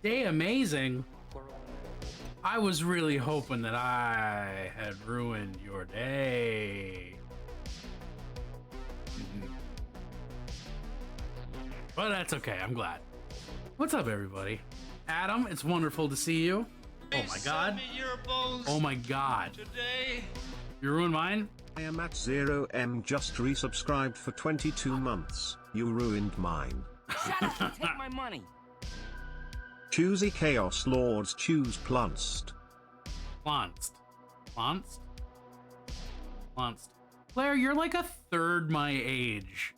Day amazing. I was really hoping that I had ruined your day. But that's okay, I'm glad. What's up, everybody? Adam, it's wonderful to see you. Oh my god. Oh my god. You ruined mine? I am at 0M just resubscribed for 22 months. You ruined mine. Shut up and take my money. Choosy Chaos Lords choose Plunced. Plunced. Plunced? Plunced. Claire, you're like a third my age.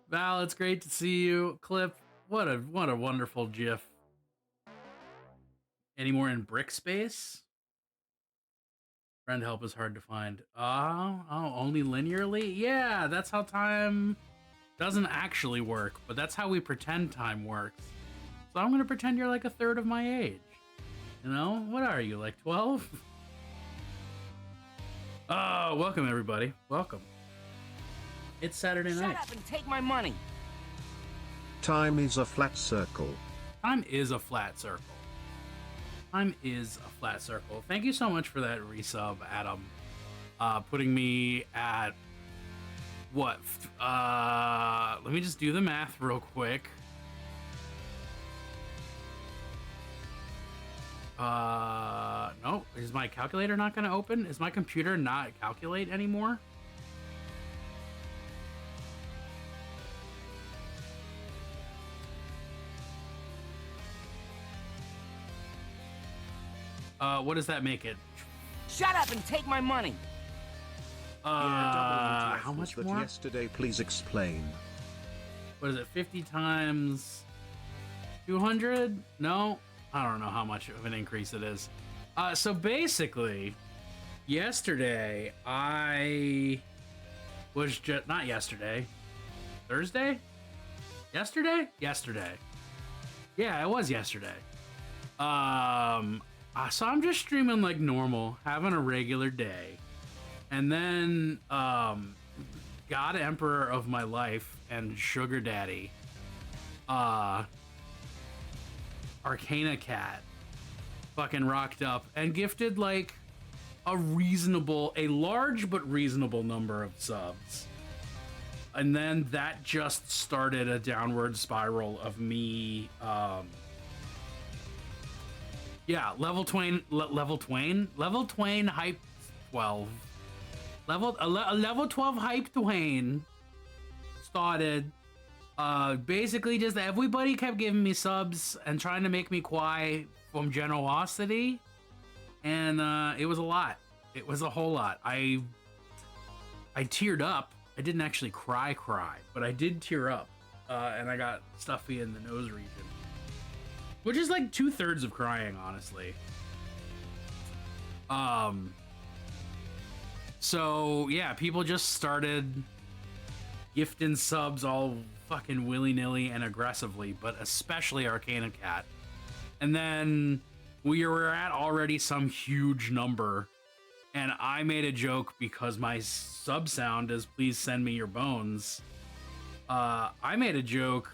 Val, it's great to see you. Clip, what a wonderful GIF. Any more in brick space? Friend help is hard to find. Oh, only linearly? Yeah, that's how time doesn't actually work, but that's how we pretend time works. So I'm gonna pretend you're like a third of my age. You know, what are you, like 12? Oh, welcome everybody. Welcome. It's Saturday night. Shut up and take my money. Time is a flat circle. Time is a flat circle. Time is a flat circle. Thank you so much for that resub, Adam. Putting me at what? Let me just do the math real quick. No, is my calculator not going to open? Is my computer not calculate anymore? What does that make it? Shut up and take my money. Yeah, How WTF was much that more? yesterday? Please explain. What is it? 50 times 200? No, I don't know how much of an increase it is. So basically, yesterday I was just not yesterday, Thursday. Yesterday. Yeah, it was yesterday. So I'm just streaming like normal, having a regular day. And then God Emperor of my life and Sugar Daddy, Arcana Cat, fucking rocked up and gifted like a large but reasonable number of subs. And then that just started a downward spiral of me level twain hype 12. Level 12 hype Dwayne started. Basically, just everybody kept giving me subs and trying to make me cry from generosity, and it was a lot. It was a whole lot. I teared up. I didn't actually cry, but I did tear up, and I got stuffy in the nose region, which is like 2/3 of crying, honestly. So yeah, people just started gifting subs all fucking willy-nilly and aggressively, but especially Arcana Cat. And then we were at already some huge number, and I made a joke because my sub sound is "please send me your bones." I made a joke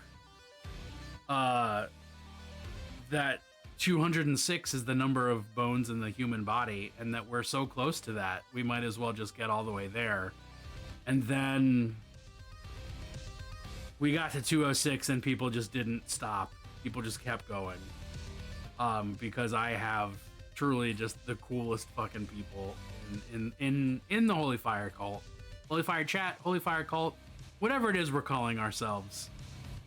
that 206 is the number of bones in the human body, and that we're so close to that, we might as well just get all the way there. And then we got to 206 and people just didn't stop. People just kept going. Because I have truly just the coolest fucking people in the Holy Fire cult. Holy Fire chat, Holy Fire cult, whatever it is we're calling ourselves.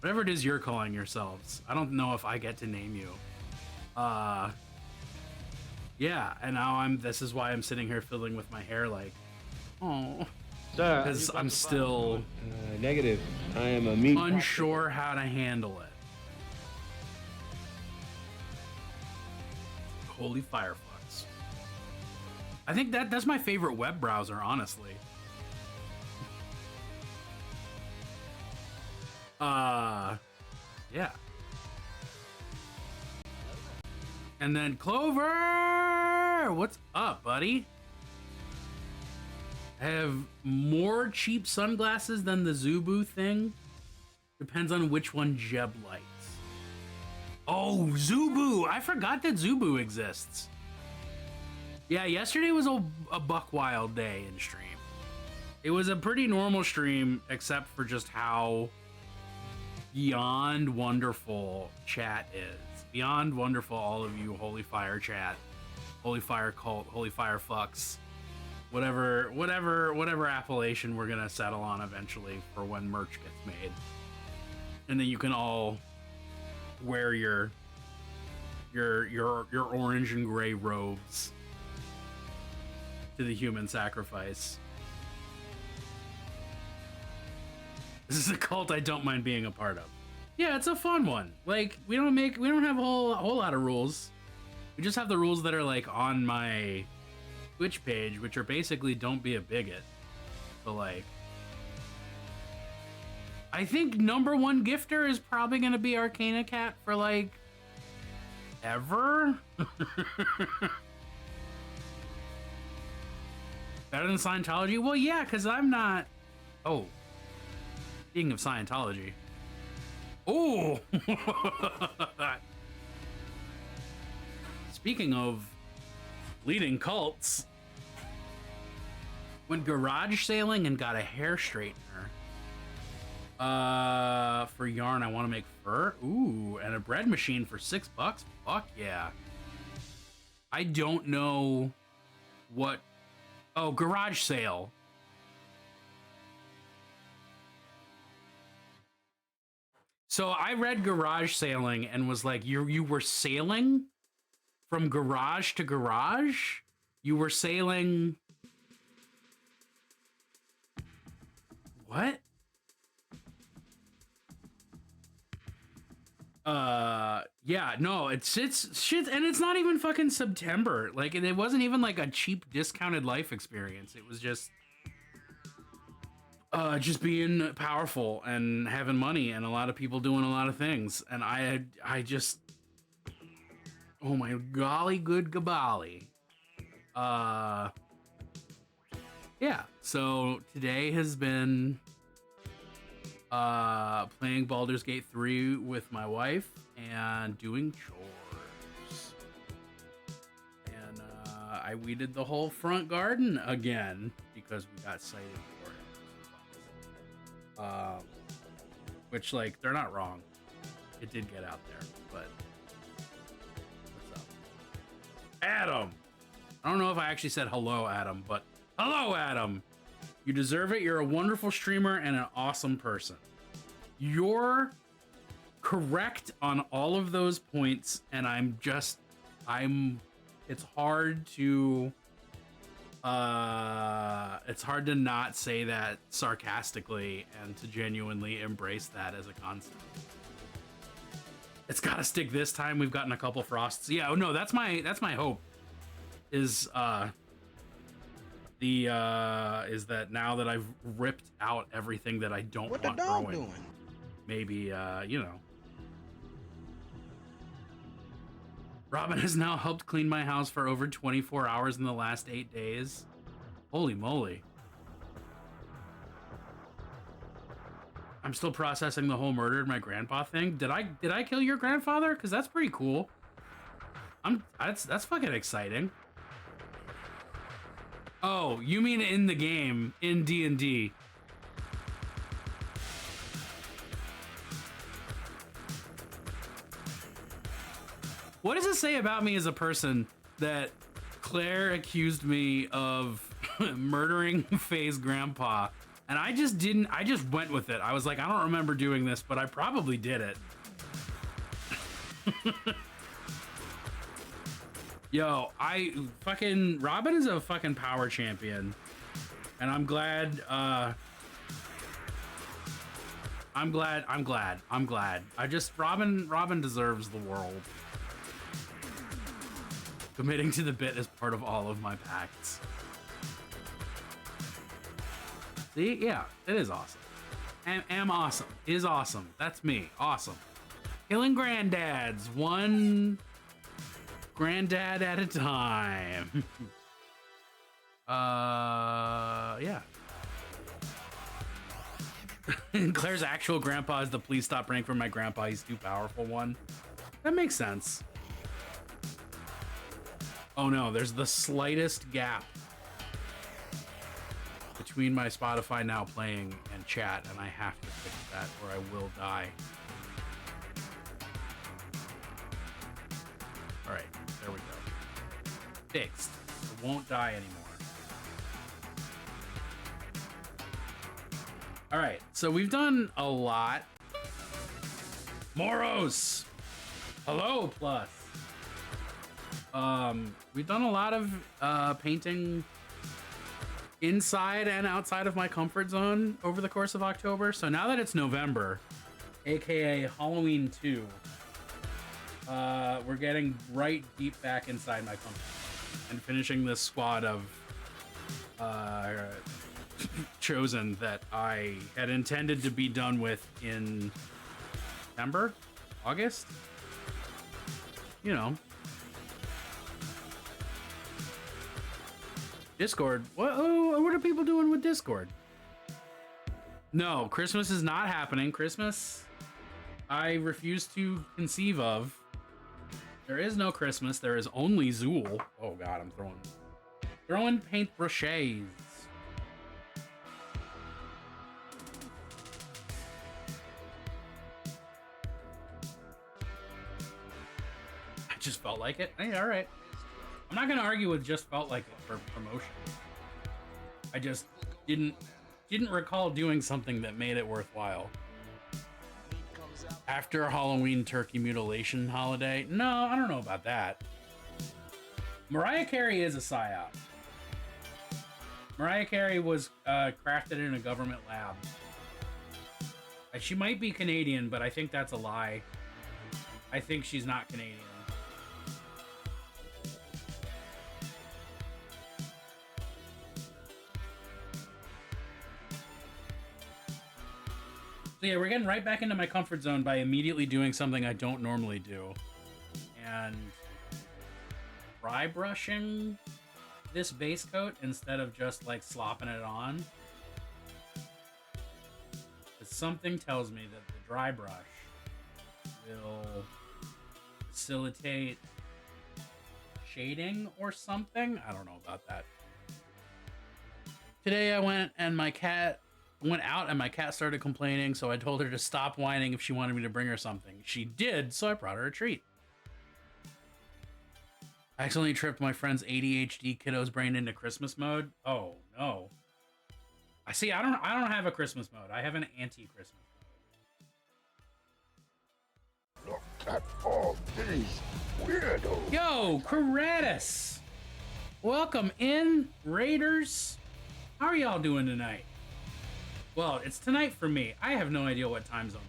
Whatever it is you're calling yourselves. I don't know if I get to name you. Yeah, and now this is why I'm sitting here fiddling with my hair like, oh, because I'm still negative. I am a meat unsure how to handle it. Holy Firefox. I think that's my favorite web browser, honestly. Yeah. And then Clover, what's up, buddy? I have more cheap sunglasses than the Zubu thing. Depends on which one Jeb likes. Oh, Zubu! I forgot that Zubu exists. Yeah, yesterday was a buck wild day in stream. It was a pretty normal stream, except for just how beyond wonderful chat is. Beyond wonderful, all of you Holy Fire chat, Holy Fire cult, Holy Fire fucks, whatever appellation we're gonna settle on eventually for when merch gets made, and then you can all wear your orange and gray robes to the human sacrifice. This is a cult I don't mind being a part of. Yeah, it's a fun one. Like, we don't have a whole lot of rules. We just have the rules that are like on my Twitch page, which are basically don't be a bigot. So like, I think number one gifter is probably gonna be Arcana Cat for like ever. Better than Scientology? Well, yeah, because I'm not. Oh, speaking of Scientology. Oh! Speaking of leading cults, went garage sailing and got a hair straightener. For yarn, I want to make fur. Ooh, and a bread machine for $6. Fuck yeah. I don't know what. Oh, garage sale. So I read garage sailing and was like, you were sailing from garage to garage? You were sailing What? Yeah, no, it's shit, and it's not even fucking September. Like, it wasn't even like a cheap discounted life experience. It was just being powerful and having money and a lot of people doing a lot of things. And I just, oh my golly good gabali. Yeah, so today has been playing Baldur's Gate 3 with my wife and doing chores. And I weeded the whole front garden again because we got cited for it. Which, like, they're not wrong. It did get out there, but what's up? Adam! I don't know if I actually said hello, Adam, but hello, Adam! You deserve it. You're a wonderful streamer and an awesome person. You're correct on all of those points, and it's hard to not say that sarcastically and to genuinely embrace that as a constant. It's gotta stick this time. We've gotten a couple frosts. Yeah, oh no, that's my hope. Is that now that I've ripped out everything that I don't want growing, maybe Robin has now helped clean my house for over 24 hours in the last 8 days. Holy moly. I'm still processing the whole murdered my grandpa thing. Did I kill your grandfather? Because that's pretty cool. That's fucking exciting. Oh, you mean in the game, in D&D. What does it say about me as a person that Claire accused me of murdering Faye's grandpa, and I just went with it. I was like, I don't remember doing this, but I probably did it. Yo, Robin is a fucking power champion, and I'm glad. Robin deserves the world. Committing to the bit is part of all of my pacts. See, yeah, it is awesome. Am awesome is awesome. That's me. Awesome. Killing granddads, one granddad at a time. Yeah. Claire's actual grandpa is the please stop praying for my grandpa, he's too powerful one. That makes sense. Oh no, there's the slightest gap between my Spotify Now playing and chat, and I have to fix that or I will die. All right, there we go. Fixed. I won't die anymore. All right, so we've done a lot. Moros! Hello, plus. We've done a lot of painting inside and outside of my comfort zone over the course of October. So now that it's November, aka Halloween 2, we're getting right deep back inside my comfort zone and finishing this squad of Chosen that I had intended to be done with in September, August. You know. Discord? What are people doing with Discord? No, Christmas is not happening. Christmas, I refuse to conceive of. There is no Christmas. There is only Zool. Oh God, I'm throwing paint brochets. I just felt like it. Hey, all right. I'm not gonna argue with just felt like it for promotion. I just didn't recall doing something that made it worthwhile. After Halloween turkey mutilation holiday? No, I don't know about that. Mariah Carey is a psyop. Mariah Carey was crafted in a government lab. She might be Canadian, but I think that's a lie. I think she's not Canadian. So yeah, we're getting right back into my comfort zone by immediately doing something I don't normally do. And dry brushing this base coat instead of just like slopping it on. Something tells me that the dry brush will facilitate shading or something. I don't know about that. Today I went out and my cat started complaining, so I told her to stop whining if she wanted me to bring her something. She did, so I brought her a treat. I accidentally tripped my friend's ADHD kiddo's brain into Christmas mode. Oh no. I see. I don't have a Christmas mode. I have an anti-Christmas mode. Look at all these weirdos. Yo, Kratos! Welcome in, Raiders. How are y'all doing tonight? Well, it's tonight for me. I have no idea what time zone.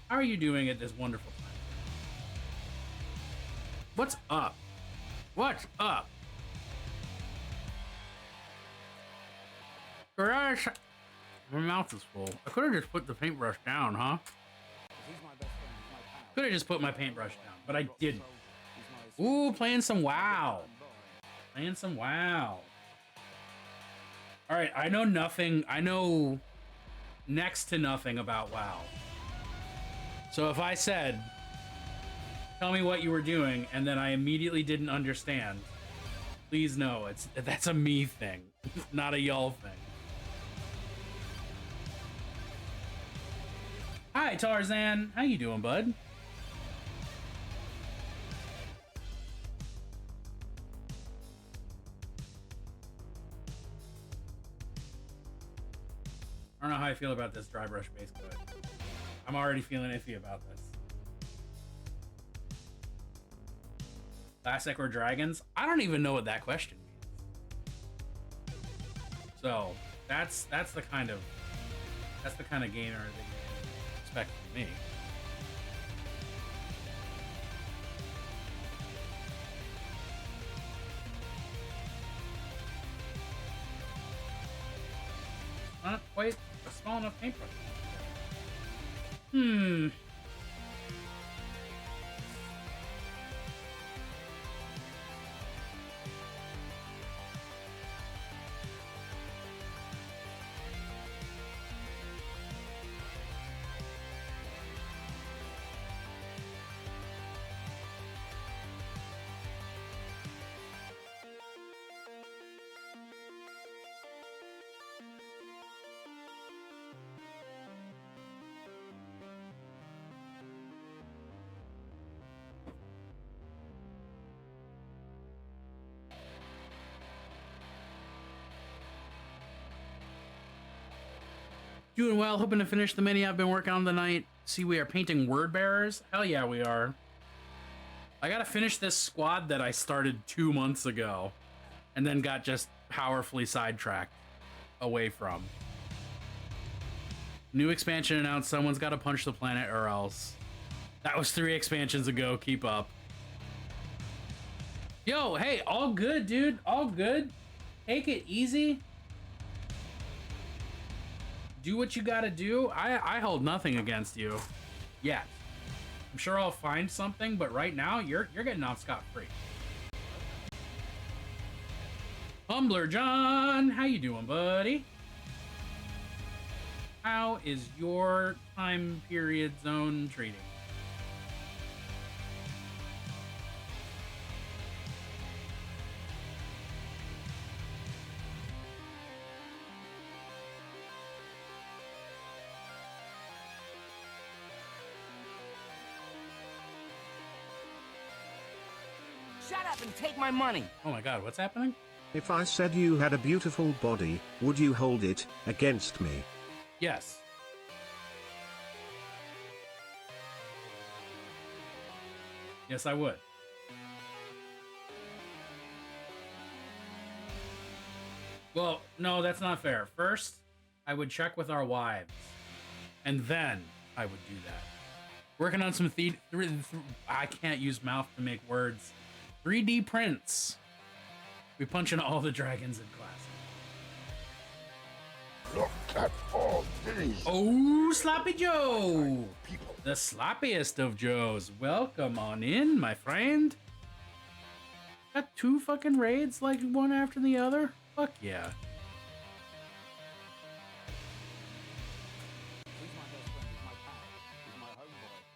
How are you doing at this wonderful time? What's up? What's up? Gosh, my mouth is full. I could have just put the paintbrush down, huh? Could have just put my paintbrush down, but I didn't. Ooh, playing some WoW. Playing some WoW. All right, I know nothing. I know next to nothing about WoW. So if I said, tell me what you were doing, and then I immediately didn't understand, please know that's a me thing, not a y'all thing. Hi, Tarzan. How you doing, bud? I don't know how I feel about this dry brush base coat. I'm already feeling iffy about this. Classic or dragons? I don't even know what that question means. So that's the kind of gamer that you expect from me. Not quite a small enough paintbrush. Doing well, hoping to finish the mini I've been working on tonight. See, we are painting word bearers. Hell yeah, we are. I gotta finish this squad that I started 2 months ago and then got just powerfully sidetracked away from. New expansion announced. Someone's gotta punch the planet or else. That was 3 expansions ago. Keep up. Yo, hey, all good, dude. All good. Take it easy. Do what you gotta do. I hold nothing against you. Yet. I'm sure I'll find something, but right now you're getting off scot-free. Humbler John, how you doing, buddy? How is your time period zone treating? Shut up and take my money. Oh my god, what's happening? If I said you had a beautiful body, would you hold it against me? Yes. Yes, I would. Well, no, that's not fair. First, I would check with our wives, and then I would do that. Working on some I can't use mouth to make words. 3D prints. We punch in all the dragons in class. Look at all these Oh, Sloppy Joe! people. The sloppiest of Joes. Welcome on in, my friend. Got 2 fucking raids, like one after the other? Fuck yeah.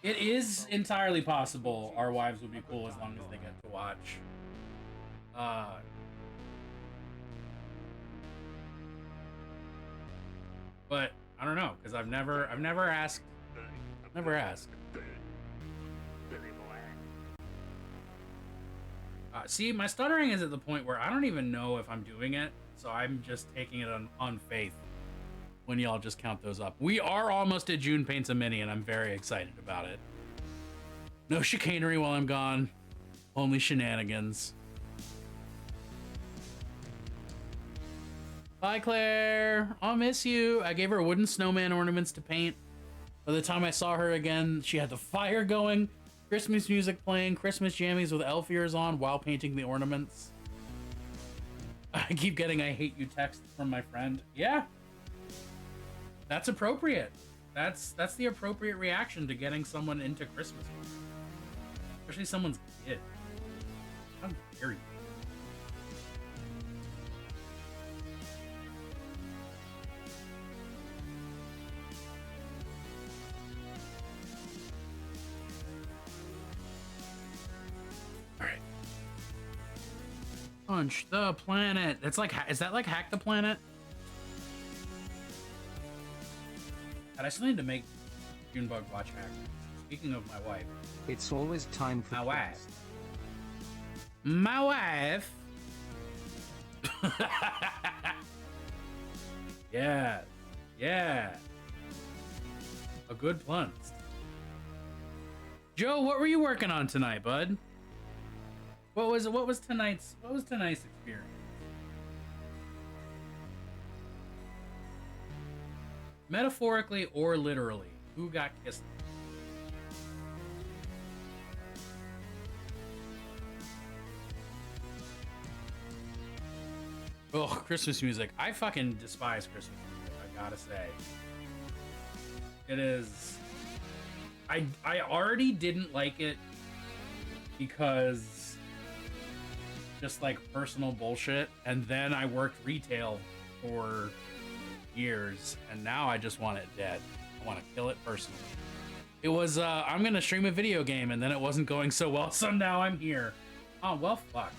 It is entirely possible our wives would be cool as long as they get to watch. But I don't know, because I've never asked. Never asked. See, my stuttering is at the point where I don't even know if I'm doing it, so I'm just taking it on faith when y'all just count those up. We are almost at June Paints a Mini, and I'm very excited about it. No chicanery while I'm gone. Only shenanigans. Bye, Claire. I'll miss you. I gave her wooden snowman ornaments to paint. By the time I saw her again, she had the fire going, Christmas music playing, Christmas jammies with elf ears on while painting the ornaments. I keep getting I hate you text from my friend. Yeah. That's appropriate. That's the appropriate reaction to getting someone into Christmas. Especially someone's kid. How dare you? Alright. Punch the planet. It's like, is that like Hack the Planet? God, I still need to make Junebug watch Hack. Speaking of my wife. It's always time for My wife. plans. My wife. Yeah. Yeah. A good plunge. Joe, what were you working on tonight, bud? What was tonight's experience? Metaphorically or literally, who got kissed? Oh, Christmas music. I fucking despise Christmas music, I gotta say. It is... I already didn't like it because just like personal bullshit, and then I worked retail for years, and now I just want it dead. I want to kill it personally. It was, I'm gonna stream a video game, and then it wasn't going so well, so now I'm here. Oh, well, fuck.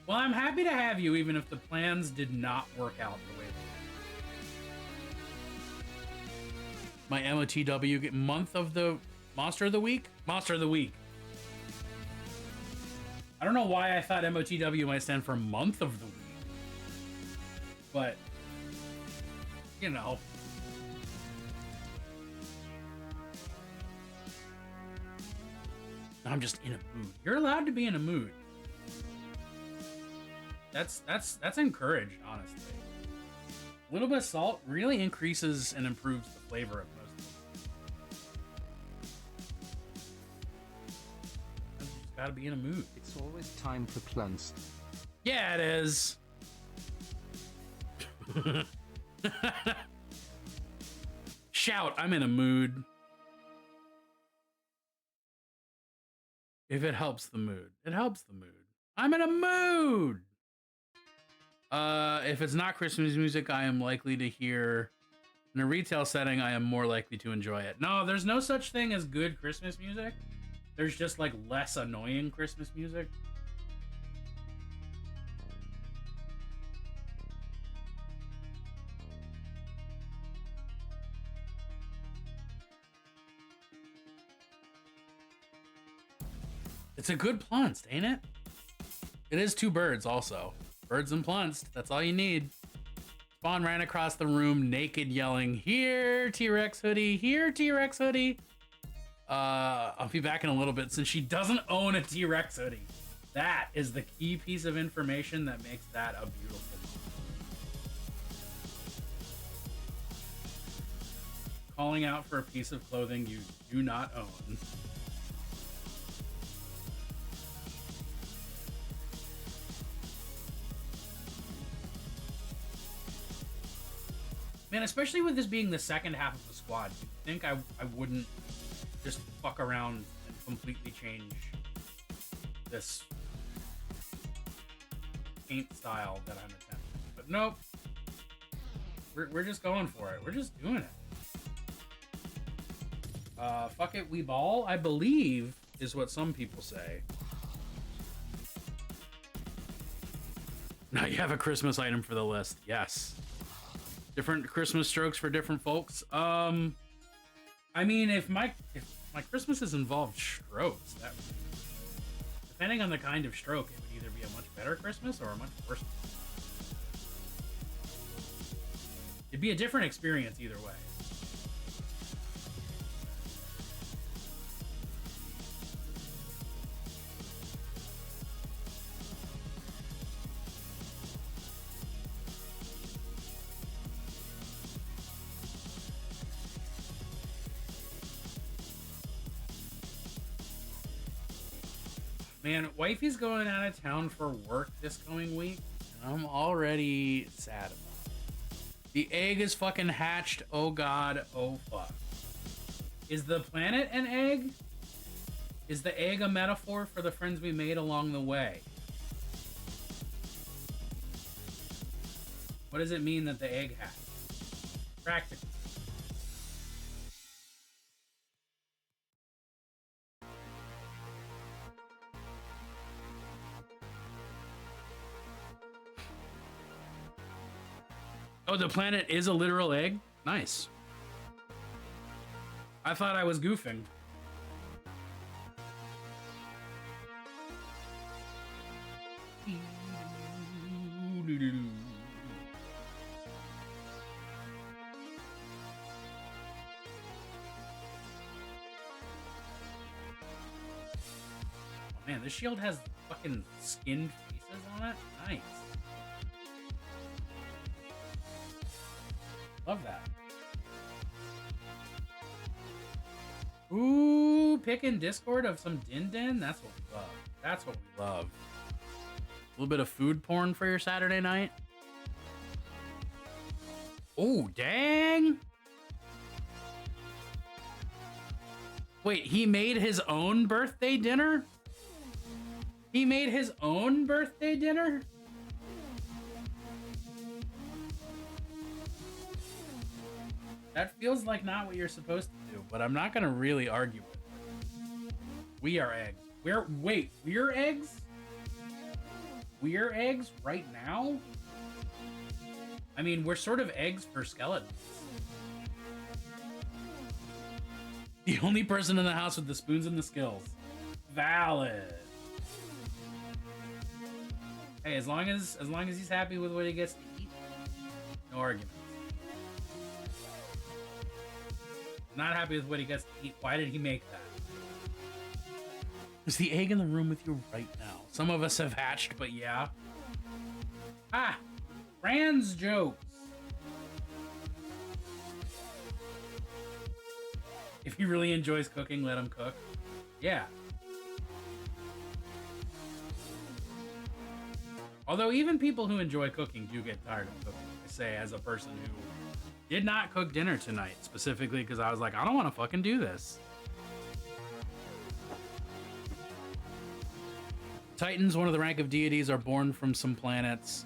Well, I'm happy to have you, even if the plans did not work out the way they did. My MOTW month of the Monster of the Week? Monster of the Week. I don't know why I thought MOTW might stand for Month of the Week. But, you know. I'm just in a mood. You're allowed to be in a mood. That's encouraged, honestly. A little bit of salt really increases and improves the flavor of most things. You just gotta be in a mood. It's always time for plans. Yeah, it is. Shout, I'm in a mood. If it helps the mood, it helps the mood. I'm in a mood. If it's not Christmas music, I am likely to hear. In a retail setting, I am more likely to enjoy it. No, there's no such thing as good Christmas music. There's just like less annoying Christmas music. It's a good plunced, ain't it? It is 2 birds also. Birds and plunced, that's all you need. Spawn ran across the room naked yelling, "Here, T-Rex hoodie, here, T-Rex hoodie." I'll be back in a little bit since she doesn't own a T-Rex hoodie. That is the key piece of information that makes that a beautiful moment. Calling out for a piece of clothing you do not own. Man, especially with this being the second half of the squad, you'd think I wouldn't just fuck around and completely change this paint style that I'm attempting. But nope. We're just going for it. We're just doing it. Fuck it, we ball, I believe, is what some people say. Now you have a Christmas item for the list. Yes. Different Christmas strokes for different folks. I mean, if my Christmases involved strokes, that would, depending on the kind of stroke, it would either be a much better Christmas or a much worse one. It'd be a different experience either way. Man, wifey's going out of town for work this coming week, and I'm already sad about it. The egg is fucking hatched. Oh god, oh fuck. Is the planet an egg? Is the egg a metaphor for the friends we made along the way? What does it mean that the egg hatched? Practically. Oh, the planet is a literal egg? Nice. I thought I was goofing. Oh, man, this shield has fucking skinned faces on it? Nice. Love that. Ooh, picking Discord of some Din Din? That's what we love. That's what we love. A little bit of food porn for your Saturday night. Oh, dang. Wait, he made his own birthday dinner? He made his own birthday dinner? That feels like not what you're supposed to do, but I'm not gonna really argue with it. We are eggs. We're eggs? We're eggs right now? I mean, we're sort of eggs for skeletons. The only person in the house with the spoons and the skills. Valid. Hey, as long as he's happy with what he gets to eat, no argument. Not happy with what he gets to eat. Why did he make that? Is the egg in the room with you right now? Some of us have hatched, but yeah. Ah! Fran's jokes! If he really enjoys cooking, let him cook. Yeah. Although even people who enjoy cooking do get tired of cooking. I say as a person who did not cook dinner tonight, specifically because I was like, I don't want to fucking do this. Titans, one of the rank of deities, are born from some planets.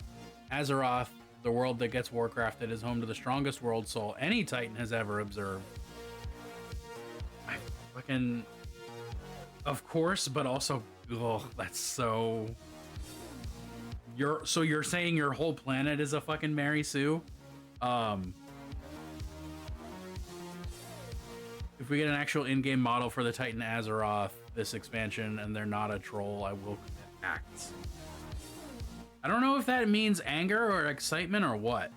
Azeroth, the world that gets warcrafted, is home to the strongest world soul any Titan has ever observed. I fucking... Of course, but also... Ugh, that's so... So you're saying your whole planet is a fucking Mary Sue? If we get an actual in-game model for the Titan Azeroth this expansion and they're not a troll, I will commit acts. I don't know if that means anger or excitement or what.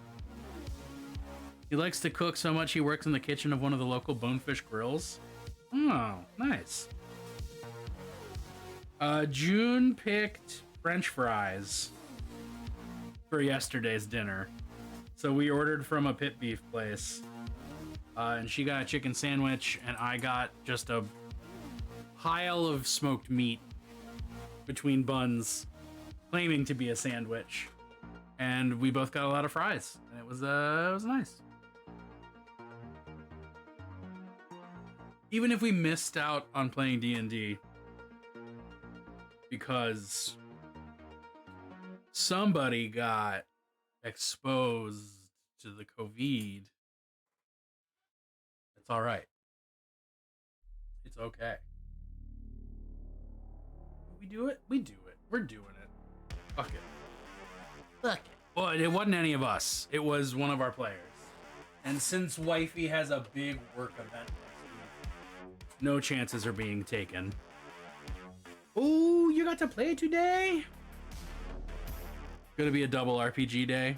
He likes to cook so much he works in the kitchen of one of the local Bonefish grills. Oh, nice. June picked French fries for yesterday's dinner. So we ordered from a pit beef place. And she got a chicken sandwich, and I got just a pile of smoked meat between buns, claiming to be a sandwich. And we both got a lot of fries, and it was nice. Even if we missed out on playing D&D because somebody got exposed to the COVID, it's all right. It's okay. We do it? We do it. We're doing it. Fuck it. Fuck it. Well, it wasn't any of us. It was one of our players. And since Wifey has a big work event next week, no chances are being taken. Ooh, you got to play today? Gonna be a double RPG day.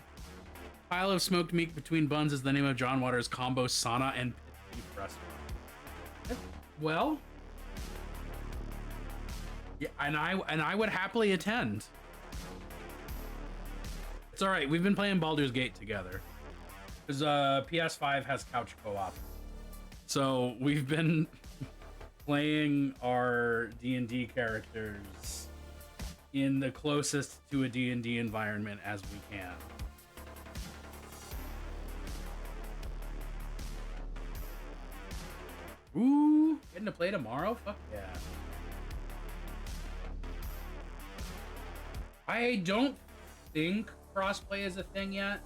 Pile of smoked meat between buns is the name of John Waters' combo sauna and pit beef restaurant. Well, yeah, and I would happily attend. It's all right. We've been playing Baldur's Gate together because PS5 has couch co-op, so we've been playing our D&D characters in the closest to a D&D environment as we can. Ooh, getting to play tomorrow? Fuck yeah. I don't think crossplay is a thing yet.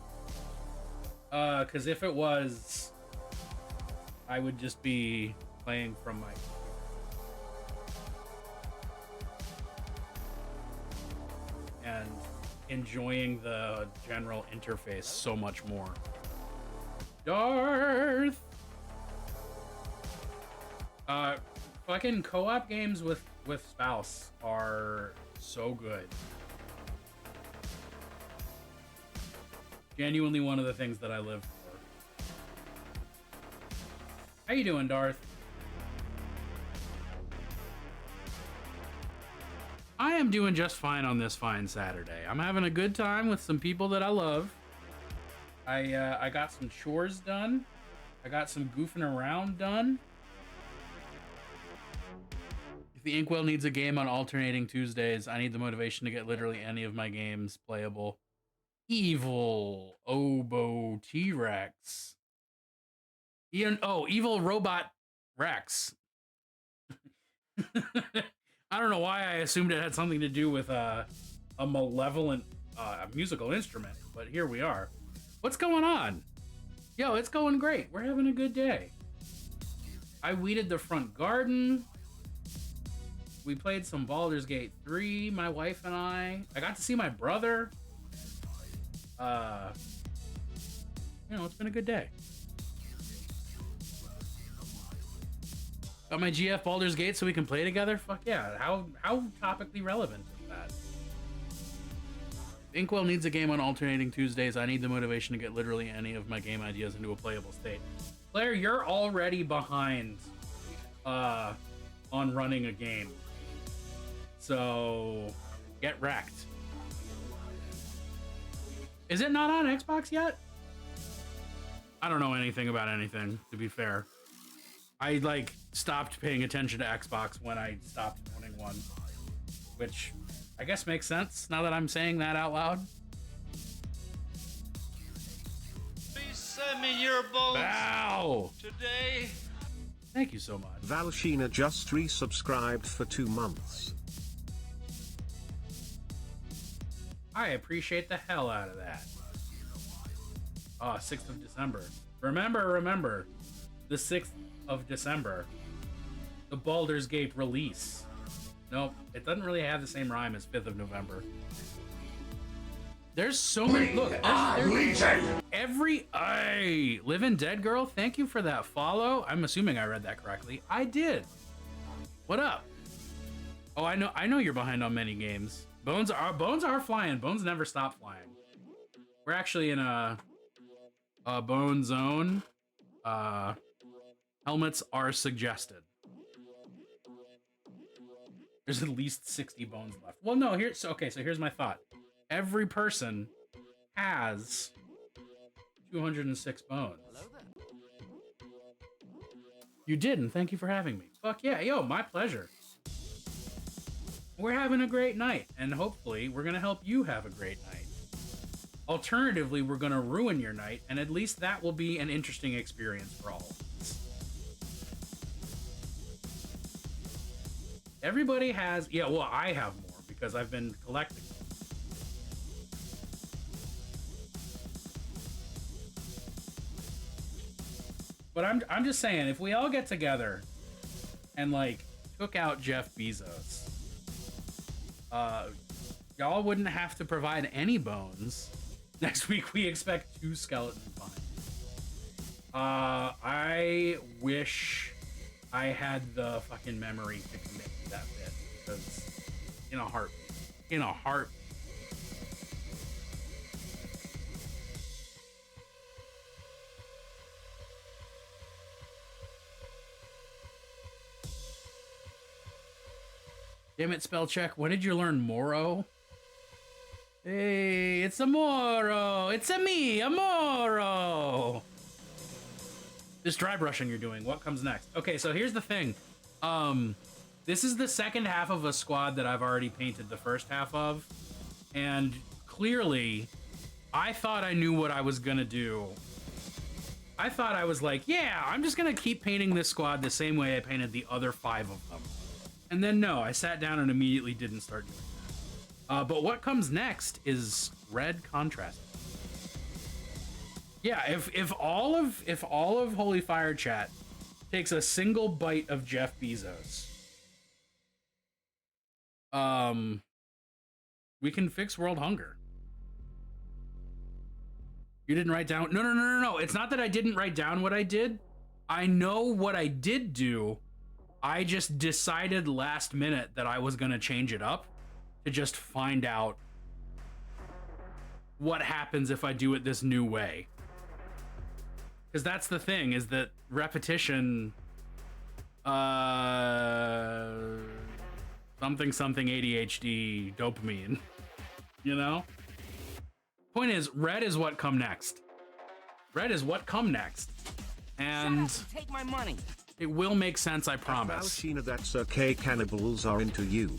Because if it was, I would just be playing from my and enjoying the general interface so much more. Darth! Fucking co-op games with spouse are so good. Genuinely one of the things that I live for. How you doing, Darth? I am doing just fine on this fine Saturday. I'm having a good time with some people that I love. I got some chores done. I got some goofing around done. If the Inkwell needs a game on alternating Tuesdays, I need the motivation to get literally any of my games playable. Evil Oboe T-Rex. Evil Robot Rex. I don't know why I assumed it had something to do with a malevolent musical instrument, but here we are. What's going on? Yo, it's going great. We're having a good day. I weeded the front garden. We played some Baldur's Gate 3, my wife and I. I got to see my brother. It's been a good day. Got my GF Baldur's Gate so we can play together? Fuck yeah. How topically relevant is that? Inkwell needs a game on alternating Tuesdays. I need the motivation to get literally any of my game ideas into a playable state. Claire, you're already behind on running a game. So get wrecked. Is it not on Xbox yet? I don't know anything about anything, to be fair. I stopped paying attention to Xbox when I stopped owning one, which I guess makes sense now that I'm saying that out loud. Please send me your bones Wow! today. Thank you so much. Valshina just resubscribed for 2 months. I appreciate the hell out of that. Oh, 6th of December. Remember, the 6th of December. The Baldur's Gate release. Nope, it doesn't really have the same rhyme as 5th of November. There's so many. Look, every Living Dead Girl, thank you for that follow. I'm assuming I read that correctly. I did. What up? Oh, I know you're behind on many games. Bones are flying. Bones never stop flying. We're actually in a bone zone. Helmets are suggested. There's at least 60 bones left. Well, no, so here's my thought. Every person has 206 bones. You did, and thank you for having me. Fuck yeah, yo, my pleasure. We're having a great night, and hopefully we're gonna help you have a great night. Alternatively, we're gonna ruin your night, and at least that will be an interesting experience for all of us. Everybody has, yeah, well, I have more because I've been collecting them. But I'm just saying, if we all get together and like took out Jeff Bezos, y'all wouldn't have to provide any bones. Next week we expect 2 skeleton finds. I wish I had the fucking memory to commit to that bit, because in a heartbeat. Damn it, spell check. When did you learn Moro? Hey, it's a Moro. It's a me, a Moro. This dry brushing you're doing, what comes next? Okay, so here's the thing. This is the second half of a squad that I've already painted the first half of. And clearly, I thought I knew what I was gonna do. I thought I was like, yeah, I'm just gonna keep painting this squad the same way I painted the other 5 of them. And then no, I sat down and immediately didn't start doing that. But what comes next is red contrast. Yeah, if all of Holy Fire Chat takes a single bite of Jeff Bezos, we can fix world hunger. You didn't write down? No. It's not that I didn't write down what I did. I know what I did do. I just decided last minute that I was going to change it up to just find out what happens if I do it this new way. Because that's the thing, is that repetition, something ADHD dopamine, you know? Point is, red is what come next. Red is what come next. And Shut up and take my money. It will make sense, I promise. Sheena, that's okay, cannibals are into you.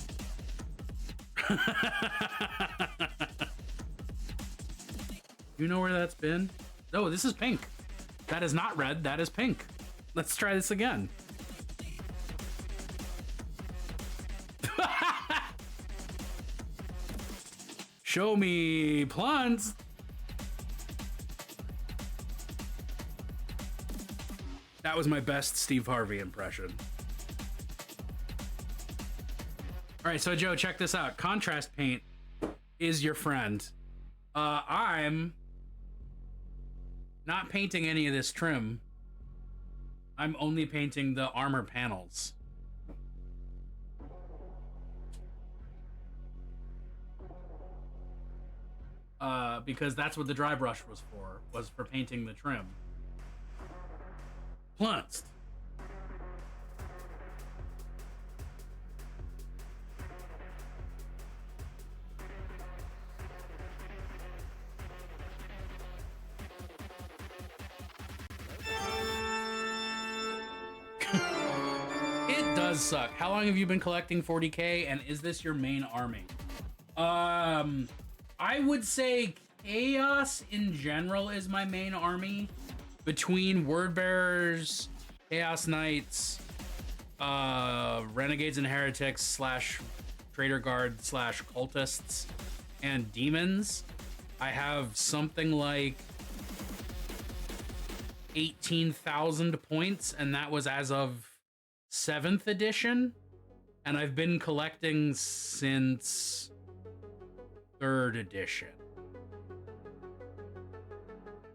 You know where that's been? Oh, this is pink. That is not red, that is pink. Let's try this again. Show me plants. That was my best Steve Harvey impression. All right, so Joe, check this out. Contrast paint is your friend. I'm not painting any of this trim. I'm only painting the armor panels. Because that's what the dry brush was for painting the trim. Plunged. It does suck. How long have you been collecting 40K, and is this your main army? I would say Chaos in general is my main army. Between Word Bearers, Chaos Knights, Renegades and Heretics / Traitor Guard / Cultists, and Demons, I have something like 18,000 points, and that was as of 7th edition, and I've been collecting since 3rd edition.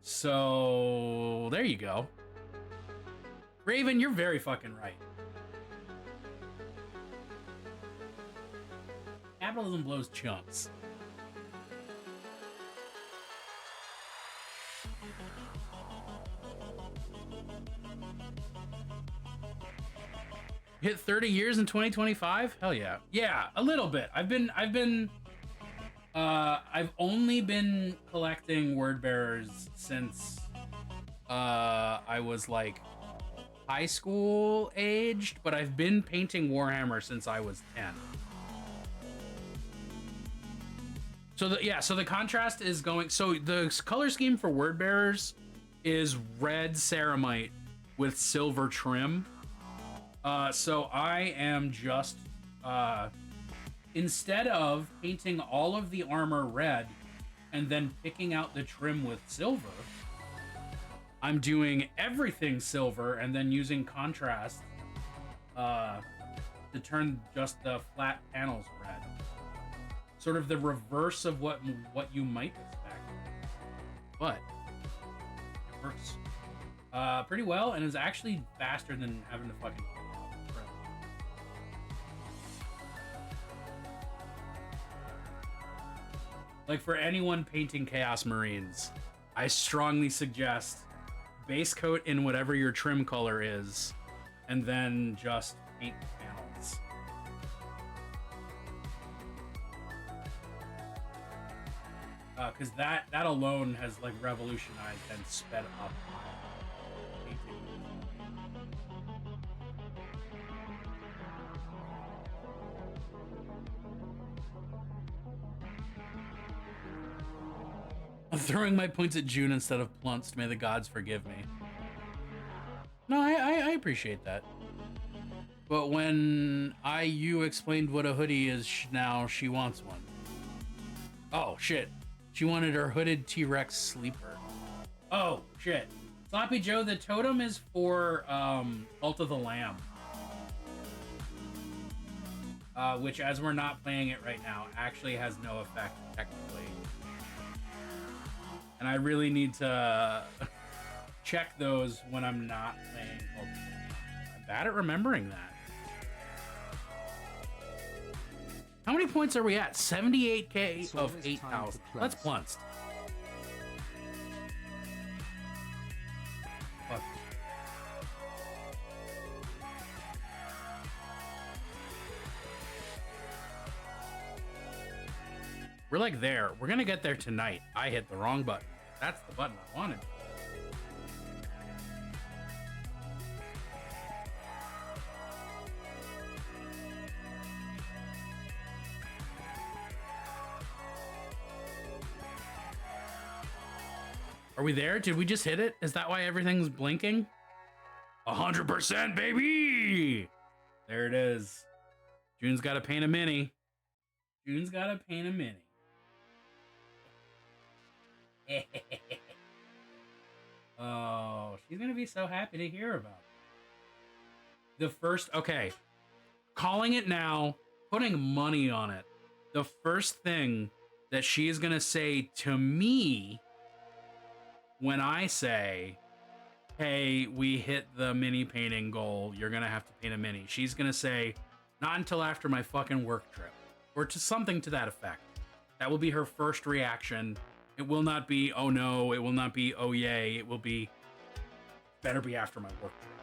So there you go. Raven, you're very fucking right. Capitalism blows chunks. Hit 30 years in 2025? Hell yeah. Yeah, a little bit. I've only been collecting word bearers since I was like high school aged, but I've been painting Warhammer since I was 10. So the contrast is going, so the color scheme for word bearers is red ceramite with silver trim. So I am just instead of painting all of the armor red and then picking out the trim with silver, I'm doing everything silver and then using contrast to turn just the flat panels red. Sort of the reverse of what you might expect, but it works pretty well and is actually faster than having to fucking prep. Like for anyone painting Chaos Marines, I strongly suggest base coat in whatever your trim color is, and then just paint the panels. Because that alone has like revolutionized and sped up painting. I'm throwing my points at June instead of Plunced. May the gods forgive me. No, I appreciate that. But when IU explained what a hoodie is, now she wants one. Oh, shit. She wanted her hooded T-Rex sleeper. Oh, shit. Sloppy Joe, the totem is for Cult of the Lamb. Which, as we're not playing it right now, actually has no effect, technically. And I really need to check those when I'm not playing Cult of the Lamb. I'm bad at remembering that. How many points are we at? 78k of 8,000. Let's Plunced. Fuck. We're like there. We're gonna get there tonight. I hit the wrong button. That's the button I wanted. Are we there? Did we just hit it? Is that why everything's blinking? 100%, baby! There it is. June's got to paint a mini. June's got to paint a mini. Oh, she's going to be so happy to hear about it. The first, okay. Calling it now, putting money on it. The first thing that she is going to say to me when I say, hey, we hit the mini painting goal, you're gonna have to paint a mini, she's gonna say, not until after my fucking work trip. Or to something to that effect. That will be her first reaction. It will not be, oh no, it will not be, oh yay, it will be, better be after my work trip.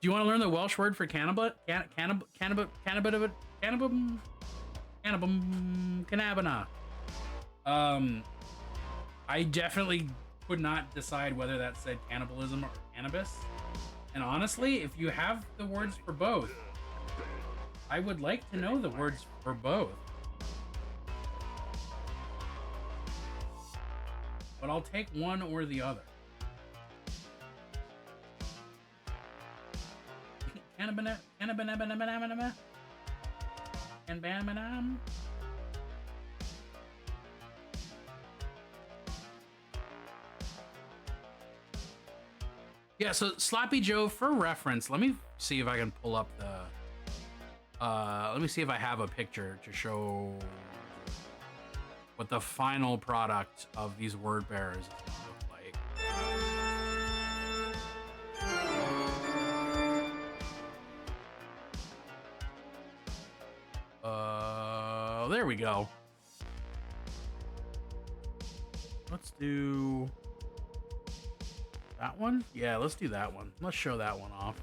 Do you want to learn the Welsh word for cannabis? Cannabina. I definitely could not decide whether that said cannibalism or cannabis. And honestly, if you have the words for both, I would like to know the words for both. But I'll take one or the other. Cannabina. Yeah, so Sloppy Joe, for reference, let me see if I can pull up the... let me see if I have a picture to show what the final product of these word bearers is going to look like. There we go. Let's do... that one? Yeah, let's do that one. Let's show that one off.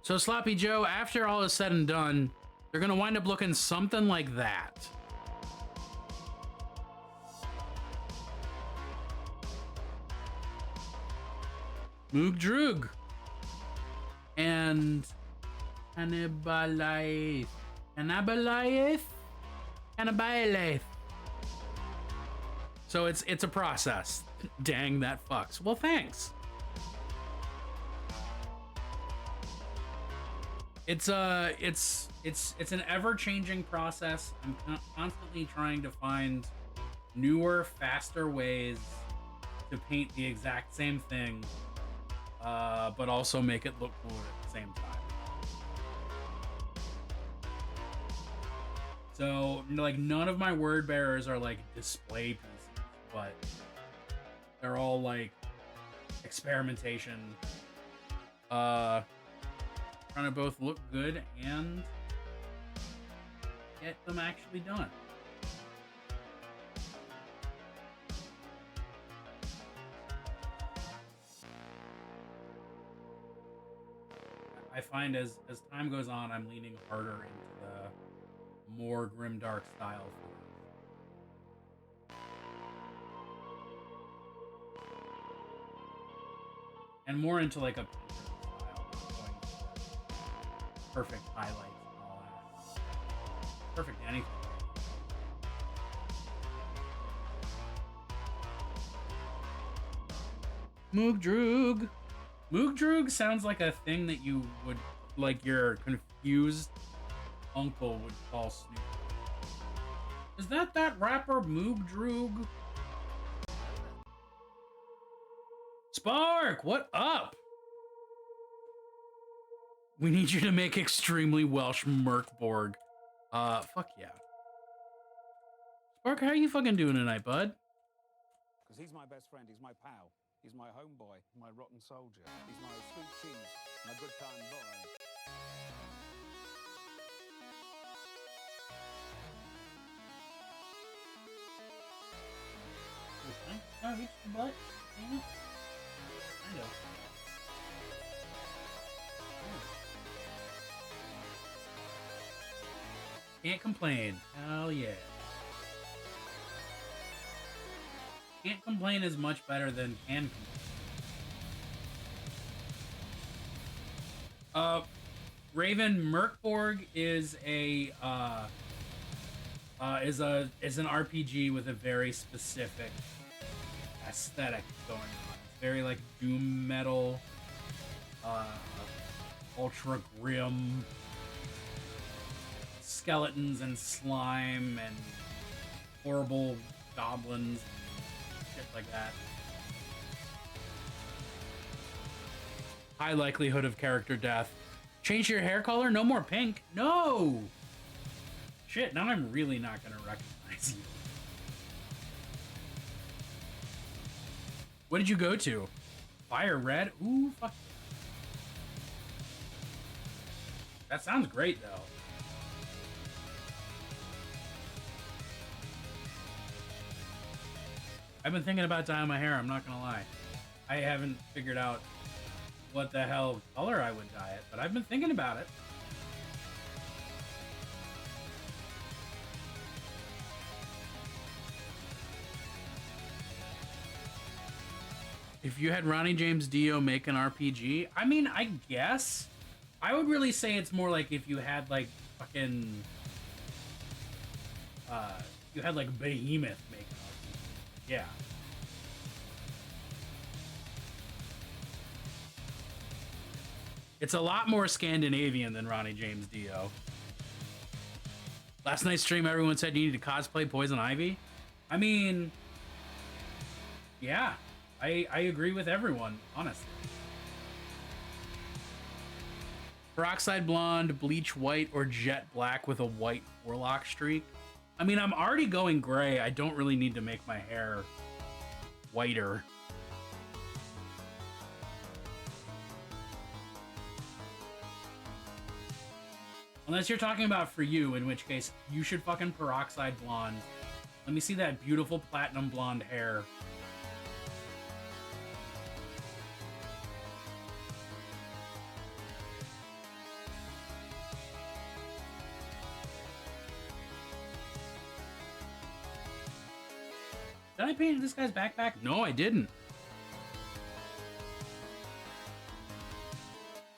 So Sloppy Joe, after all is said and done, they're gonna wind up looking something like that. Moog Droog. And Cannibalize. So it's a process. Dang, that fucks. Well, thanks. It's an ever-changing process. I'm constantly trying to find newer, faster ways to paint the exact same thing, but also make it look cooler at the same time. So, like, none of my word bearers are like display pieces, but they're all like experimentation. Trying to both look good and get them actually done. I find as time goes on, I'm leaning harder into the more grimdark style. And more into like a perfect highlights and all that. Perfect anything. Moog Droog. Moog Droog sounds like a thing that you would, like your confused uncle would call Snoop. Is that rapper Moog Droog? Spark, what up? We need you to make extremely Welsh Merkborg. Fuck yeah. Spark, how are you fucking doing tonight, bud? Because he's my best friend, he's my pal, he's my homeboy, my rotten soldier, he's my sweet cheese, my good time boy. Can I reach the butt? Damn it. I know. Can't complain. Hell yeah. Can't complain is much better than can complain. Raven, Merkborg is an RPG with a very specific aesthetic going on. It's very like doom metal, ultra grim, skeletons and slime and horrible goblins and shit like that. High likelihood of character death. Change your hair color? No more pink. No! Shit, now I'm really not gonna recognize you. What did you go to? Fire red? Ooh, fuck. That sounds great, though. I've been thinking about dyeing my hair, I'm not gonna lie. I haven't figured out what the hell color I would dye it, but I've been thinking about it. If you had Ronnie James Dio make an RPG, I mean, I guess. I would really say it's more like if you had like fucking you had like Behemoth make an RPG. Yeah. It's a lot more Scandinavian than Ronnie James Dio. Last night's stream, everyone said you need to cosplay Poison Ivy. I mean, yeah, I agree with everyone, honestly. Peroxide blonde, bleach white, or jet black with a white forelock streak. I mean, I'm already going gray. I don't really need to make my hair whiter. Unless you're talking about for you, in which case you should fucking peroxide blonde. Let me see that beautiful platinum blonde hair. Did I paint this guy's backpack? No, I didn't.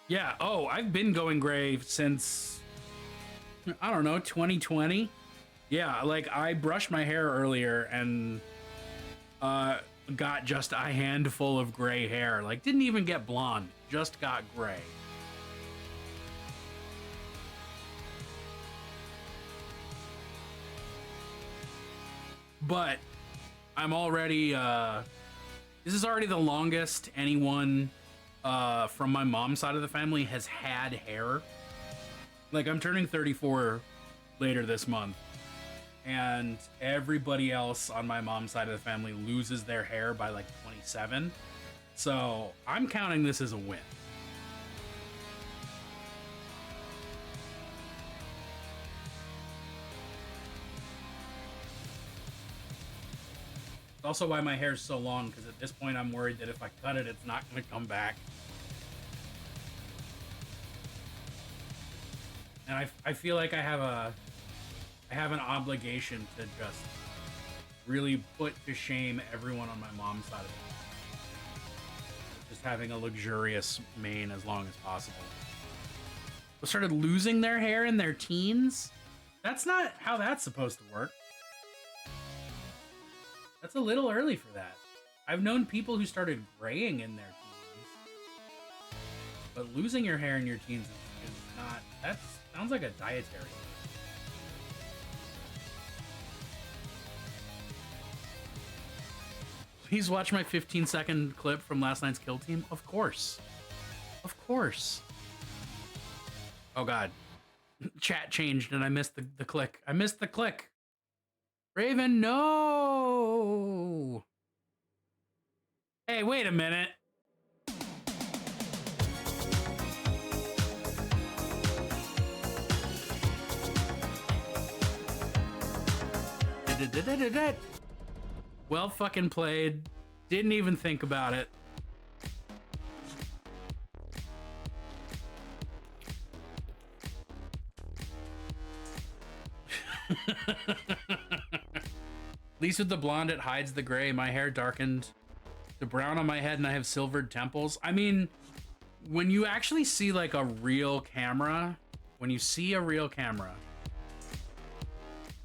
Yeah, oh, I've been going gray since, I don't know, 2020. Yeah, like I brushed my hair earlier and got just a handful of gray hair. Like didn't even get blonde, just got gray. But I'm already this is already the longest anyone from my mom's side of the family has had hair. Like I'm turning 34 later this month, and everybody else on my mom's side of the family loses their hair by like 27. So I'm counting this as a win. Also why my hair's so long, because at this point I'm worried that if I cut it, it's not going to come back. And I feel like I have an obligation to just really put to shame everyone on my mom's side of it. Just having a luxurious mane as long as possible. They started losing their hair in their teens? That's not how that's supposed to work. That's a little early for that. I've known people who started graying in their teens. But losing your hair in your teens is not... That sounds like a dietary. Please watch my 15-second clip from last night's Kill Team. Of course. Of course. Oh, God. Chat changed and I missed the click. I missed the click. Raven, no! Hey, wait a minute. Well fucking played. Didn't even think about it. At least with the blonde, it hides the gray. My hair darkened to brown on my head and I have silvered temples. I mean, when you actually see like a real camera, when you see a real camera...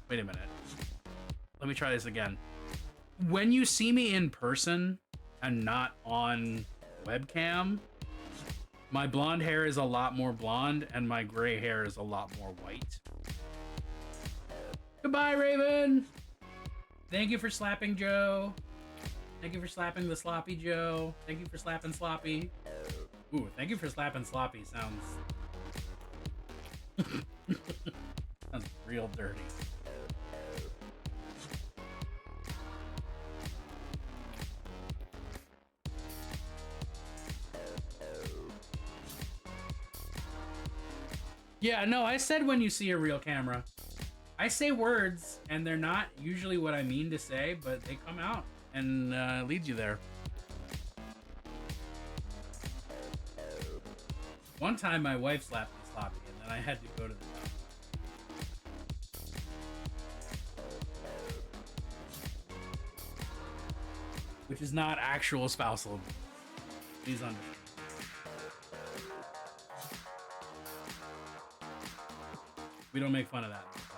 Wait a minute. Let me try this again. When you see me in person and not on webcam, my blonde hair is a lot more blonde and my gray hair is a lot more white. Goodbye, Raven! Thank you for slapping Joe. Thank you for slapping the sloppy Joe. Thank you for slapping Sloppy. Ooh, thank you for slapping Sloppy sounds... sounds real dirty. Yeah, no, I said when you see a real camera. I say words, and they're not usually what I mean to say, but they come out and lead you there. One time my wife slapped me sloppy, and then I had to go to the doctor. Which is not actual spousal abuse. Please understand. We don't make fun of that in this house.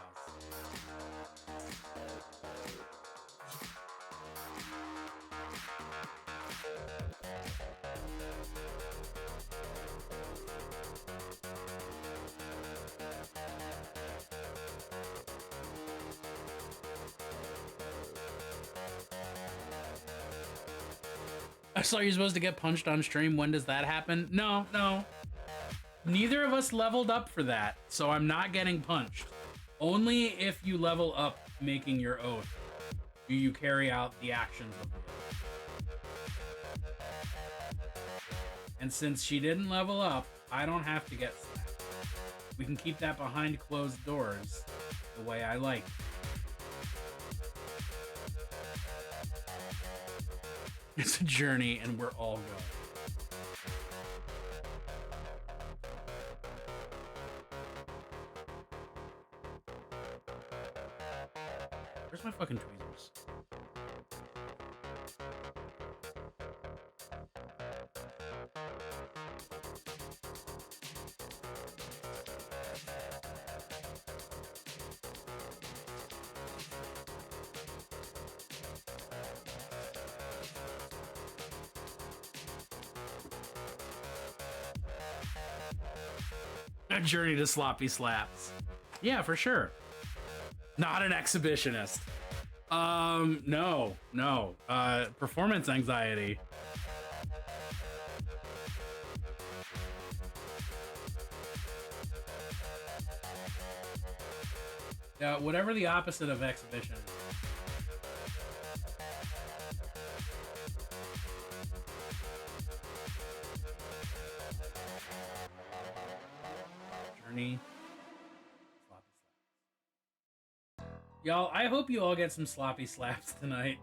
I saw you're supposed to get punched on stream. When does that happen? No, no. Neither of us leveled up for that, so I'm not getting punched. Only if you level up making your oath do you carry out the actions of the oath. And since she didn't level up, I don't have to get slapped. We can keep that behind closed doors the way I like. It's a journey and we're all going. Where's my fucking tweezers? A journey to sloppy slaps. Yeah, for sure. Not an exhibitionist. No. Performance anxiety. Yeah, whatever the opposite of exhibition. Journey. Sloppy slaps. Y'all, I hope you all get some sloppy slaps tonight.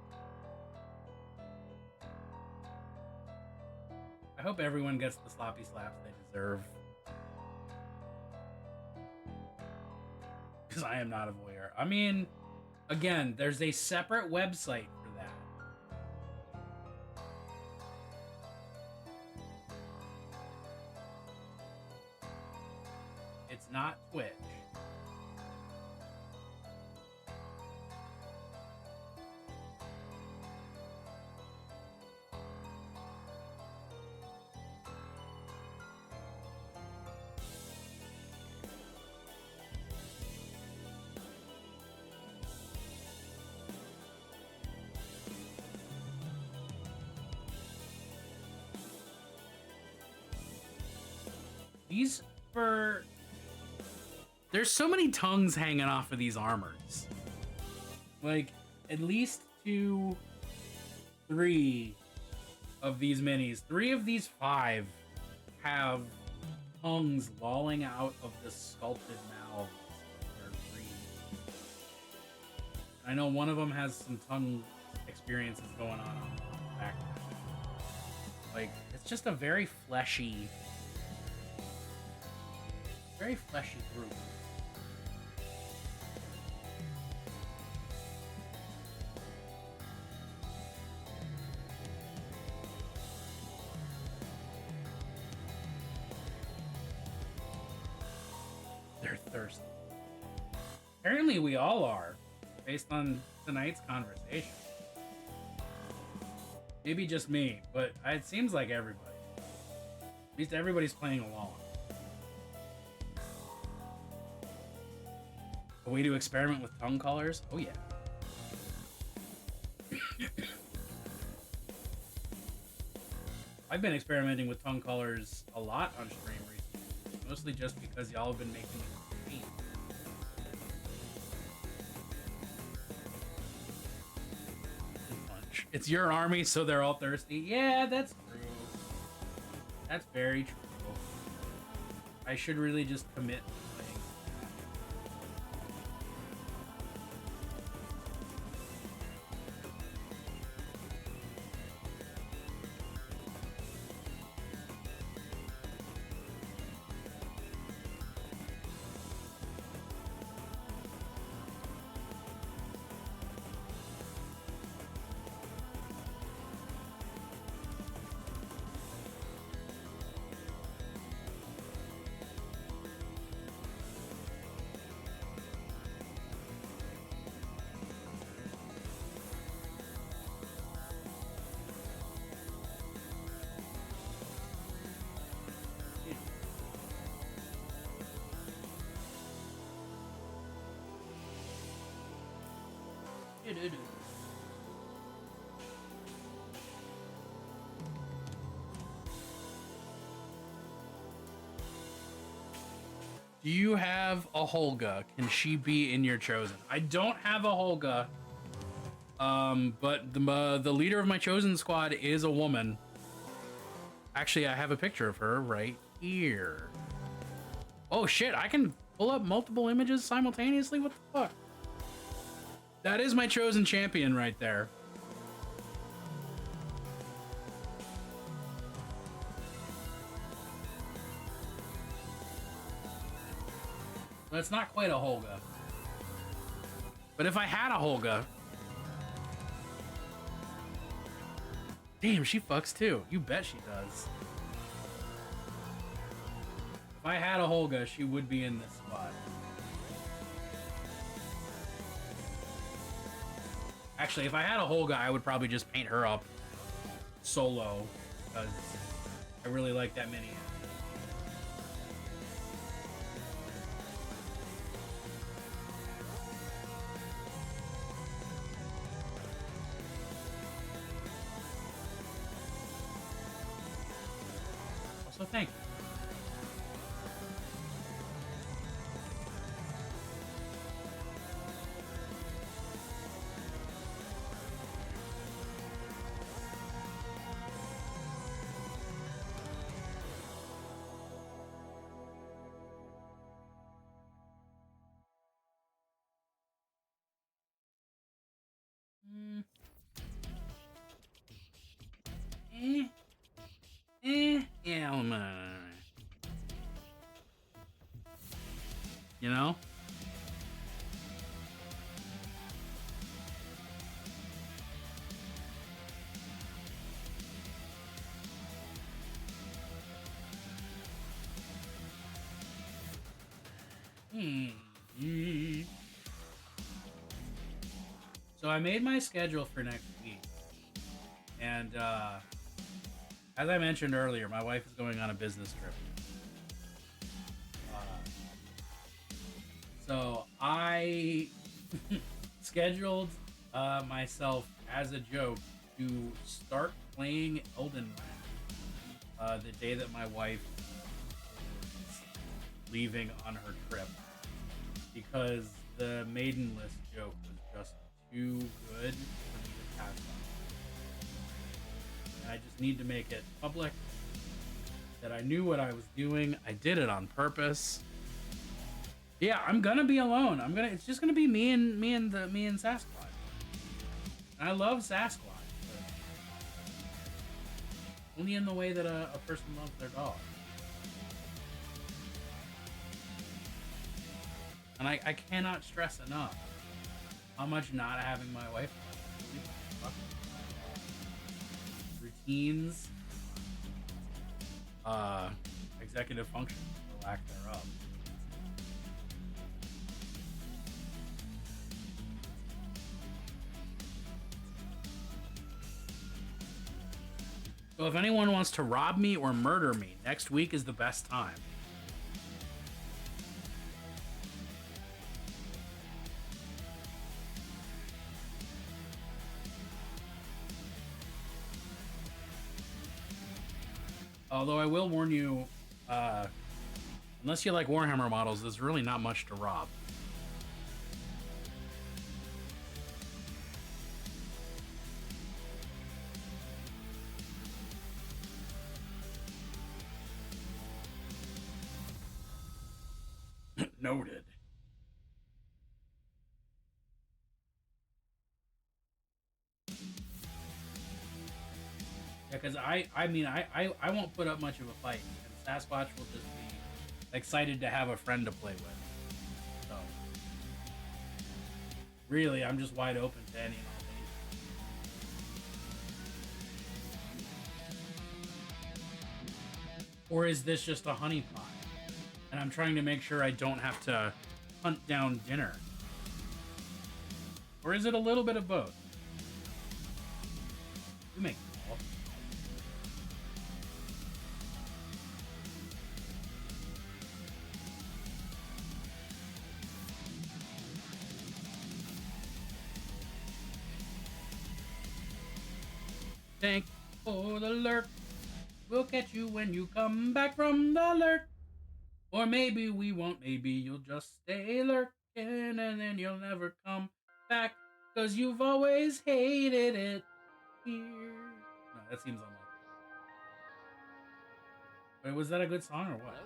I hope everyone gets the sloppy slaps they deserve. Because I am not a voyeur. I mean, again, there's a separate website for that. It's not Twitch. These for... There's so many tongues hanging off of these armors. Like, at least 2, 3 of these minis. 3 of these 5 have tongues lolling out of the sculpted mouths of their green. I know one of them has some tongue experiences going on the back. Like, it's just a very fleshy group. They're thirsty. Apparently we all are, based on tonight's conversation. Maybe just me, but it seems like everybody. At least everybody's playing along. A way to experiment with tongue colors? Oh yeah. I've been experimenting with tongue colors a lot on stream recently. Mostly just because y'all have been making me pain. Punch. It's your army, so they're all thirsty. Yeah, that's true. That's very true. I should really just commit to playing. Do you have a Holga? Can she be in your chosen? I don't have a Holga. But the leader of my chosen squad is a woman. Actually, I have a picture of her right here. Oh shit, I can pull up multiple images simultaneously? What the fuck? That is my chosen champion right there. But it's not quite a Holga. But if I had a Holga... Damn, she fucks too. You bet she does. If I had a Holga, she would be in this spot. Actually, if I had a Holga, I would probably just paint her up solo, because I really like that mini. So thank you. Eh. Yeah, you know? So I made my schedule for next week. And as I mentioned earlier, my wife is going on a business trip. So I scheduled myself as a joke to start playing Elden Ring the day that my wife is leaving on her trip, because the maiden list joke was just too good for me to pass on. And I just need to make it public that I knew what I was doing. I did it on purpose. Yeah, I'm gonna be alone. It's just gonna be me and Sasquatch. And I love Sasquatch, but only in the way that a person loves their dog. And I cannot stress enough how much not having my wife routines, executive function, or lack thereof. So if anyone wants to rob me or murder me, next week is the best time. Although I will warn you, unless you like Warhammer models, there's really not much to rob. Noted. Yeah, because I won't put up much of a fight, and Sasquatch will just be excited to have a friend to play with. So, really, I'm just wide open to any and all things. Or is this just a honeypot? And I'm trying to make sure I don't have to hunt down dinner. Or is it a little bit of both? You make the call. Thank you for the lurk. We'll catch you when you come back from the lurk. Or maybe we won't, maybe you'll just stay lurking and then you'll never come back, 'cause you've always hated it here. No, that seems unlikely. Wait, was that a good song or what?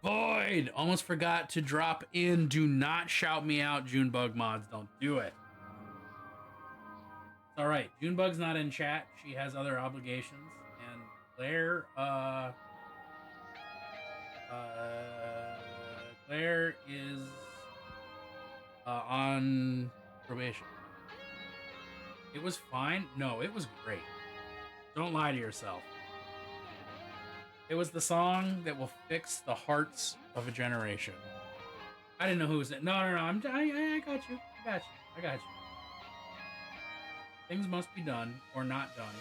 Void! Almost forgot to drop in. Do not shout me out, Junebug mods. Don't do it. It's alright. Junebug's not in chat. She has other obligations. And Claire is on probation. It was fine. No, it was great. Don't lie to yourself. It was the song that will fix the hearts of a generation. I didn't know who was it. No. I got you. I got you. Things must be done or not done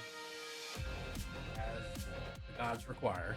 as the gods require.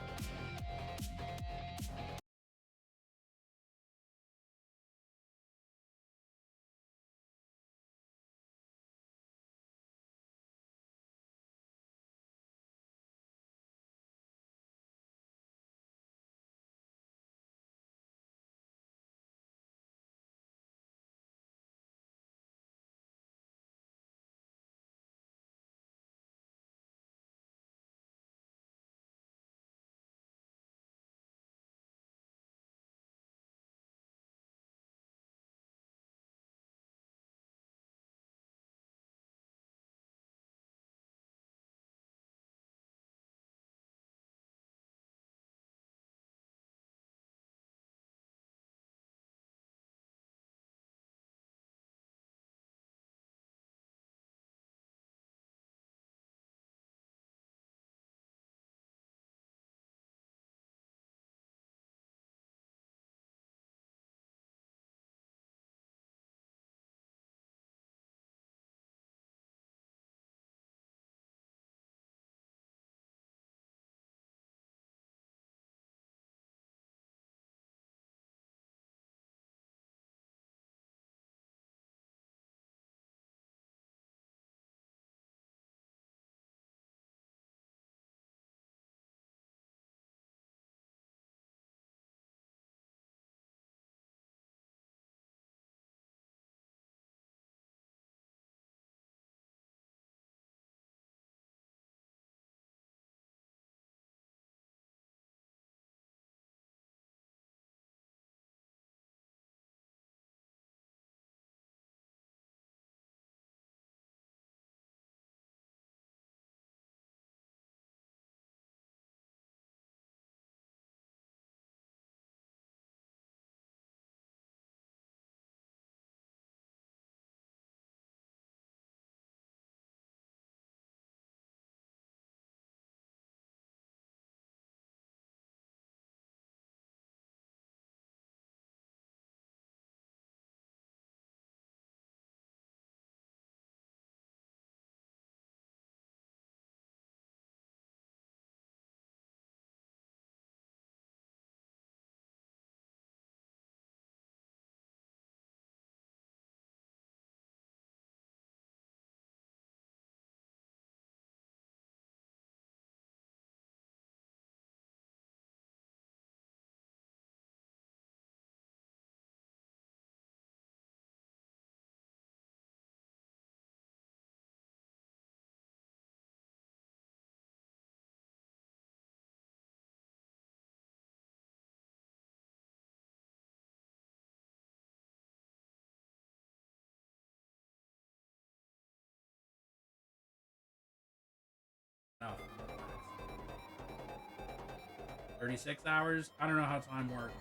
36 hours? I don't know how time works.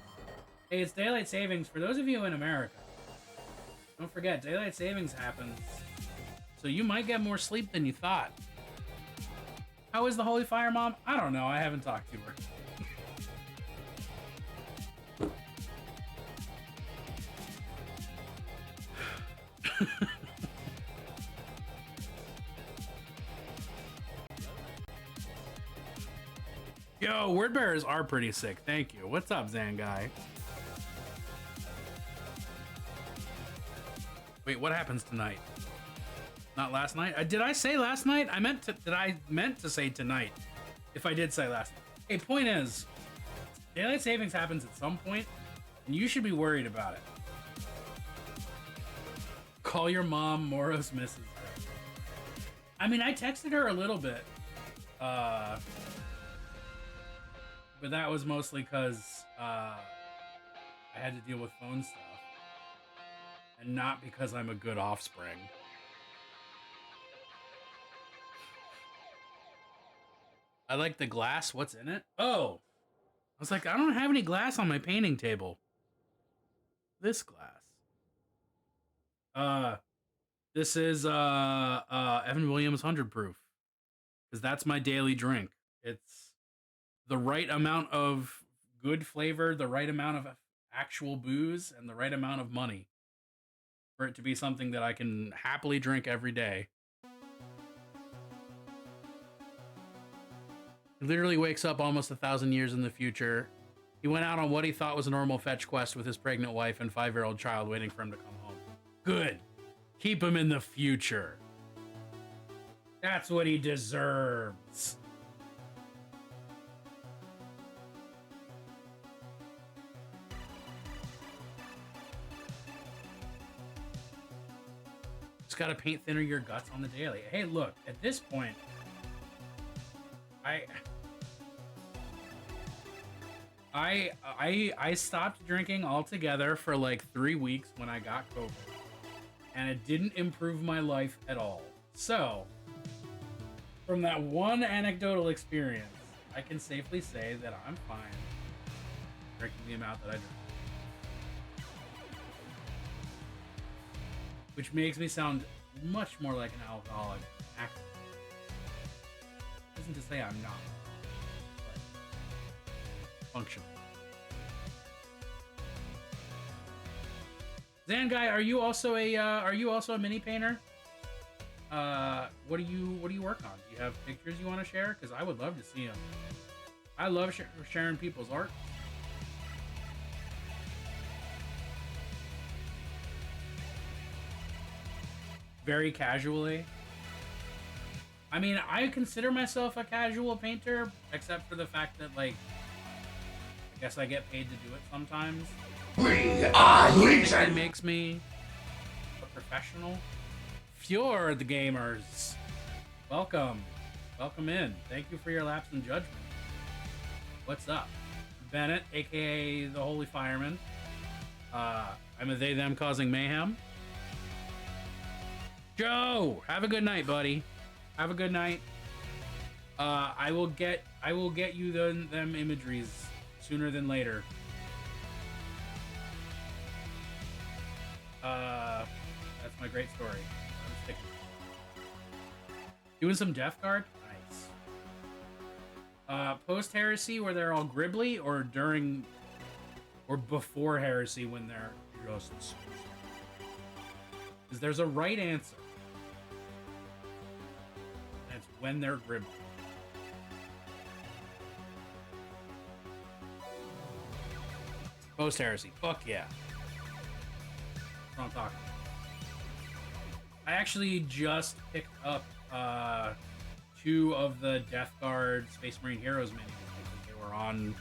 Hey, it's daylight savings. For those of you in America, don't forget, daylight savings happens, so you might get more sleep than you thought. How is the Holy Fire Mom? I don't know. I haven't talked to her. Yo, word bearers are pretty sick. Thank you. What's up, Zangai? Wait, what happens tonight? Not last night? Did I say last night? Did I meant to say tonight? If I did say last night. Hey, point is, daylight savings happens at some point, and you should be worried about it. Call your mom, Moros misses her. I mean, I texted her a little bit. But that was mostly because I had to deal with phone stuff. And not because I'm a good offspring. I like the glass. What's in it? Oh! I was like, I don't have any glass on my painting table. This glass. This is Evan Williams 100 proof. Because that's my daily drink. It's the right amount of good flavor, the right amount of actual booze, and the right amount of money for it to be something that I can happily drink every day. He literally wakes up almost 1,000 years in the future. He went out on what he thought was a normal fetch quest with his pregnant wife and 5-year-old child waiting for him to come home. Good. Keep him in the future. That's what he deserves. Just gotta paint thinner your guts on the daily. Hey, look, at this point, I stopped drinking altogether for like 3 weeks when I got COVID, and it didn't improve my life at all. So, from that one anecdotal experience, I can safely say that I'm fine drinking the amount that I drink. Which makes me sound much more like an alcoholic actor. Isn't to say I'm not, but functionally. Zangai, are you also a mini painter? What do you work on? Do you have pictures you want to share? Because I would love to see them. I love sharing people's art. Very casually. I mean, I consider myself a casual painter, except for the fact that, like, I guess I get paid to do it sometimes. We are Legion! It makes me a professional. Fjord the gamers. Welcome. Welcome in. Thank you for your lapse in judgment. What's up? Bennett, aka the Holy Fireman. I'm a they them causing mayhem. Joe, have a good night, buddy. Have a good night. I will get you them imageries sooner than later. That's my great story. I'm sticking. Doing some Death Guard? Nice. Post Heresy where they're all gribbly, or during or before Heresy when they're just because there's a right answer. And it's when they're gribbly. Post Heresy. Fuck yeah. That's what I'm talking about. I actually just picked up 2 of the Death Guard Space Marine Heroes minis because they were on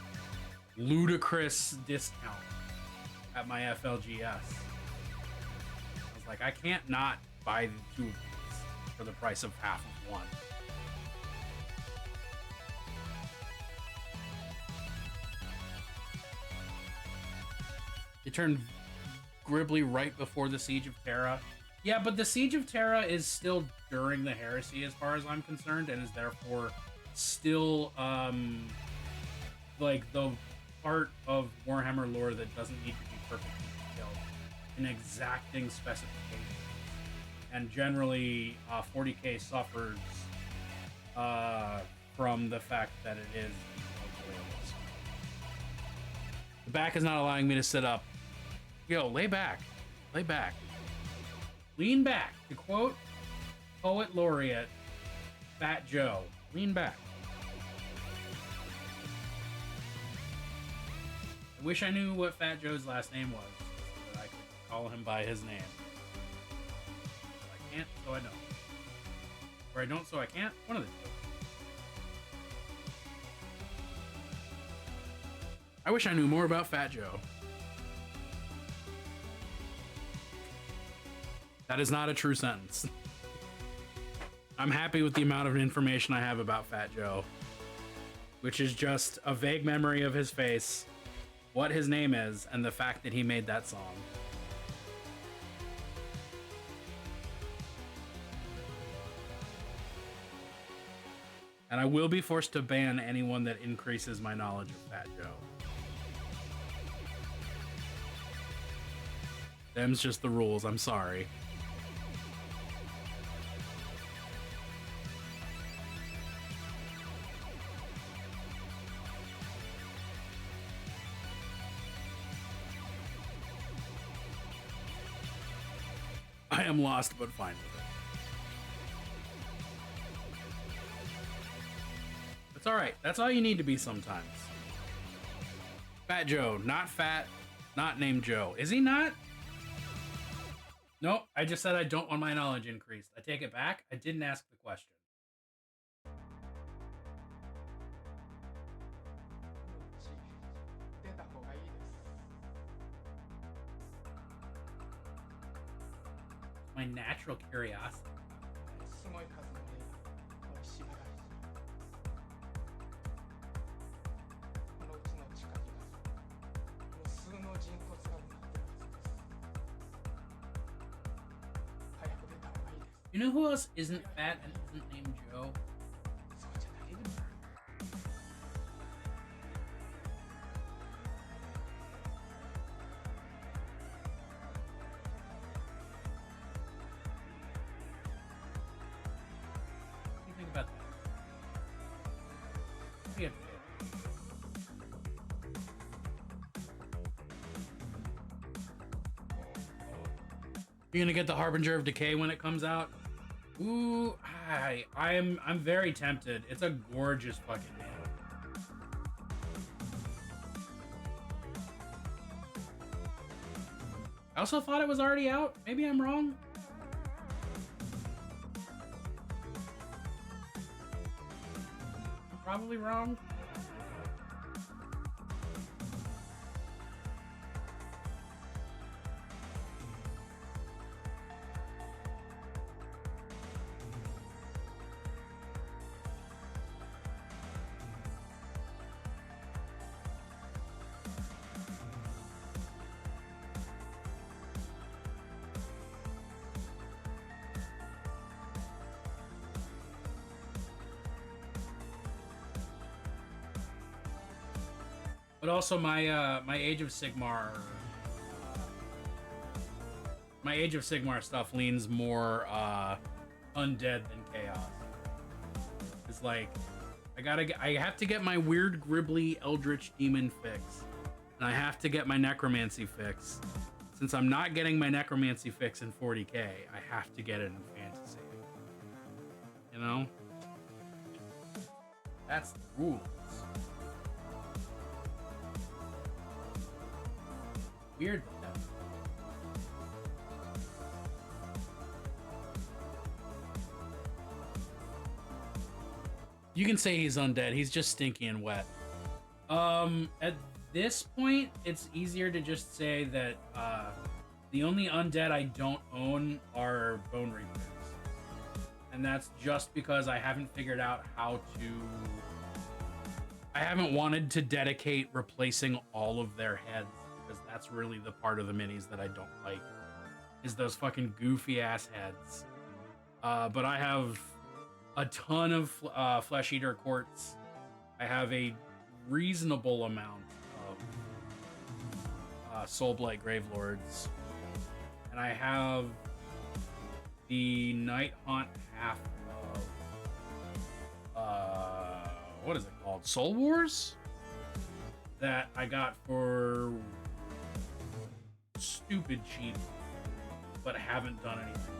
ludicrous discount at my FLGS. I was like, I can't not buy the 2 of these for the price of half of one. It turned gribbly right before the Siege of Terra. Yeah, but the Siege of Terra is still during the Heresy as far as I'm concerned, and is therefore still like the part of Warhammer lore that doesn't need to be perfectly detailed in exacting specifications. And generally, 40K suffers from the fact that it is the way it is. The back is not allowing me to sit up. Yo, lay back. Lay back. Lean back. To quote Poet Laureate Fat Joe, lean back. I wish I knew what Fat Joe's last name was, so that I could call him by his name. But I can't, so I don't. Or I don't, so I can't. One of the two. I wish I knew more about Fat Joe. That is not a true sentence. I'm happy with the amount of information I have about Fat Joe, which is just a vague memory of his face, what his name is, and the fact that he made that song. And I will be forced to ban anyone that increases my knowledge of Fat Joe. Them's just the rules, I'm sorry. I am lost, but fine with it. It's alright. That's all you need to be sometimes. Fat Joe. Not fat. Not named Joe. Is he not? Nope. I just said I don't want my knowledge increased. I take it back. I didn't ask the question. My natural curiosity. You know who else isn't fat and isn't named Joe? What do you think about that? Yeah. You're gonna get the Harbinger of Decay when it comes out? Ooh, I'm very tempted. It's a gorgeous fucking name. I also thought it was already out. Maybe I'm wrong. I'm probably wrong. But also my Age of Sigmar stuff leans more undead than chaos. It's like I have to get my weird gribbly eldritch demon fix, and I have to get my necromancy fix. Since I'm not getting my necromancy fix in 40K, I have to get it in fantasy. You know? That's the rules. Weird. You can say he's undead. He's just stinky and wet. At this point, it's easier to just say that the only undead I don't own are Bone Reapers. And that's just because I haven't figured out how to... I haven't wanted to dedicate replacing all of their heads. Because that's really the part of the minis that I don't like, is those fucking goofy ass heads. But I have a ton of Flesh Eater Quartz. I have a reasonable amount of Soulblight Gravelords, and I have the Night Haunt half of what is it called? Soul Wars, that I got for stupid cheap, but haven't done anything.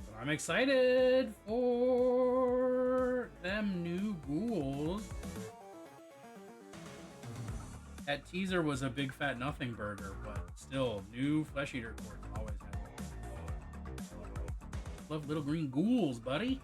But I'm excited for them new ghouls. That teaser was a big fat nothing burger, but still, new Flesh Eater Courts always have. Love little green ghouls, buddy.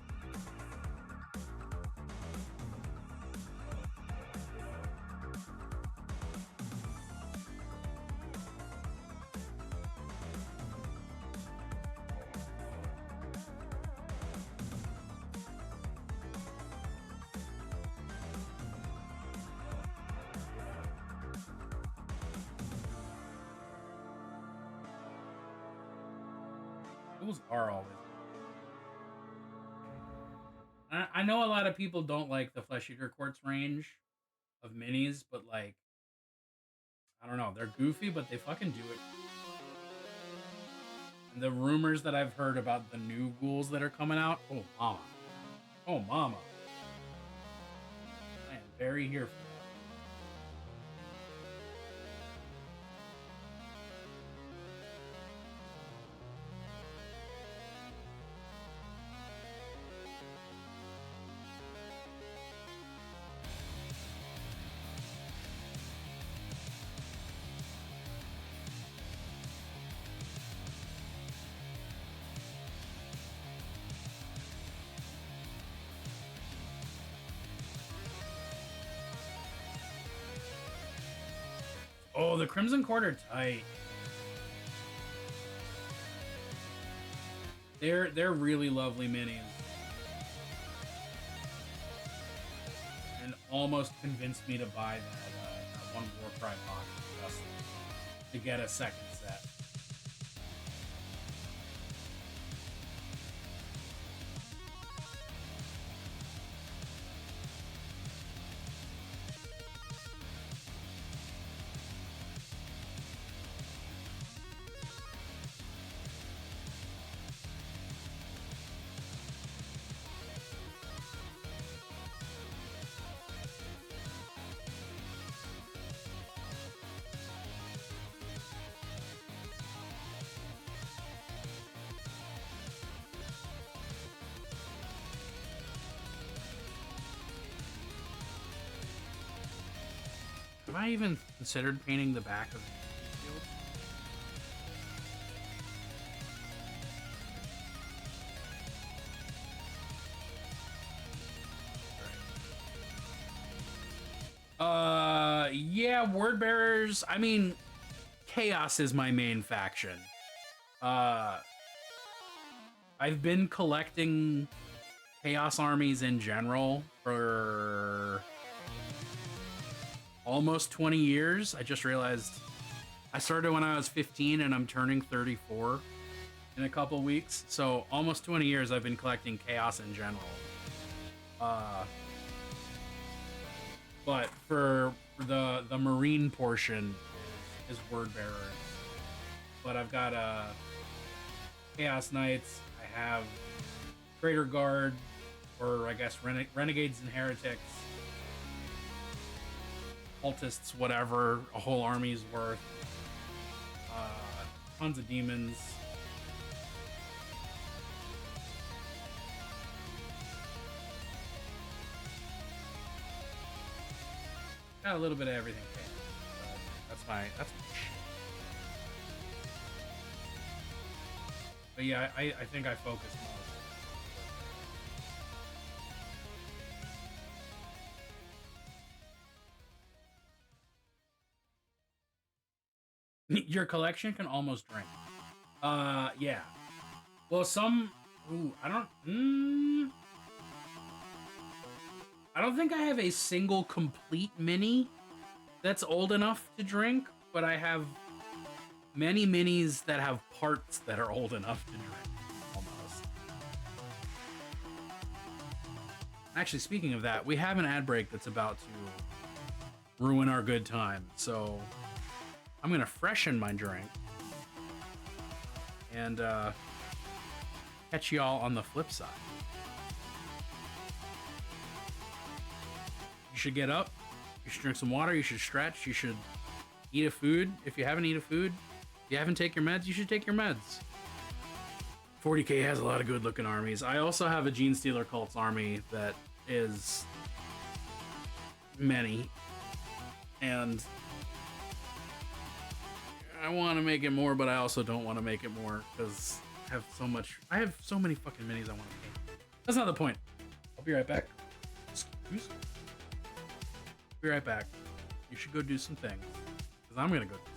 Ghouls are always. I know a lot of people don't like the Flesh Eater Quartz range of minis, but like, I don't know, they're goofy, but they fucking do it. And the rumors that I've heard about the new ghouls that are coming out, oh mama. Oh mama. I am very here for that. Oh, the Crimson Court are tight. They're really lovely minis. And almost convinced me to buy that one Warcry box just to get a second set. Have I even considered painting the back of the field? Yeah, Word Bearers. I mean, Chaos is my main faction. I've been collecting Chaos armies in general for almost 20 years. I just realized I started when I was 15 and I'm turning 34 in a couple weeks. So almost 20 years I've been collecting Chaos in general. But for the Marine portion is Word Bearers. But I've got Chaos Knights. I have Traitor Guard, or I guess Renegades and Heretics. Cultists, whatever, a whole army's worth. Tons of demons. Got a little bit of everything. That's my shit. But yeah, I think I focus most. Your collection can almost drink. Yeah. Well, some. Ooh, I don't think I have a single complete mini that's old enough to drink, but I have many minis that have parts that are old enough to drink, almost. Actually, speaking of that, we have an ad break that's about to ruin our good time. So I'm gonna freshen my drink and catch y'all on the flip side. You should get up. You should drink some water. You should stretch. You should eat a food. If you haven't eaten food, if you haven't taken your meds, you should take your meds. 40K has a lot of good looking armies. I also have a Gene Stealer Cults army that is many. And I want to make it more, but I also don't want to make it more because I have so many fucking minis I want to make. That's not the point. I'll be right back. Excuse me. Be right back. You should go do some things because I'm gonna go do some things.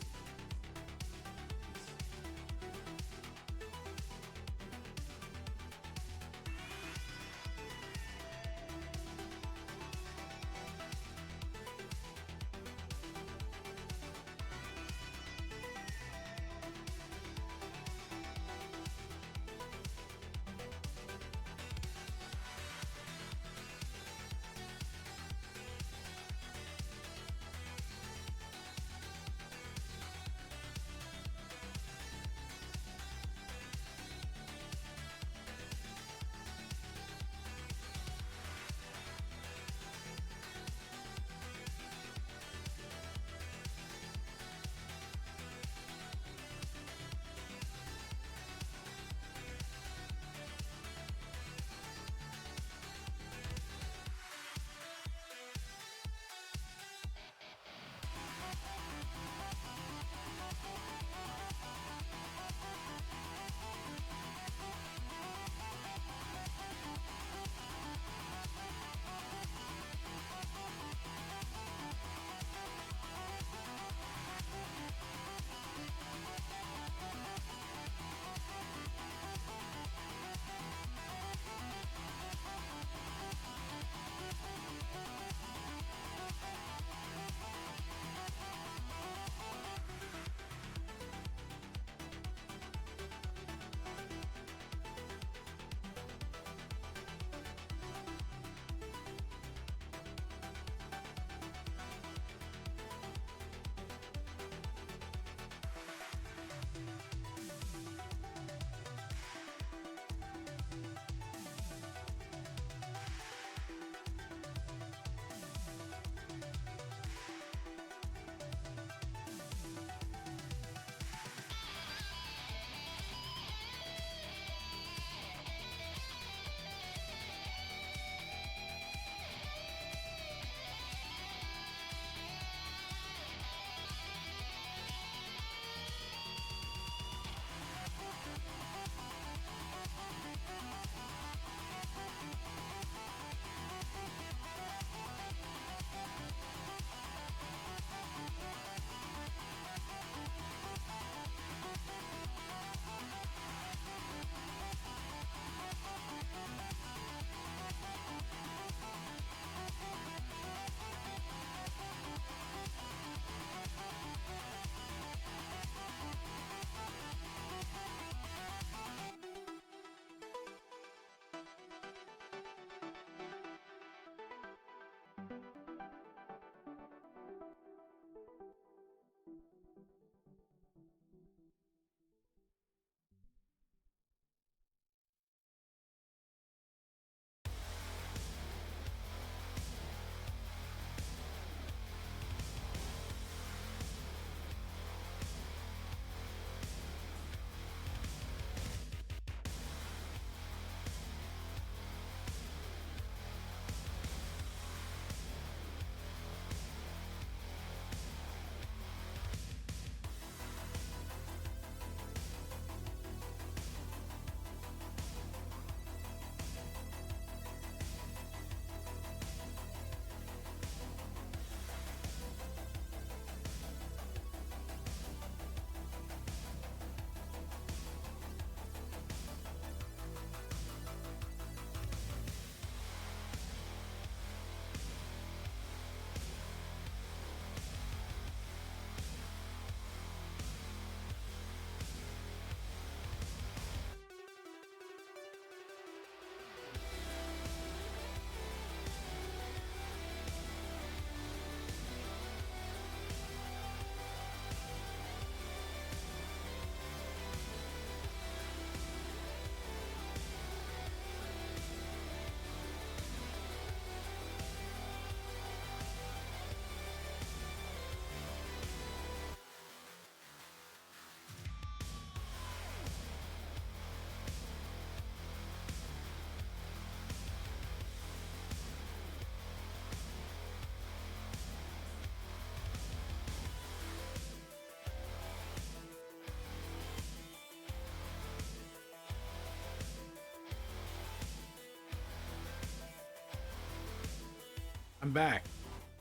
I'm back.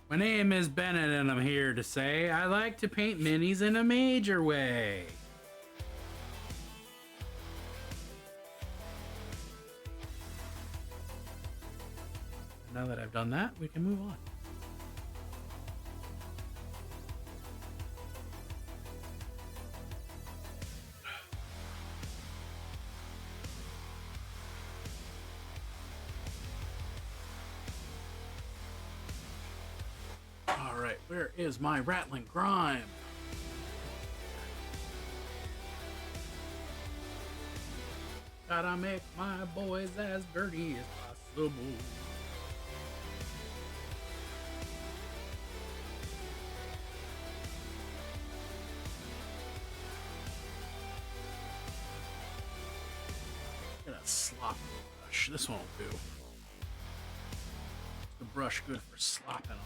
My name is Bennett, and I'm here to say I like to paint minis in a major way. Now that I've done that, we can move on. Alright, where is my rattling grime? Gotta make my boys as dirty as possible. Get a sloppy brush. This won't do. The brush good for slopping on.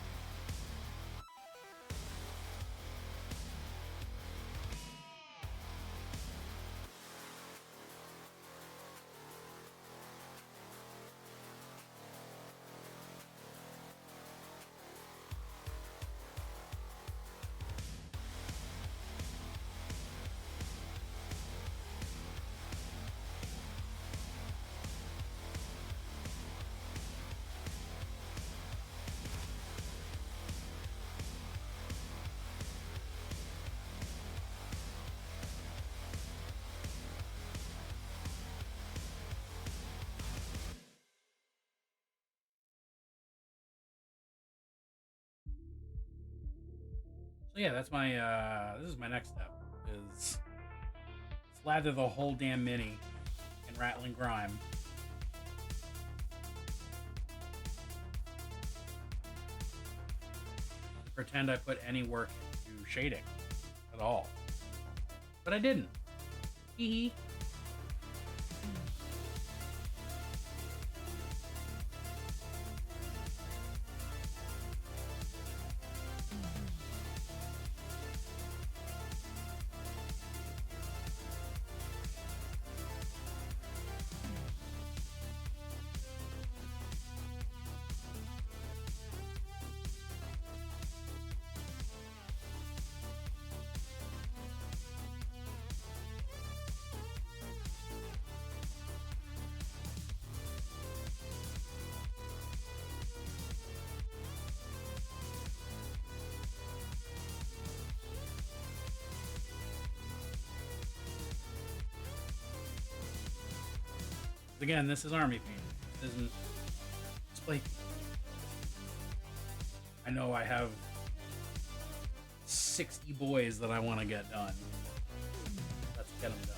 So yeah, that's my this is my next step, is slather the whole damn mini in rattling grime. Pretend I put any work into shading at all. But I didn't. Hee hee. Again, this is army paint. This isn't display paint. I know I have 60 boys that I want to get done. Let's get them done.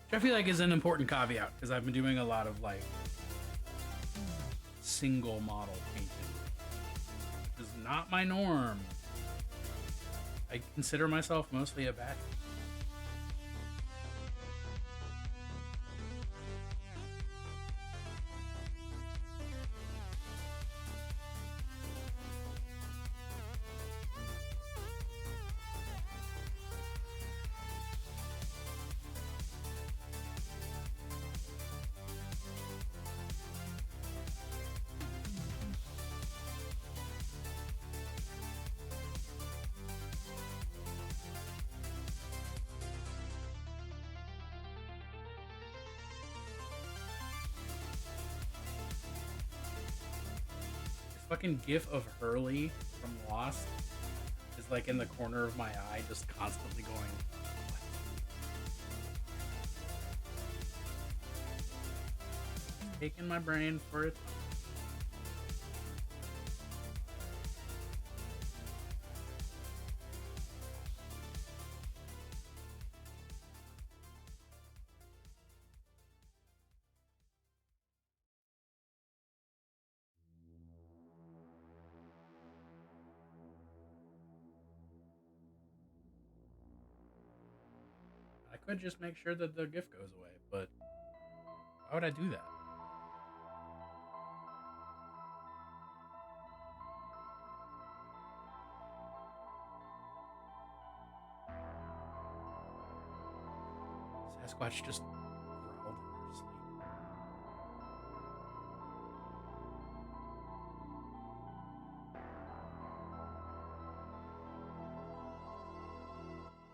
Which I feel like is an important caveat, because I've been doing a lot of like single model painting, which is not my norm. I consider myself mostly a batch. Fucking gif of Hurley from Lost is like in the corner of my eye, just constantly going, what? Taking my brain for it. I could just make sure that the GIF goes away, but why would I do that? Sasquatch just growled in her sleep.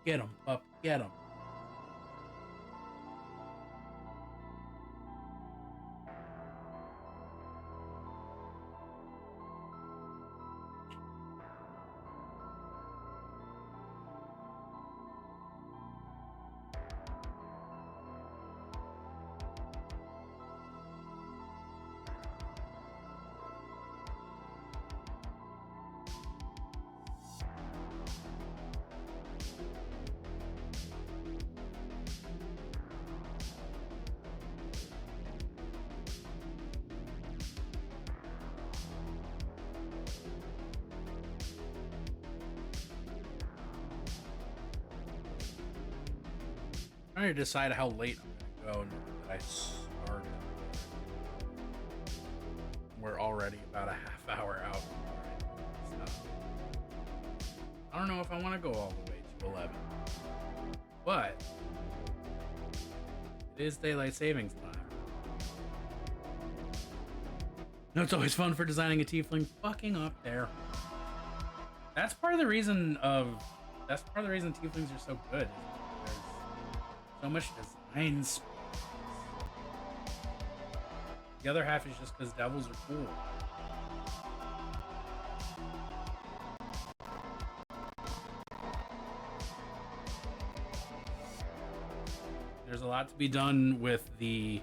Get him, pup, get him. Trying to decide how late I'm gonna go now that I started. We're already about a half hour out. So, I don't know if I want to go all the way to 11, but it is daylight savings time. No, it's always fun for designing a tiefling. Fucking up there. That's part of the reason tieflings are so good. So much design space. The other half is just because devils are cool. There's a lot to be done with the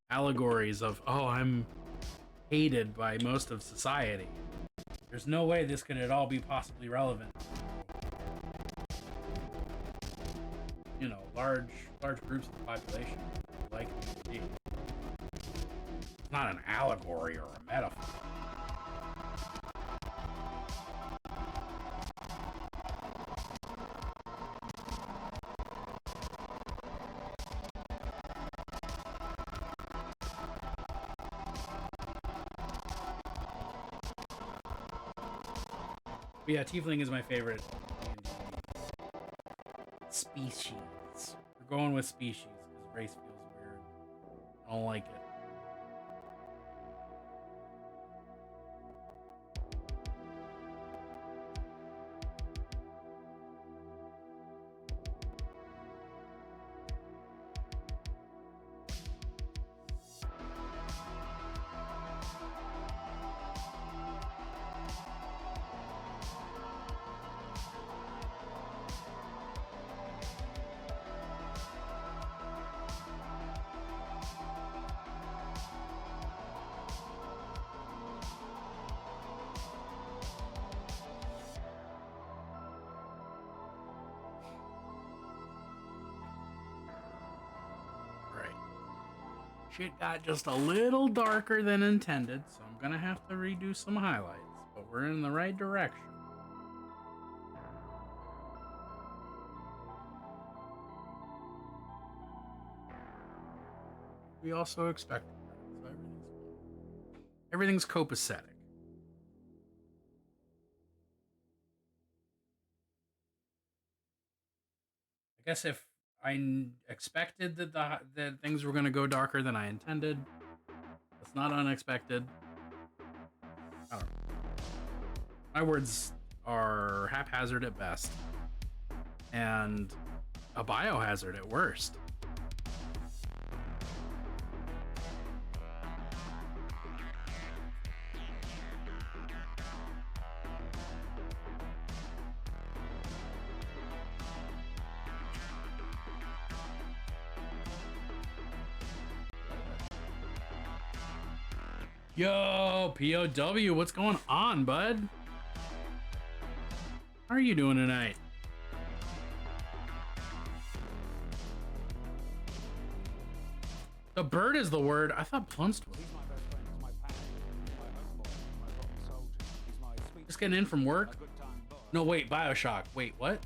allegories of, oh, I'm hated by most of society. There's no way this could at all be possibly relevant. You know, large groups of the population like it. It's not an allegory or a metaphor. But yeah, tiefling is my favorite species. We're going with species because race feels weird. I don't like it. Shit got just a little darker than intended, so I'm gonna have to redo some highlights, but we're in the right direction. We also expect that, so everything's copacetic. I guess if I expected that that things were going to go darker than I intended, it's not unexpected. I don't know. My words are haphazard at best and a biohazard at worst. Yo, POW, what's going on, bud? How are you doing tonight? The bird is the word. I thought Plunst was. He's my best friend, he's my pal, he's my homeboy, he's my rotten soldier, he's my sweet Just getting in from work? my good time boy. No, wait, Bioshock. Wait, what?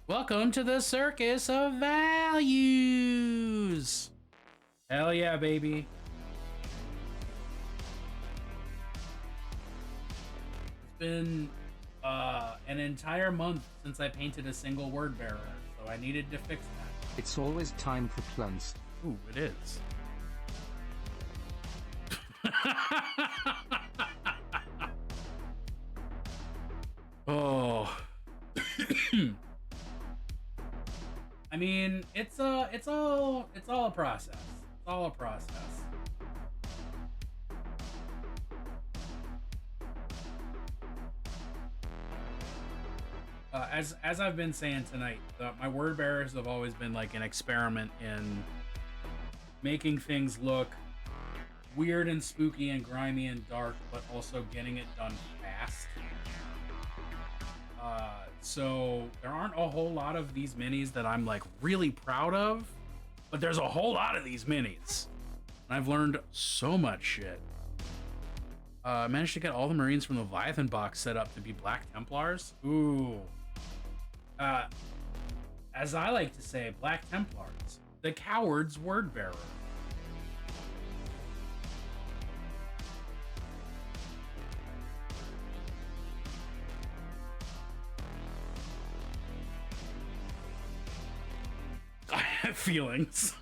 Welcome to the circus of values. Hell yeah, baby. It's been an entire month since I painted a single word bearer, so I needed to fix that. It's always time for Plunst. Ooh, it is. Oh. I mean, it's all a process. It's all a process. As I've been saying tonight, my word bearers have always been like an experiment in making things look weird and spooky and grimy and dark, but also getting it done fast. So there aren't a whole lot of these minis that I'm like really proud of, but there's a whole lot of these minis. And I've learned so much shit. I managed to get all the Marines from the Leviathan box set up to be Black Templars. Ooh. As I like to say, Black Templars, the coward's word bearer. I have feelings.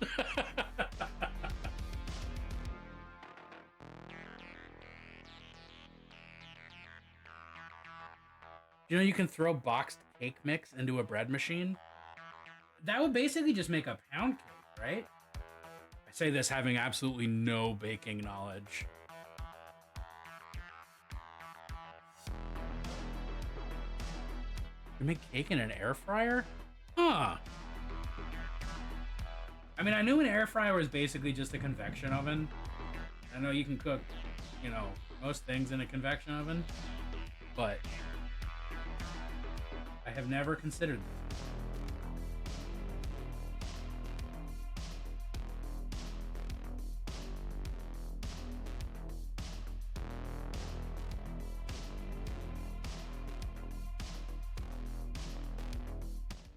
You know, you can throw boxed cake mix into a bread machine. That would basically just make a pound cake, right? I say this having absolutely no baking knowledge. You make cake in an air fryer? Huh. I mean, I knew an air fryer was basically just a convection oven. I know you can cook, you know, most things in a convection oven, but I have never considered this.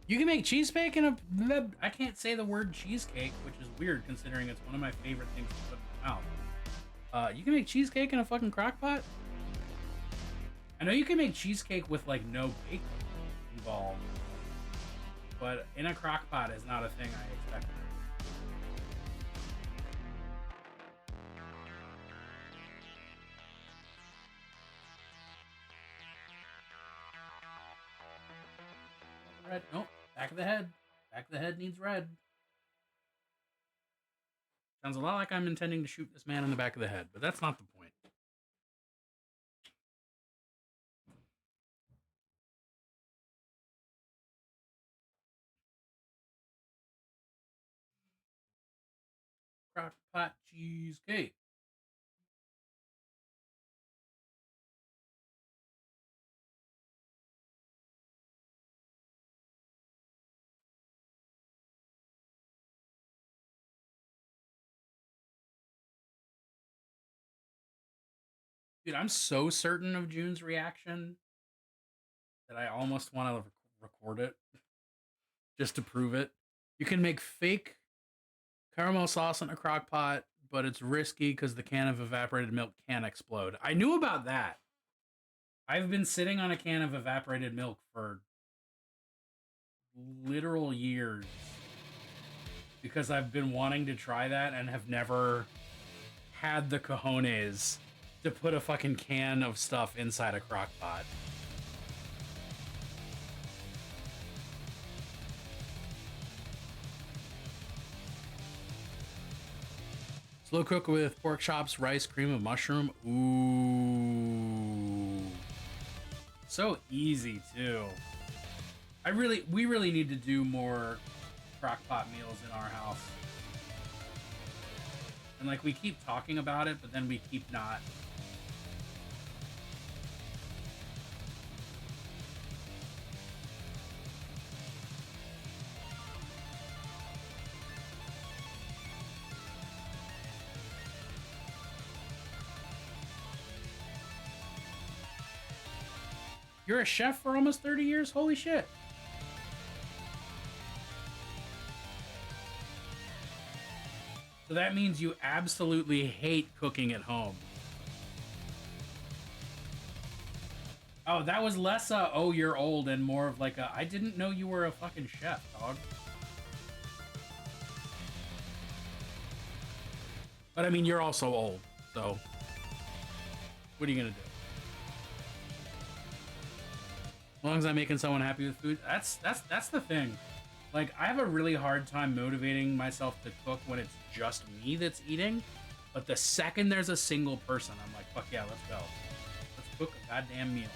You can make cheesecake in a... I can't say the word cheesecake, which is weird considering it's one of my favorite things to put in my mouth. You can make cheesecake in a fucking crock pot? I know you can make cheesecake with, like, no bacon involved, but in a crock pot is not a thing I expected. Red. Nope. Back of the head. Back of the head needs red. Sounds a lot like I'm intending to shoot this man in the back of the head, but that's not the point. Crock pot cheesecake. Dude, I'm so certain of June's reaction that I almost want to record it just to prove it. You can make fake caramel sauce in a crock pot, but it's risky because the can of evaporated milk can explode. I knew about that. I've been sitting on a can of evaporated milk for literal years because I've been wanting to try that and have never had the cojones to put a fucking can of stuff inside a crock pot. Slow cook with pork chops, rice, cream of mushroom. Ooh. So easy too. We really need to do more crock pot meals in our house. And like we keep talking about it, but then we keep not. You're a chef for almost 30 years? Holy shit. So that means you absolutely hate cooking at home. Oh, that was less oh, you're old and more of like a, I didn't know you were a fucking chef, dog. But I mean, you're also old, so what are you gonna do? As long as I'm making someone happy with food, that's the thing. Like, I have a really hard time motivating myself to cook when it's just me that's eating. But the second there's a single person, I'm like, fuck yeah, let's go. Let's cook a goddamn meal.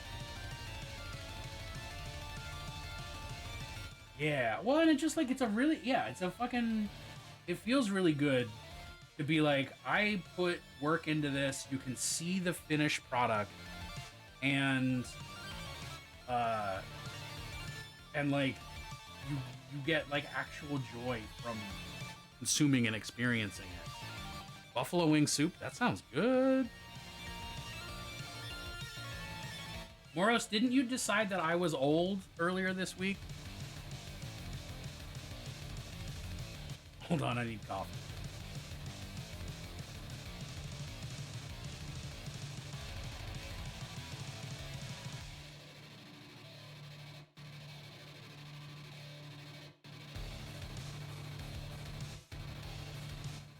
Yeah, well, and it's just like, it's a really, yeah, it's a fucking, it feels really good to be like, I put work into this, you can see the finished product, and like, you get like actual joy from consuming and experiencing it. Buffalo wing soup, that sounds good. Moros, didn't you decide that I was old earlier this week? Hold on, I need coffee.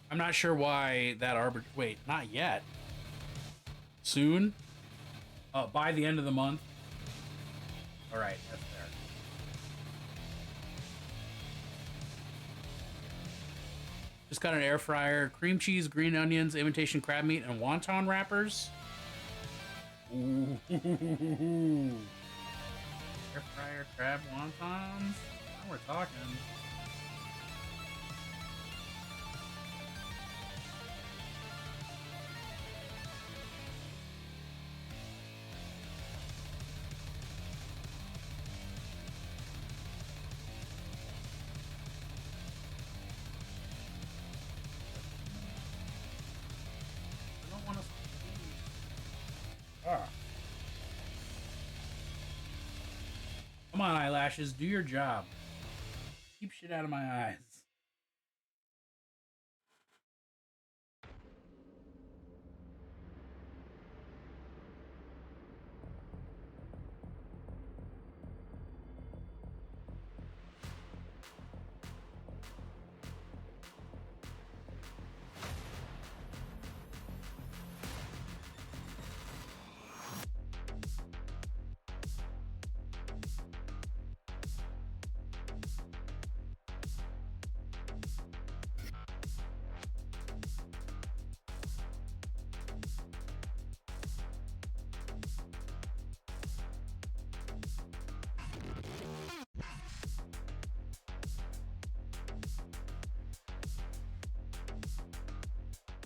I'm not sure why that wait, not yet. Soon? By the end of the month? Alright, that's there. Just got an air fryer, cream cheese, green onions, imitation crab meat, and wonton wrappers. Ooh. Air fryer, crab, wontons? Now we're talking. Come on, eyelashes, do your job. Keep shit out of my eyes.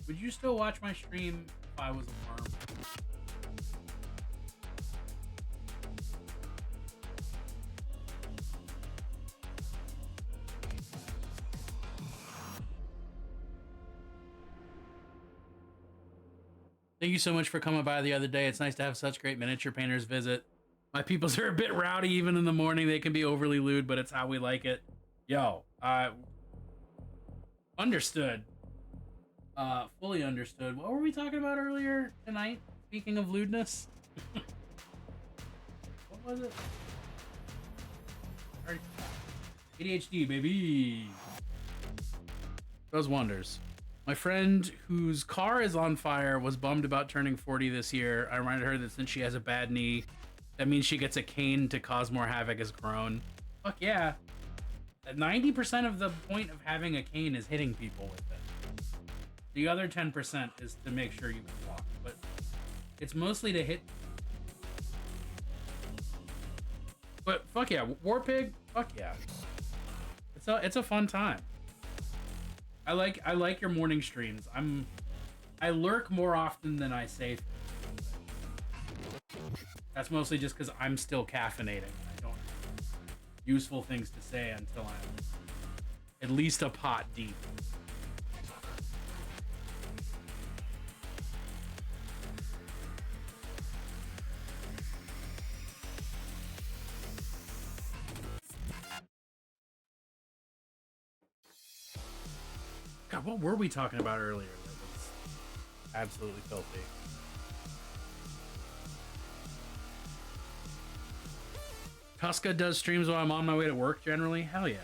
Would you still watch my stream if I was a worm? Thank you so much for coming by the other day. It's nice to have such great miniature painters visit. My peoples are a bit rowdy even in the morning. They can be overly lewd, but it's how we like it. Yo, understood. Fully understood. What were we talking about earlier tonight? Speaking of lewdness? What was it? ADHD, baby. Does wonders. My friend whose car is on fire was bummed about turning 40 this year. I reminded her that since she has a bad knee, that means she gets a cane to cause more havoc as grown. Fuck yeah. 90% of the point of having a cane is hitting people with it. The other 10% is to make sure you can walk, but it's mostly to hit. But fuck yeah, War Pig, fuck yeah. It's a fun time. I like your morning streams. I lurk more often than I say. That's mostly just because I'm still caffeinating. I don't have useful things to say until I'm at least a pot deep. God, what were we talking about earlier that was absolutely filthy? Tuska does streams while I'm on my way to work generally? Hell yeah.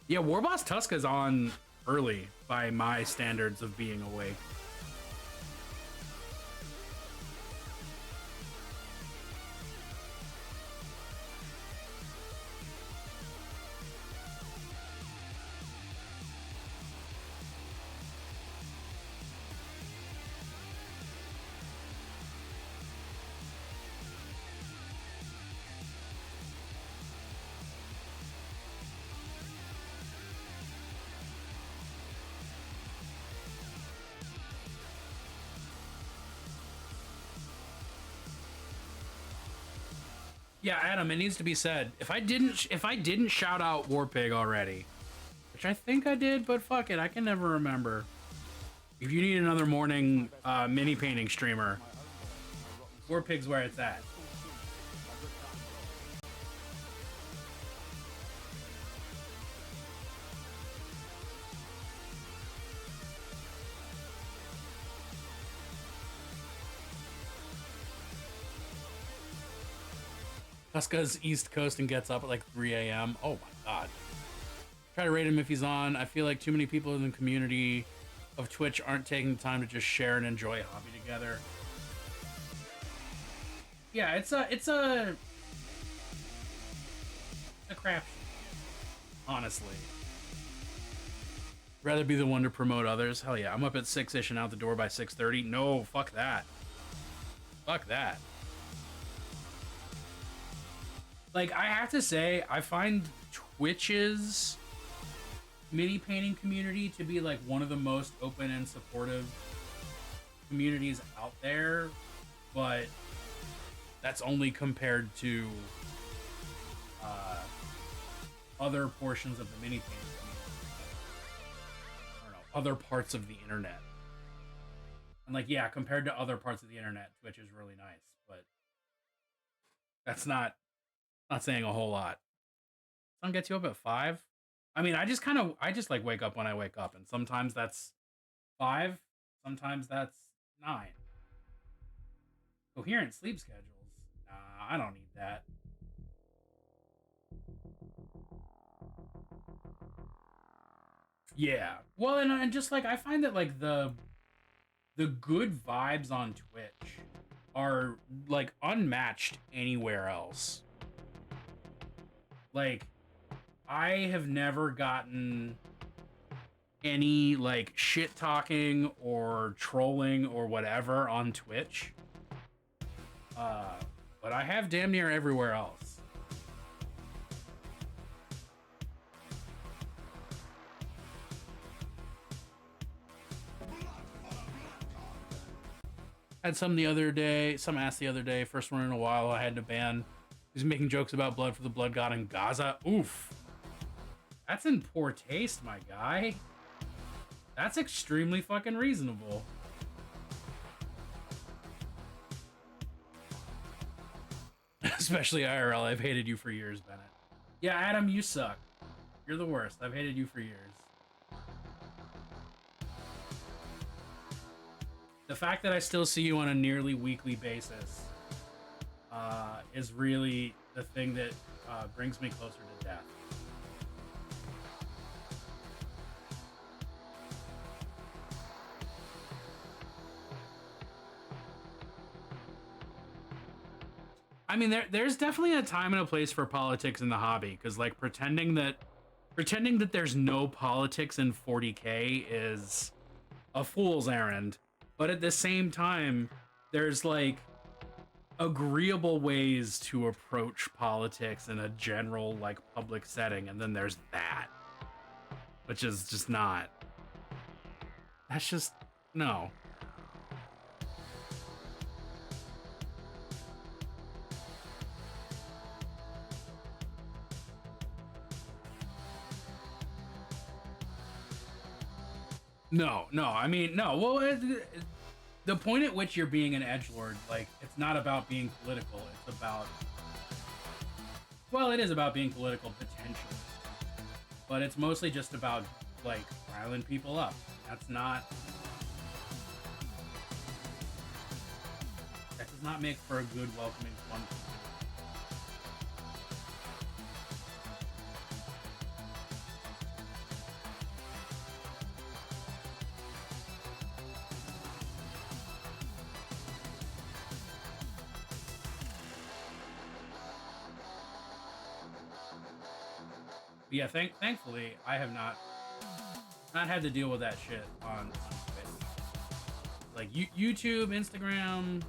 Yeah, Warboss Tuska's on early by my standards of being awake. Yeah, Adam, it needs to be said. If I didn't shout out Warpig already, which I think I did, but fuck it, I can never remember. If you need another morning mini painting streamer, Warpig's where it's at. Tuska's East Coast and gets up at like 3 a.m. Oh my god. Try to rate him if he's on. I feel like too many people in the community of Twitch aren't taking the time to just share and enjoy a hobby together. Yeah, it's a crap, honestly. Rather be the one to promote others. Hell yeah, I'm up at 6-ish and out the door by 6:30. No, fuck that. Fuck that. Like, I have to say, I find Twitch's mini painting community to be like one of the most open and supportive communities out there, but that's only compared to other portions of the mini painting community. I don't know, other parts of the internet. And like, yeah, compared to other parts of the internet, Twitch is really nice, but that's not saying a whole lot. Sun gets you up at 5. I mean, I just like wake up when I wake up, and sometimes that's 5, sometimes that's 9. Coherent sleep schedules. Nah, I don't need that. Yeah. Well, and just like I find that like the good vibes on Twitch are like unmatched anywhere else. Like, I have never gotten any like shit talking or trolling or whatever on Twitch. But I have damn near everywhere else. Had some asked the other day, first one in a while I had to ban. He's making jokes about blood for the blood god in Gaza. Oof. That's in poor taste, my guy. That's extremely fucking reasonable. Especially IRL. I've hated you for years, Bennett. Yeah, Adam, you suck. You're the worst. I've hated you for years. The fact that I still see you on a nearly weekly basis is really the thing that brings me closer to death. I mean, there's definitely a time and a place for politics in the hobby, because like pretending that there's no politics in 40K is a fool's errand. But at the same time, there's like agreeable ways to approach politics in a general like public setting, and then there's that, which is just not. That's just no. No, I mean, no. Well, the point at which you're being an edgelord, like, it's not about being political. It's about, well, it is about being political potentially, but it's mostly just about like riling people up. That does not make for a good, welcoming, fun community. Yeah, thankfully, I have not had to deal with that shit on Twitch. Like YouTube, Instagram,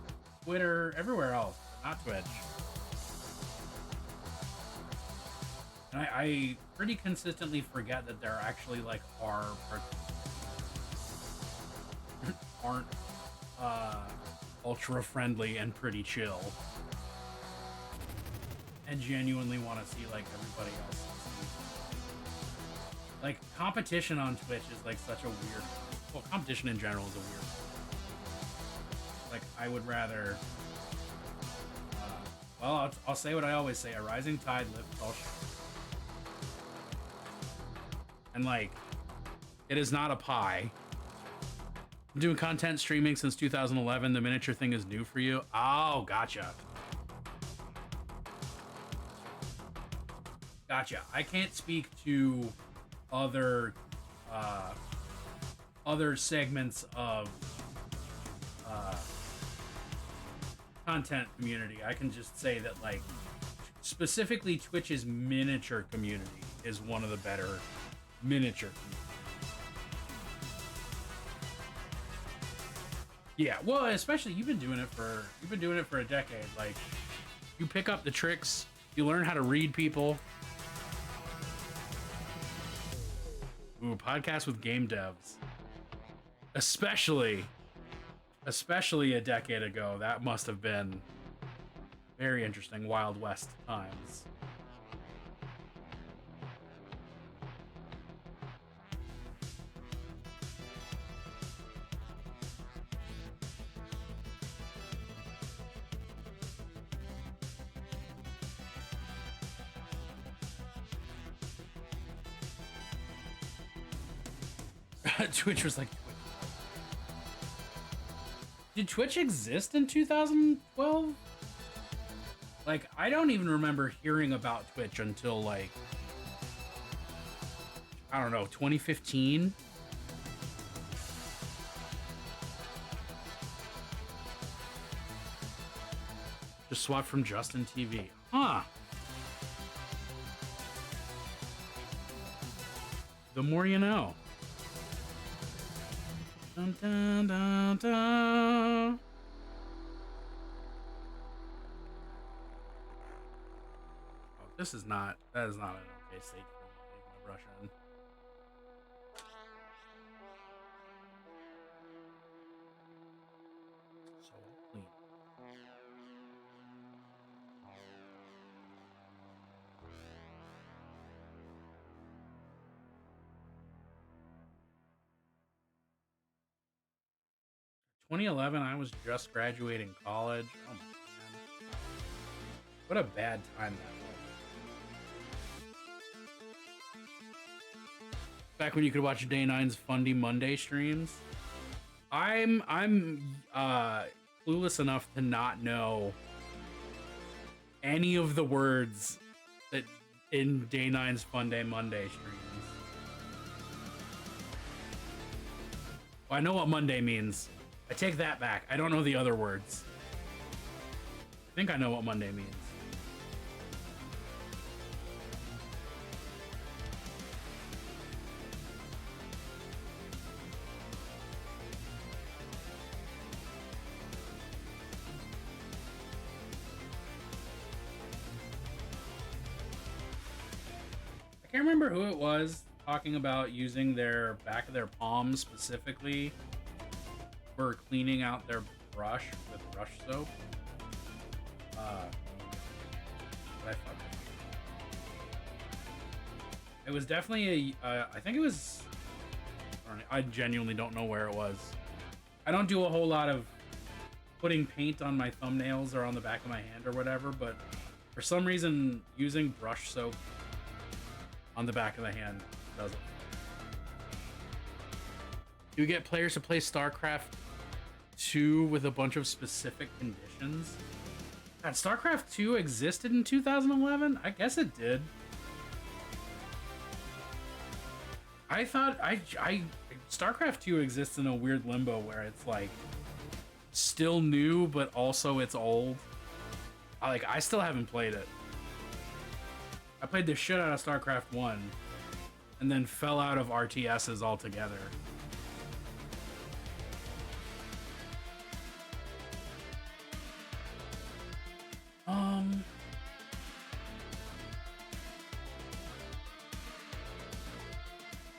Twitter, everywhere else, but not Twitch. And I pretty consistently forget that there actually like are parts aren't ultra friendly and pretty chill, and genuinely want to see like everybody else. Like competition on Twitch is like such a weird. Well, competition in general is a weird. Like I would rather. Well, I'll say what I always say: a rising tide lifts all ships. And like, it is not a pie. I'm doing content streaming since 2011. The miniature thing is new for you. Oh, gotcha. Gotcha. I can't speak to other segments of content community. I can just say that like specifically Twitch's miniature community is one of the better miniature community. Yeah, well, especially you've been doing it for a decade. Like you pick up the tricks, you learn how to read people. Ooh, podcast with game devs. Especially a decade ago. That must have been very interesting. Wild West times. Twitch was like, did Twitch exist in 2012? Like, I don't even remember hearing about Twitch until like, I don't know, 2015. Just swapped from Justin TV. Huh. The more you know. Dun, dun, dun, dun. Oh, that is not an okay state for the Russian. So clean. In 2011, I was just graduating college. Oh my man. What a bad time that was. Back when you could watch Day 9's Fundy Monday streams. I'm clueless enough to not know any of the words that in Day 9's Fun Day Monday streams. Well, I know what Monday means. I take that back. I don't know the other words. I think I know what Monday means. I can't remember who it was talking about using their back of their palm specifically for cleaning out their brush with brush soap. It was definitely I think it was. I genuinely don't know where it was. I don't do a whole lot of putting paint on my thumbnails or on the back of my hand or whatever, but for some reason, using brush soap on the back of the hand does it. You get players to play StarCraft 2 with a bunch of specific conditions. God, StarCraft 2 existed in 2011? I guess it did. I thought StarCraft 2 exists in a weird limbo where it's like still new, but also it's old. I still haven't played it. I played the shit out of StarCraft 1 and then fell out of RTSs altogether.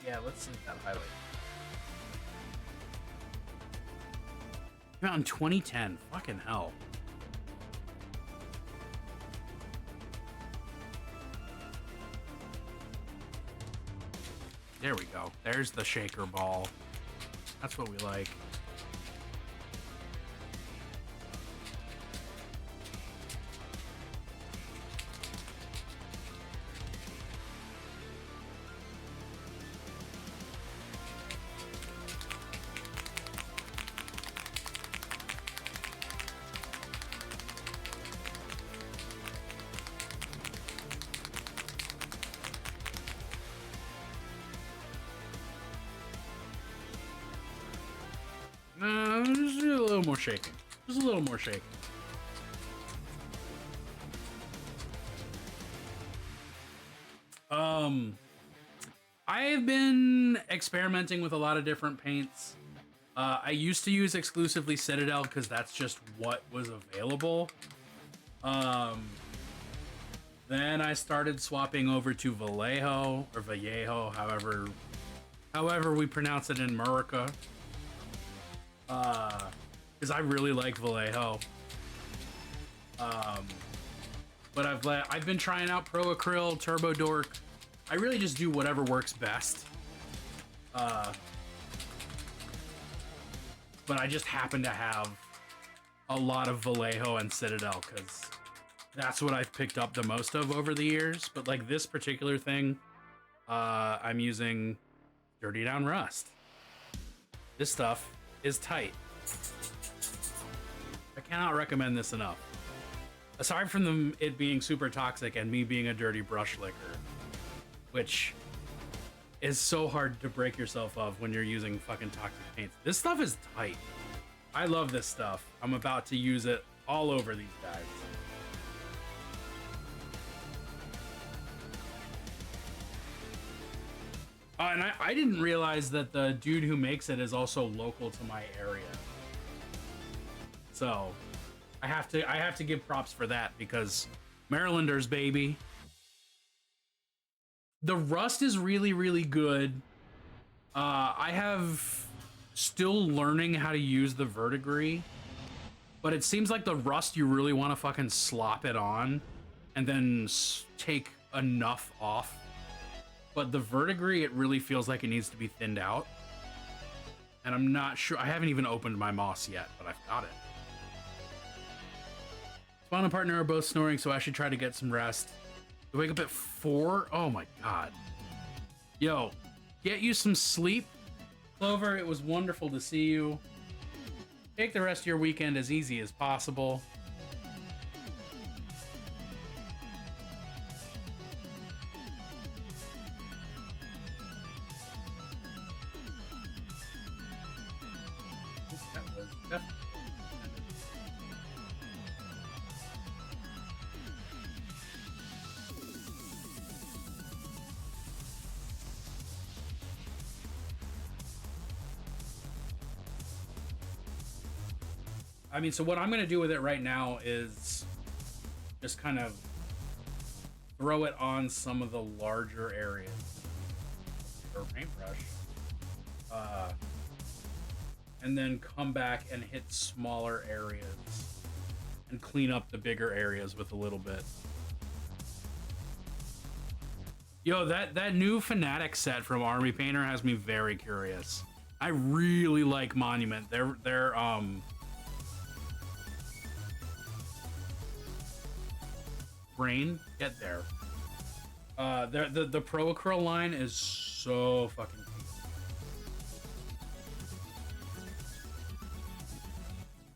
Yeah, let's leave that highlight. Came out in 2010. Fucking hell. There we go. There's the shaker ball. That's what we like. Just a little more shaking. Just a little more shaking. I've been experimenting with a lot of different paints. I used to use exclusively Citadel because that's just what was available. Then I started swapping over to Vallejo or Vallejo, however we pronounce it in America. Because I really like Vallejo. But I've been trying out Pro Acryl, Turbo Dork. I really just do whatever works best. But I just happen to have a lot of Vallejo and Citadel because that's what I've picked up the most of over the years. But like this particular thing, I'm using Dirty Down Rust. This stuff is tight. I cannot recommend this enough. Aside from it being super toxic and me being a dirty brush licker, which is so hard to break yourself of when you're using fucking toxic paints. This stuff is tight. I love this stuff. I'm about to use it all over these guys. And I didn't realize that the dude who makes it is also local to my area. So I have to give props for that because Marylanders, baby. The rust is really, really good. I have still learning how to use the verdigris, but it seems like the rust you really want to fucking slop it on and then take enough off. But the verdigris, it really feels like it needs to be thinned out. And I'm not sure. I haven't even opened my moss yet, but I've got it. Spawn and partner are both snoring, so I should try to get some rest. You wake up at 4? Oh my god. Yo, get you some sleep. Clover, it was wonderful to see you. Take the rest of your weekend as easy as possible. I mean, so what I'm going to do with it right now is just kind of throw it on some of the larger areas or paintbrush, and then come back and hit smaller areas and clean up the bigger areas with a little bit. Yo, that new Fnatic set from Army Painter has me very curious. I really like Monument. They're Brain, get there. The Pro Acryl line is so fucking cute.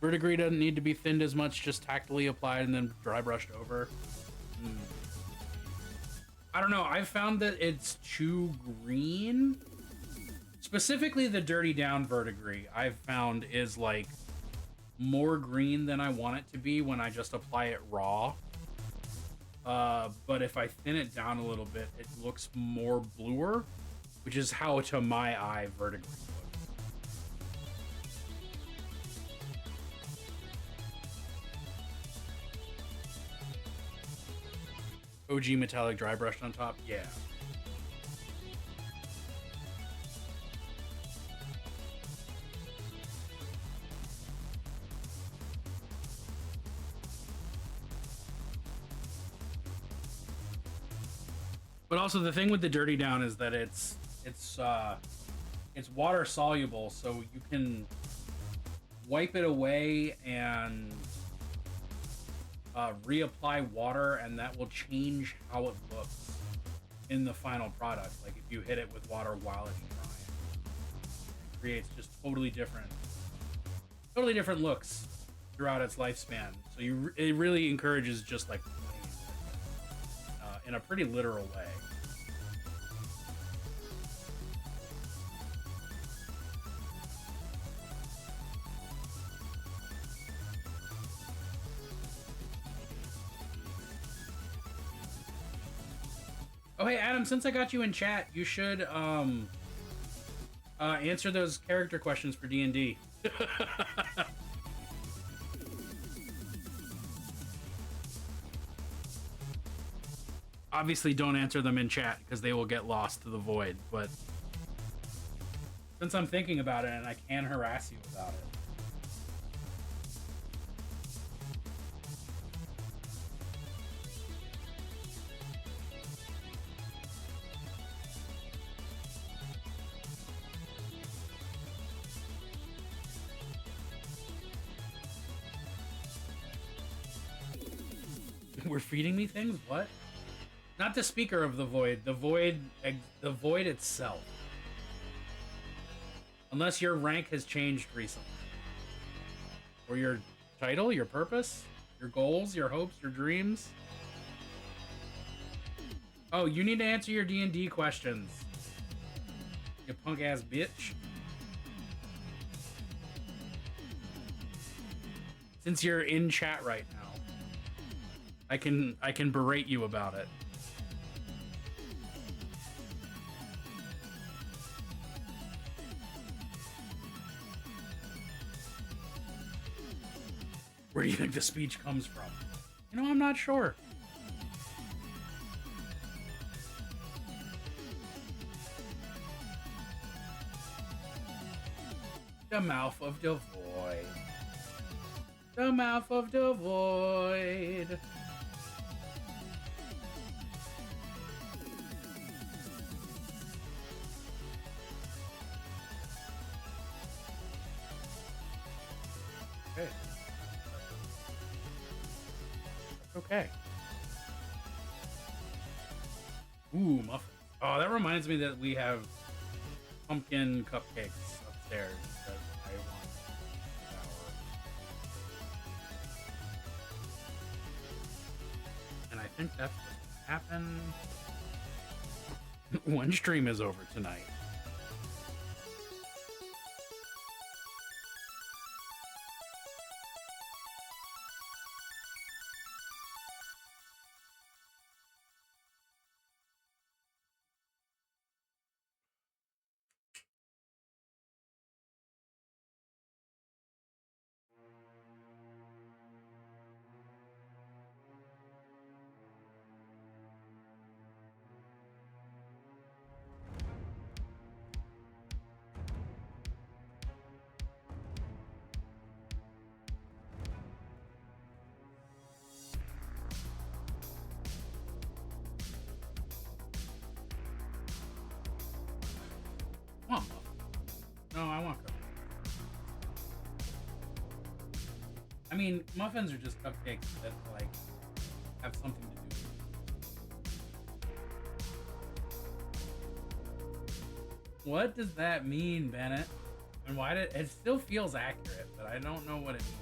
Verdigris doesn't need to be thinned as much, just tactily applied and then dry brushed over. I don't know, I've found that it's too green. Specifically the Dirty Down Verdigris, I've found is like more green than I want it to be when I just apply it raw. but if I thin it down a little bit, it looks more bluer, which is how, to my eye, verdigris looks. OG metallic dry brushed on top, yeah. But also the thing with the dirty down is that it's water soluble, so you can wipe it away and reapply water, and that will change how it looks in the final product. Like if you hit it with water while it's drying, it creates just totally different looks throughout its lifespan. So it really encourages just like in a pretty literal way. Oh, hey, Adam, since I got you in chat, you should answer those character questions for D&D. Obviously, don't answer them in chat because they will get lost to the void, but since I'm thinking about it and I can harass you about it. We're feeding me things? What? Not the speaker of the void. The void itself. Unless your rank has changed recently. Or your title, your purpose, your goals, your hopes, your dreams. Oh, you need to answer your D&D questions. You punk ass bitch. Since you're in chat right now, I can berate you about it. Where do you think the speech comes from? You know, I'm not sure. The mouth of the void. The mouth of the void. Okay. Okay. Ooh, muffins. Oh, that reminds me that we have pumpkin cupcakes upstairs that I want to devour. And I think that's what's gonna happen. One stream is over tonight. I want muffins. No, I want cupcakes. I mean, muffins are just cupcakes that, like, have something to do with it. What does that mean, Bennett? And why did it still feels accurate, but I don't know what it means.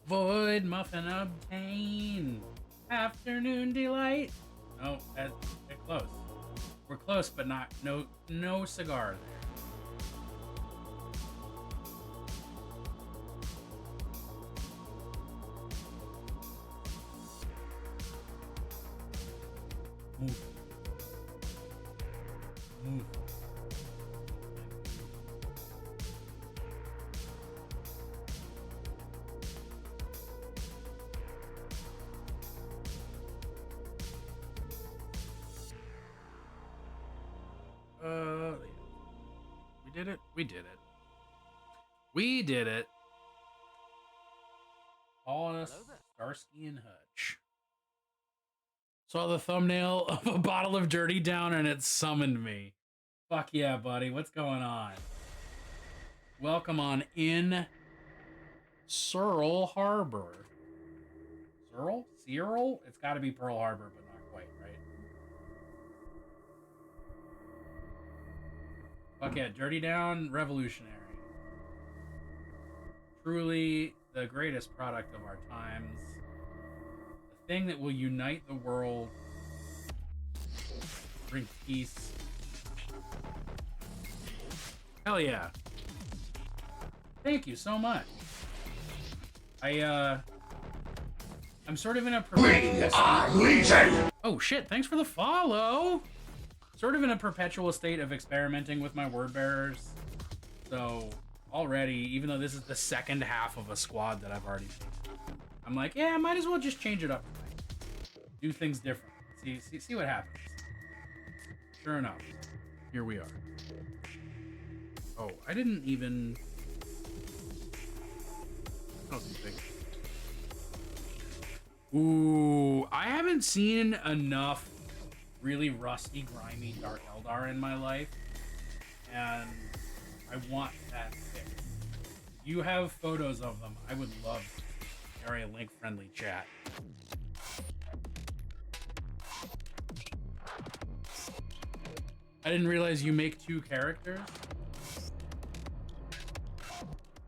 Void muffin obtain. Afternoon delight. No, that's close. We're close, but not no cigar there. Move. Move. We did it. We did it. We did it. Paula Starsky and Hutch. Saw the thumbnail of a bottle of Dirty Down and it summoned me. Fuck yeah, buddy. What's going on? Welcome on in Searle Harbor. Searle? Searle? It's got to be Pearl Harbor, but not quite, right? Fuck yeah, Dirty Down, revolutionary. Truly the greatest product of our times. The thing that will unite the world. Bring peace. Hell yeah. Thank you so much. I'm sort of in a perpetual state. Oh shit, thanks for the follow. Sort of in a perpetual state of experimenting with my word bearers. So already, even though this is the second half of a squad that I've already seen, I'm like, yeah, I might as well just change it up. Do things different. See what happens. Sure enough, here we are. Oh, I didn't even... Oh, big. Ooh, I haven't seen enough really rusty, grimy Dark Eldar in my life, and I want that fixed. You have photos of them. I would love to carry a link-friendly chat. I didn't realize you make 2 characters.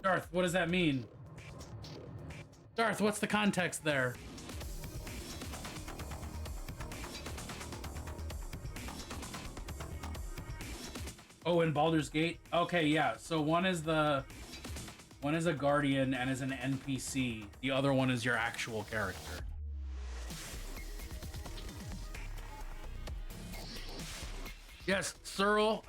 Darth, what does that mean? Darth, what's the context there? Oh, in Baldur's Gate? Okay, yeah. So one is a Guardian and is an NPC. The other one is your actual character. Yes, Searle,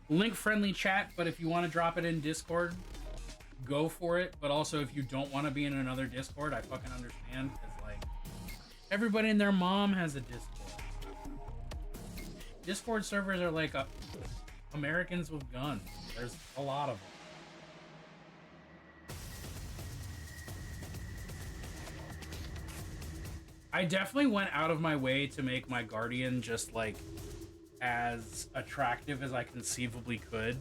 link-friendly chat, but if you want to drop it in Discord, go for it. But also, if you don't want to be in another Discord, I fucking understand, because, like, everybody and their mom has a Discord. Discord servers are like Americans with guns. There's a lot of them. I definitely went out of my way to make my Guardian just like as attractive as I conceivably could.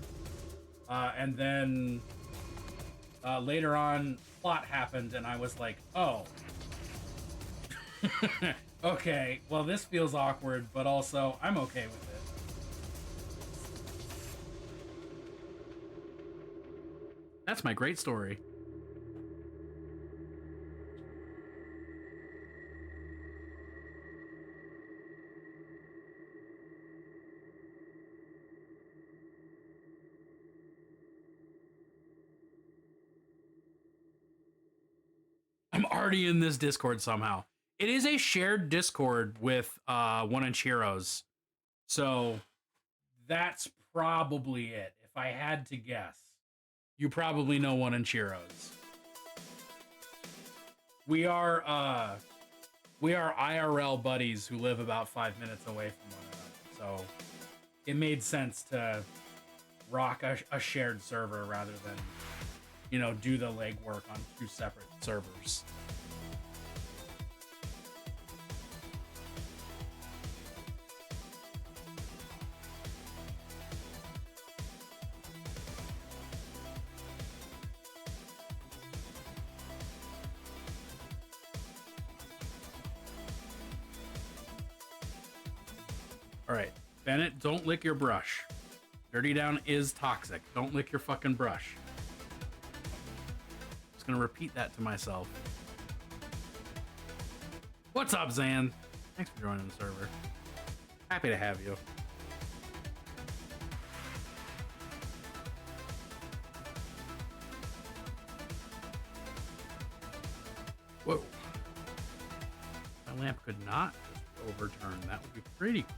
And then later on, plot happened and I was like, oh. Okay, well this feels awkward, but also I'm okay with it. That's my great story. I'm already in this Discord somehow. It is a shared Discord with One Inch Heroes. So that's probably it. If I had to guess, you probably know One Inch Heroes. We are IRL buddies who live about 5 minutes away from one another. So it made sense to rock a shared server rather than, you know, do the legwork on 2 separate servers. All right, Bennett, don't lick your brush. Dirty Down is toxic. Don't lick your fucking brush. gonna repeat that to myself. What's up, Zan? Thanks for joining the server. Happy to have you. Whoa. My lamp could not just overturn. That would be pretty cool.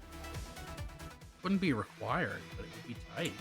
Wouldn't be required, but it would be tight.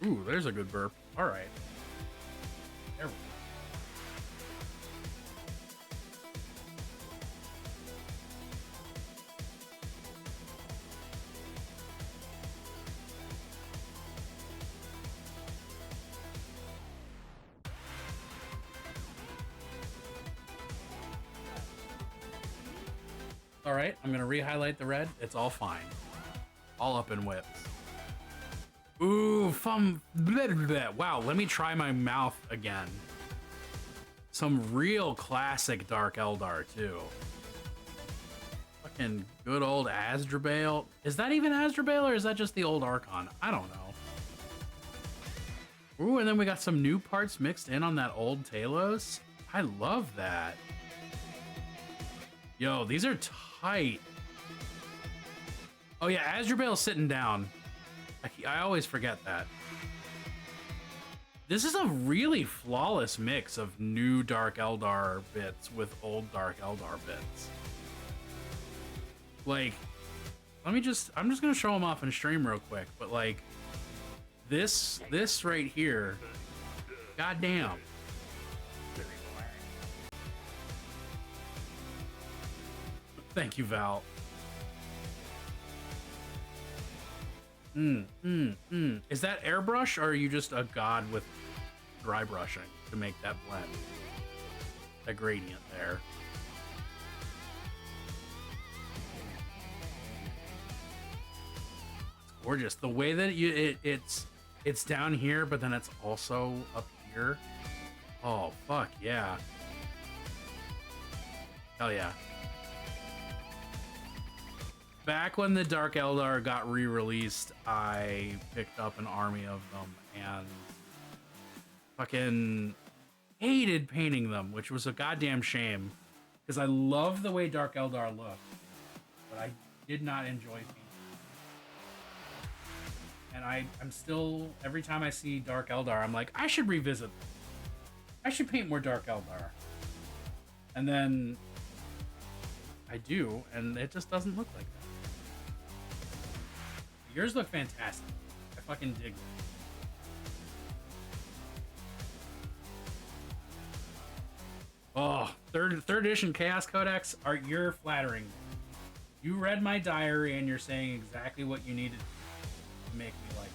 Ooh, there's a good burp. All right. There we go. All right, I'm gonna re-highlight the red. It's all fine. All up in whips. Ooh, blah, blah, blah. Wow, let me try my mouth again. Some real classic Dark Eldar, too. Fucking good old Asdrubale. Is that even Asdrubale, or is that just the old Archon? I don't know. Ooh, and then we got some new parts mixed in on that old Talos. I love that. Yo, these are tight. Oh yeah, Asdrubale's sitting down. I always forget that. This is a really flawless mix of new Dark Eldar bits with old Dark Eldar bits. Like, I'm just gonna show them off in stream real quick, but like, this right here, goddamn. Thank you, Val. Is that airbrush, or are you just a god with dry brushing to make that blend? That gradient there. It's gorgeous. The way that it's down here, but then it's also up here. Oh, fuck yeah. Hell yeah. Back when the Dark Eldar got re-released, I picked up an army of them and fucking hated painting them, which was a goddamn shame, because I love the way Dark Eldar looked, but I did not enjoy painting them. And I'm still, every time I see Dark Eldar, I'm like, I should revisit them. I should paint more Dark Eldar. And then I do, and it just doesn't look like that. Yours look fantastic. I fucking dig it. Oh, third edition Chaos Codex, you're flattering me. You read my diary and you're saying exactly what you needed to make me like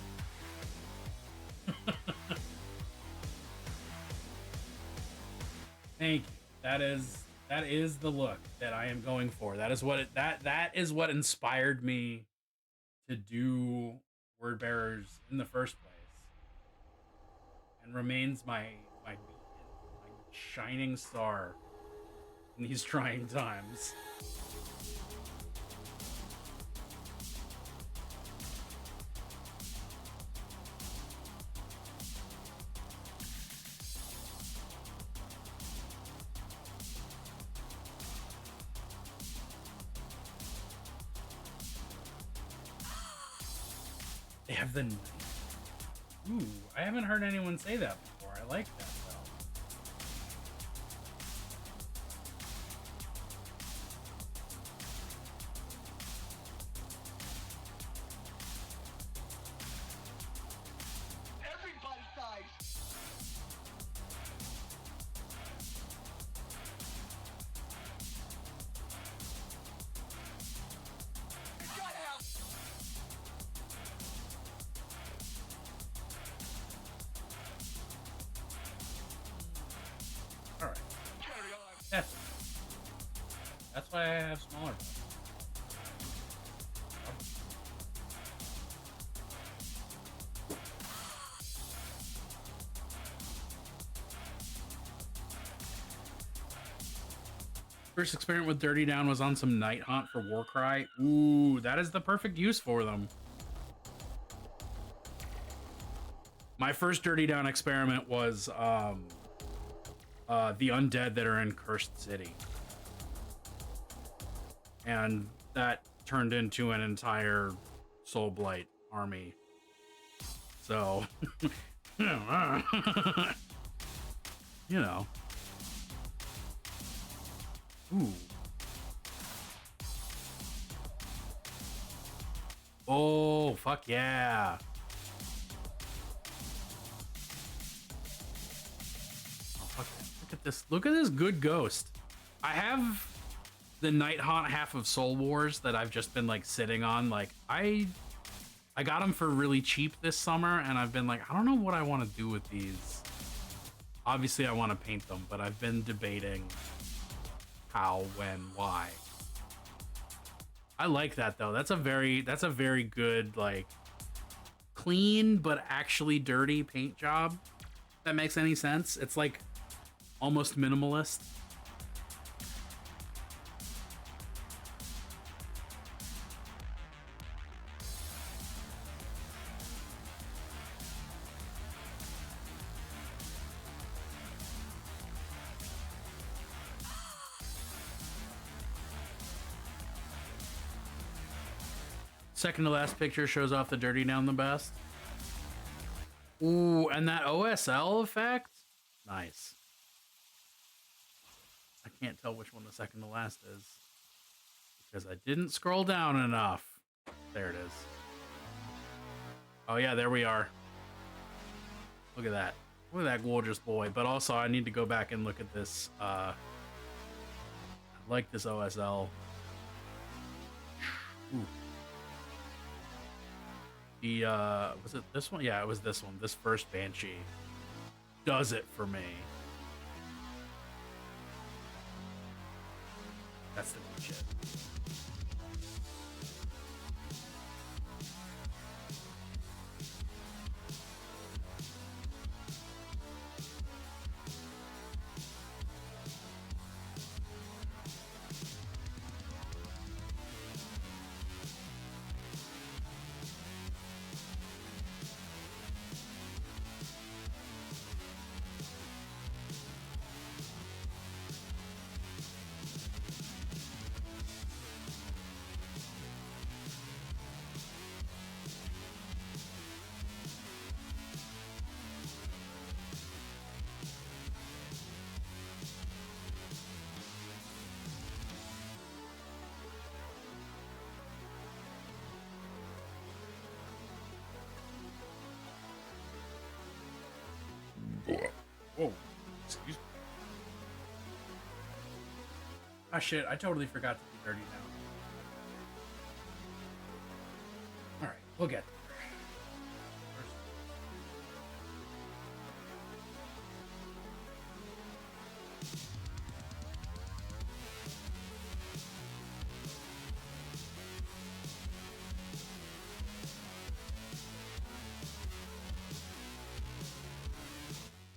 it. Thank you. That is the look that I am going for. That is what that is what inspired me to do Word Bearers in the first place, and remains my shining star in these trying times. They have the... Ooh, I haven't heard anyone say that before. I like that, though. Everybody dies. You gotta help. That's why I have smaller. First experiment with Dirty Down was on some Night Haunt for Warcry. Ooh, that is the perfect use for them. My first Dirty Down experiment was the undead that are in Cursed City. And that turned into an entire Soul Blight army. So, you know. Ooh. Oh, fuck yeah. Oh, fuck. Look at this. Look at this good ghost. I have the Night Haunt half of Soul Wars that I've just been like sitting on. Like I got them for really cheap this summer, and I've been like, I don't know what I want to do with these. Obviously I want to paint them, but I've been debating how, when, why. I like that though. That's a very good, like, clean but actually dirty paint job. If that makes any sense. It's like almost minimalist. Second to last picture shows off the Dirty Down the best. Ooh, and that OSL effect? Nice. I can't tell which one the second to last is because I didn't scroll down enough. There it is. Oh yeah, there we are. Look at that. Look at that gorgeous boy. But also I need to go back and look at this. I like this OSL. Ooh. The was it this one? Yeah, it was this one. This first Banshee does it for me. That's the good shit. Whoa, excuse me. Ah, shit, I totally forgot to be dirty now. Alright, we'll get there.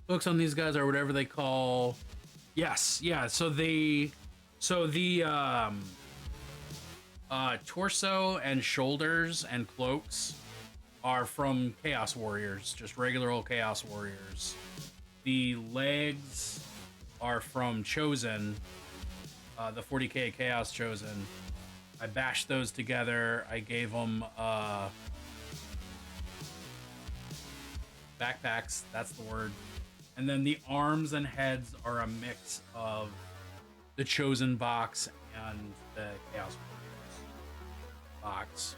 Books on these guys are whatever they call. Yes, yeah. So the torso and shoulders and cloaks are from Chaos Warriors, just regular old Chaos Warriors. The legs are from Chosen, the 40k Chaos Chosen. I bashed those together. I gave them backpacks. That's the word. And then the arms and heads are a mix of the Chosen box and the Chaos Warriors box.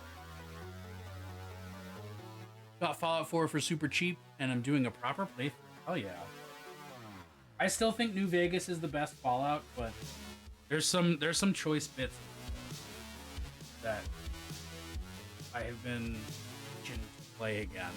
Got Fallout 4 for super cheap, and I'm doing a proper playthrough. Oh yeah. I still think New Vegas is the best Fallout, but there's some choice bits that I have been itching to play again.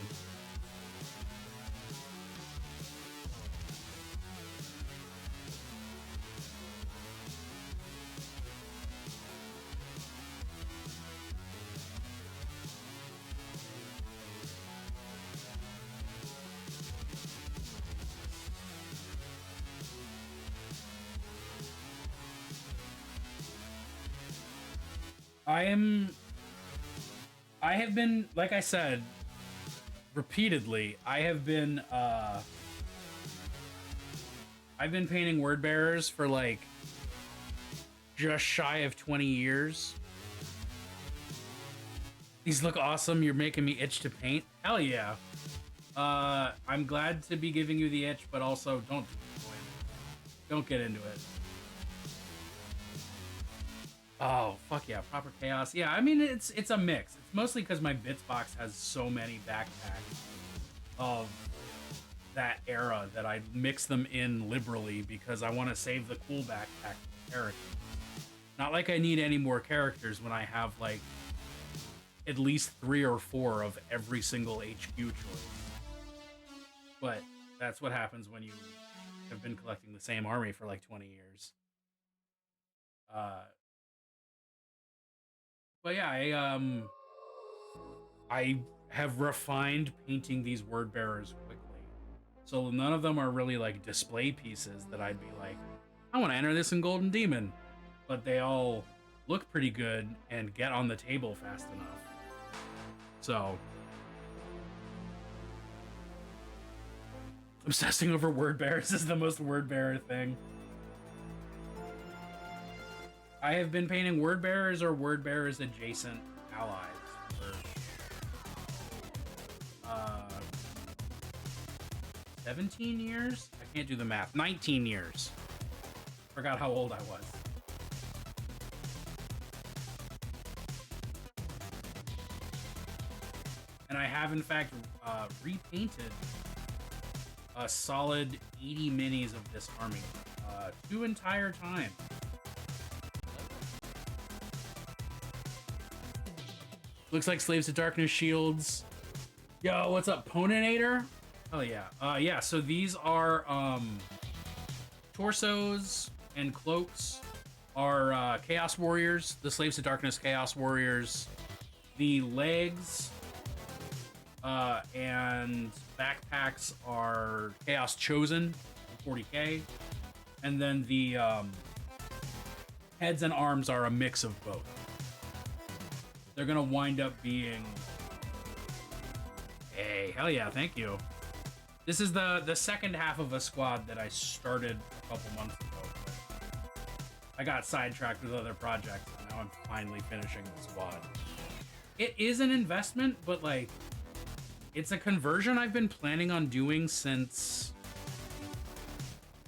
I have been, like I said, repeatedly, I've been painting word bearers for like just shy of 20 years. These look awesome. You're making me itch to paint. Hell yeah. I'm glad to be giving you the itch, but also don't get into it. Oh, fuck yeah, proper chaos. Yeah, I mean, it's a mix. It's mostly because my bits box has so many backpacks of that era that I mix them in liberally because I want to save the cool backpack characters. Not like I need any more characters when I have, like, at least 3 or 4 of every single HQ choice. But that's what happens when you have been collecting the same army for, like, 20 years. But yeah, I have refined painting these word bearers quickly. So none of them are really like display pieces that I'd be like, I want to enter this in Golden Demon. But they all look pretty good and get on the table fast enough. So obsessing over word bearers is the most word bearer thing. I have been painting word bearers or word bearers adjacent allies for 17 years? I can't do the math. 19 years. Forgot how old I was. And I have in fact repainted a solid 80 minis of this army 2 entire times. Looks like Slaves to Darkness shields. Yo, what's up, Poninator? Oh yeah. Yeah, so these are torsos and cloaks are Chaos Warriors, the Slaves to Darkness Chaos Warriors. The legs and backpacks are Chaos Chosen, 40k. And then the heads and arms are a mix of both. They're gonna wind up being... Hey, hell yeah, thank you. This is the second half of a squad that I started a couple months ago. But I got sidetracked with other projects, and now I'm finally finishing the squad. It is an investment, but like, it's a conversion I've been planning on doing since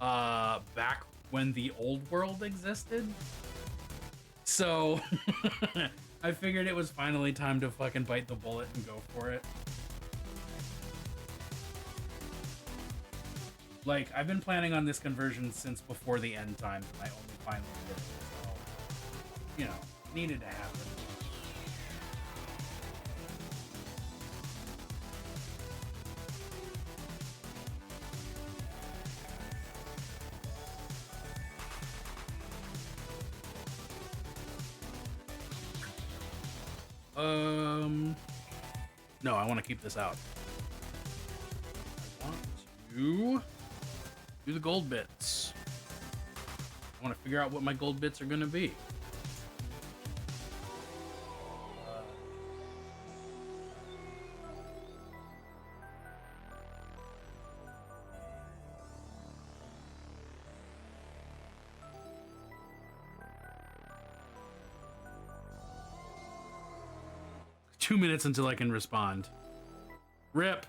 back when the old world existed. So I figured it was finally time to fucking bite the bullet and go for it. Like, I've been planning on this conversion since before the end times, and I only finally did it. So, you know, it needed to happen. No, I want to keep this out. I want to do the gold bits. I want to figure out what my gold bits are going to be. Two minutes until I can respond. RIP.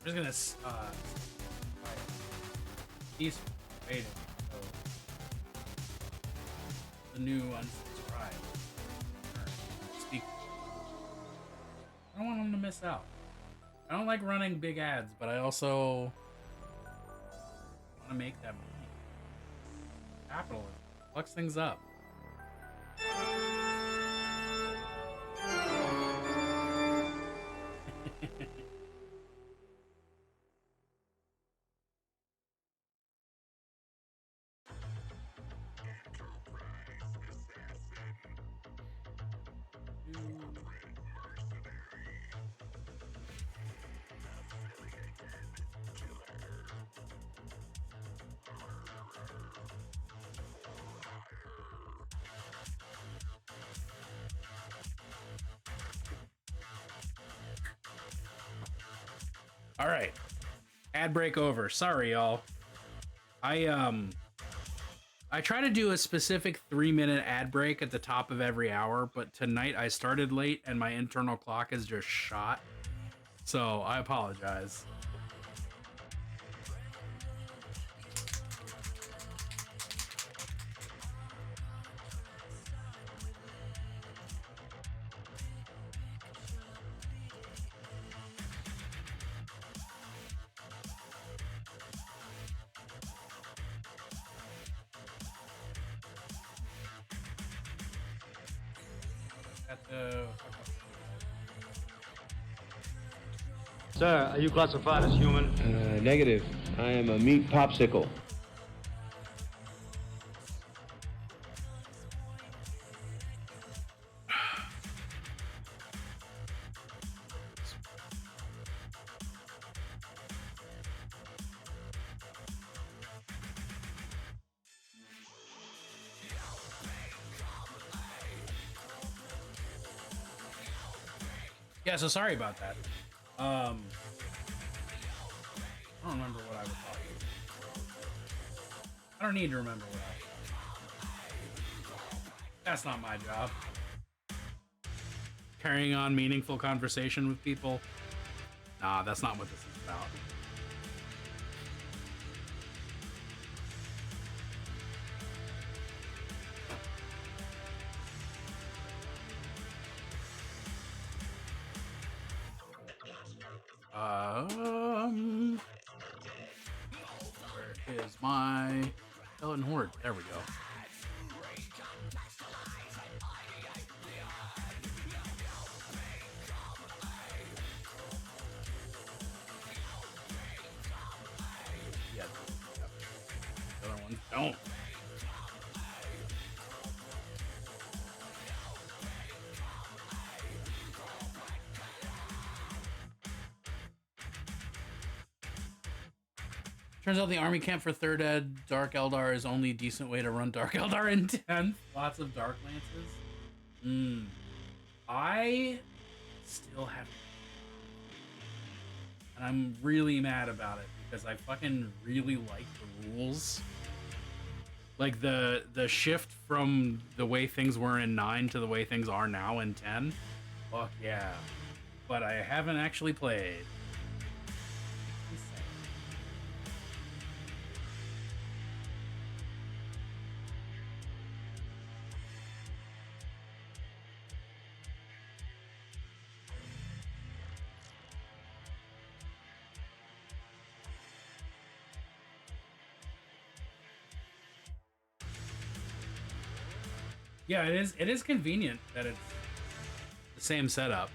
I'm just gonna he's waiting. So the new unsubscribe. Speak. I don't want him to miss out. I don't like running big ads, but I also want to make that money. Capitalism. Fucks things up. All right, ad break over. Sorry, y'all. I try to do a specific 3-minute ad break at the top of every hour, but tonight I started late and my internal clock is just shot. So I apologize. Sir, are you classified as human? Negative. I am a meat popsicle. Yeah, so sorry about that. I don't remember what I was talking about. I don't need to remember what I was talking about. That's not my job. Carrying on meaningful conversation with people. Nah, that's not what this is about. Where is my skeleton horde? There we go. Yeah, the other ones don't. Turns out the army camp for Third Ed Dark Eldar is only a decent way to run Dark Eldar in 10th. Lots of Dark Lances. I still have, and I'm really mad about it because I fucking really like the rules. Like the shift from the way things were in 9 to the way things are now in 10. Fuck yeah. But I haven't actually played. Yeah, it is convenient that it's the same setup.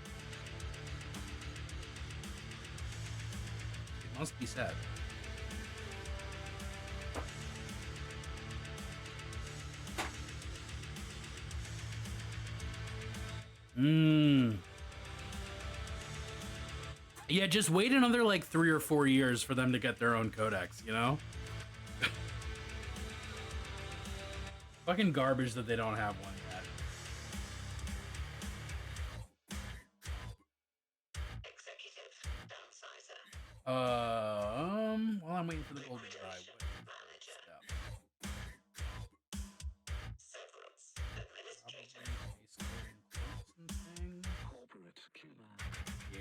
It must be said. Yeah, just wait another like 3 or 4 years for them to get their own codex, you know? Fucking garbage that they don't have one yet. Well, I'm waiting for the golden dry.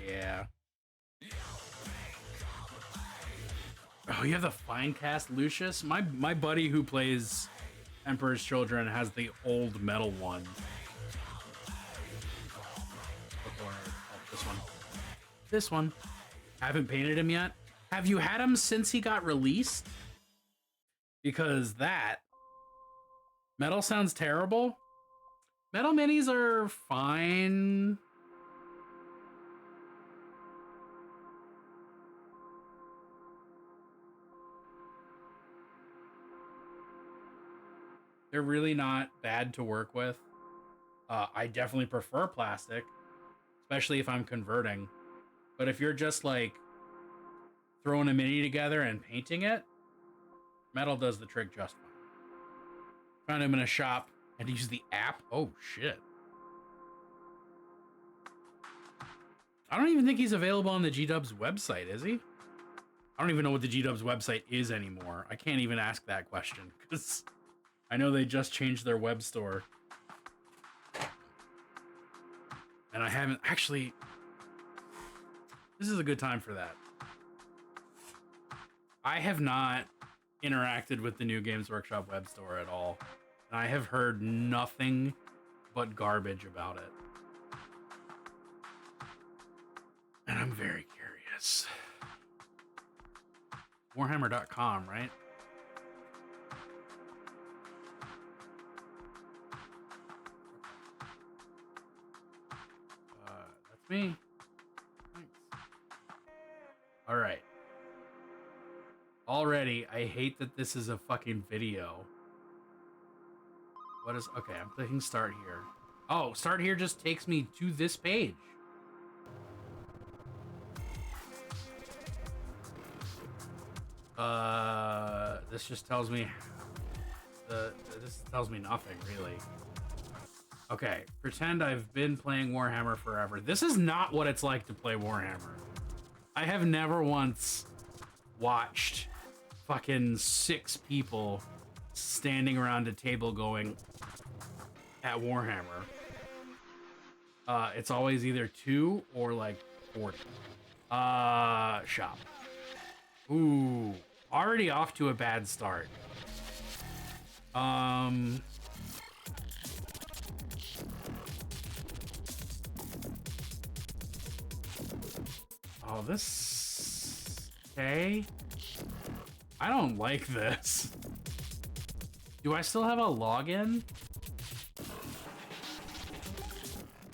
Yeah. Oh, you have the Finecast Lucius? My buddy who plays Emperor's Children has the old metal one. This one. This one. Haven't painted him yet. Have you had him since he got released? Because that metal sounds terrible. Metal minis are fine. They're really not bad to work with. I definitely prefer plastic, especially if I'm converting. But if you're just like throwing a mini together and painting it, metal does the trick just fine. Found him in a shop and use the app. Oh shit. I don't even think he's available on the G-Dubs website, is he? I don't even know what the G-Dubs website is anymore. I can't even ask that question because I know they just changed their web store. And I haven't actually. This is a good time for that. I have not interacted with the new Games Workshop web store at all. And I have heard nothing but garbage about it. And I'm very curious. Warhammer.com, right? That's me. Thanks. All right. Already, I hate that this is a fucking video. What is... Okay, I'm clicking start here. Oh, start here just takes me to this page. This just tells me... This tells me nothing, really. Okay, pretend I've been playing Warhammer forever. This is not what it's like to play Warhammer. I have never once watched fucking 6 people standing around a table going at Warhammer. It's always either 2 or like 40. Shop. Ooh, already off to a bad start. Oh, this... Okay. I don't like this. Do I still have a login?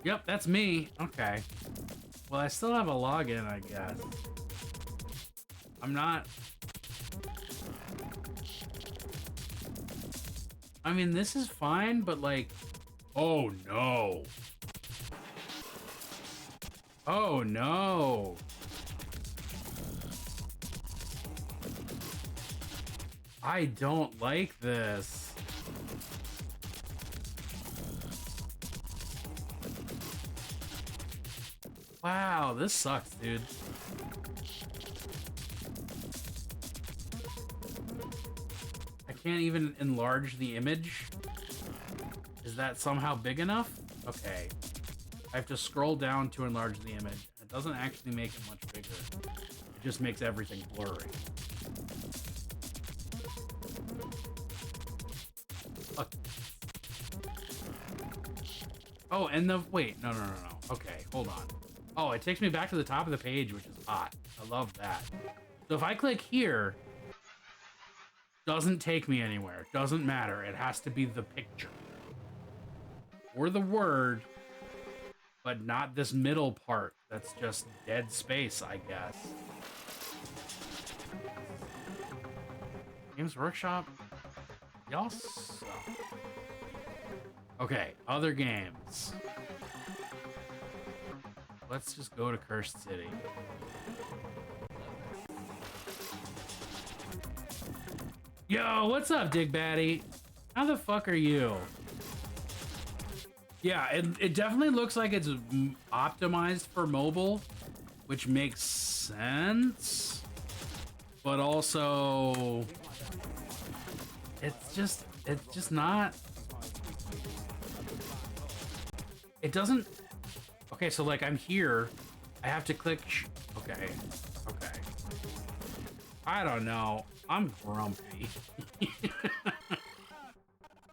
Yep, that's me. Okay. Well, I still have a login, I guess. I'm not... I mean, this is fine, but like... Oh, no. Oh, no. I don't like this. Wow, this sucks, dude. I can't even enlarge the image. Is that somehow big enough? Okay. I have to scroll down to enlarge the image. It doesn't actually make it much bigger. It just makes everything blurry. Fuck. Oh, and the... Wait, no. Okay, hold on. Oh, it takes me back to the top of the page, which is hot. I love that. So if I click here, doesn't take me anywhere. Doesn't matter. It has to be the picture. Or the word, but not this middle part. That's just dead space, I guess. Games Workshop? Y'all suck. Okay, other games. Let's just go to Cursed City. Yo, what's up, Dig Batty? How the fuck are you? Yeah, it definitely looks like it's optimized for mobile, which makes sense. But also, it's just not. It doesn't. Okay, so like I'm here, I have to click. Okay. I don't know. I'm grumpy.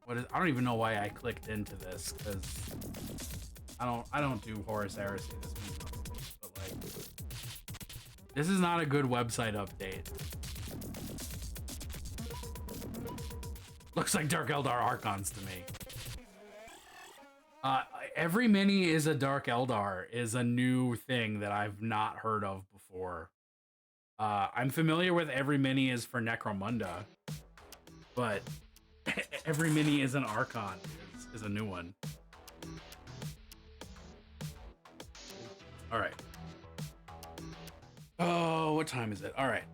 I don't even know why I clicked into this, because I don't do Horus Heresy. This means nothing to me, but like, this is not a good website update. Looks like Dark Eldar Archons to me. Every mini is a Dark Eldar is a new thing that I've not heard of before. I'm familiar with every mini is for Necromunda, but every mini is an Archon is a new one. All right. Oh, what time is it? All right.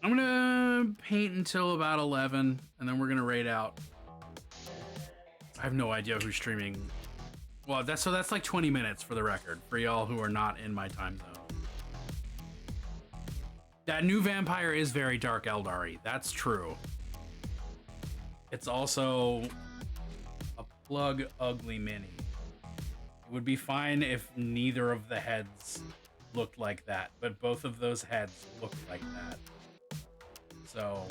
I'm gonna paint until about 11, and then we're gonna raid out. I have no idea who's streaming. Well, that's like 20 minutes for the record, for y'all who are not in my time zone. That new vampire is very Dark Eldar-y. That's true. It's also a plug ugly mini. It would be fine if neither of the heads looked like that, but both of those heads looked like that. So,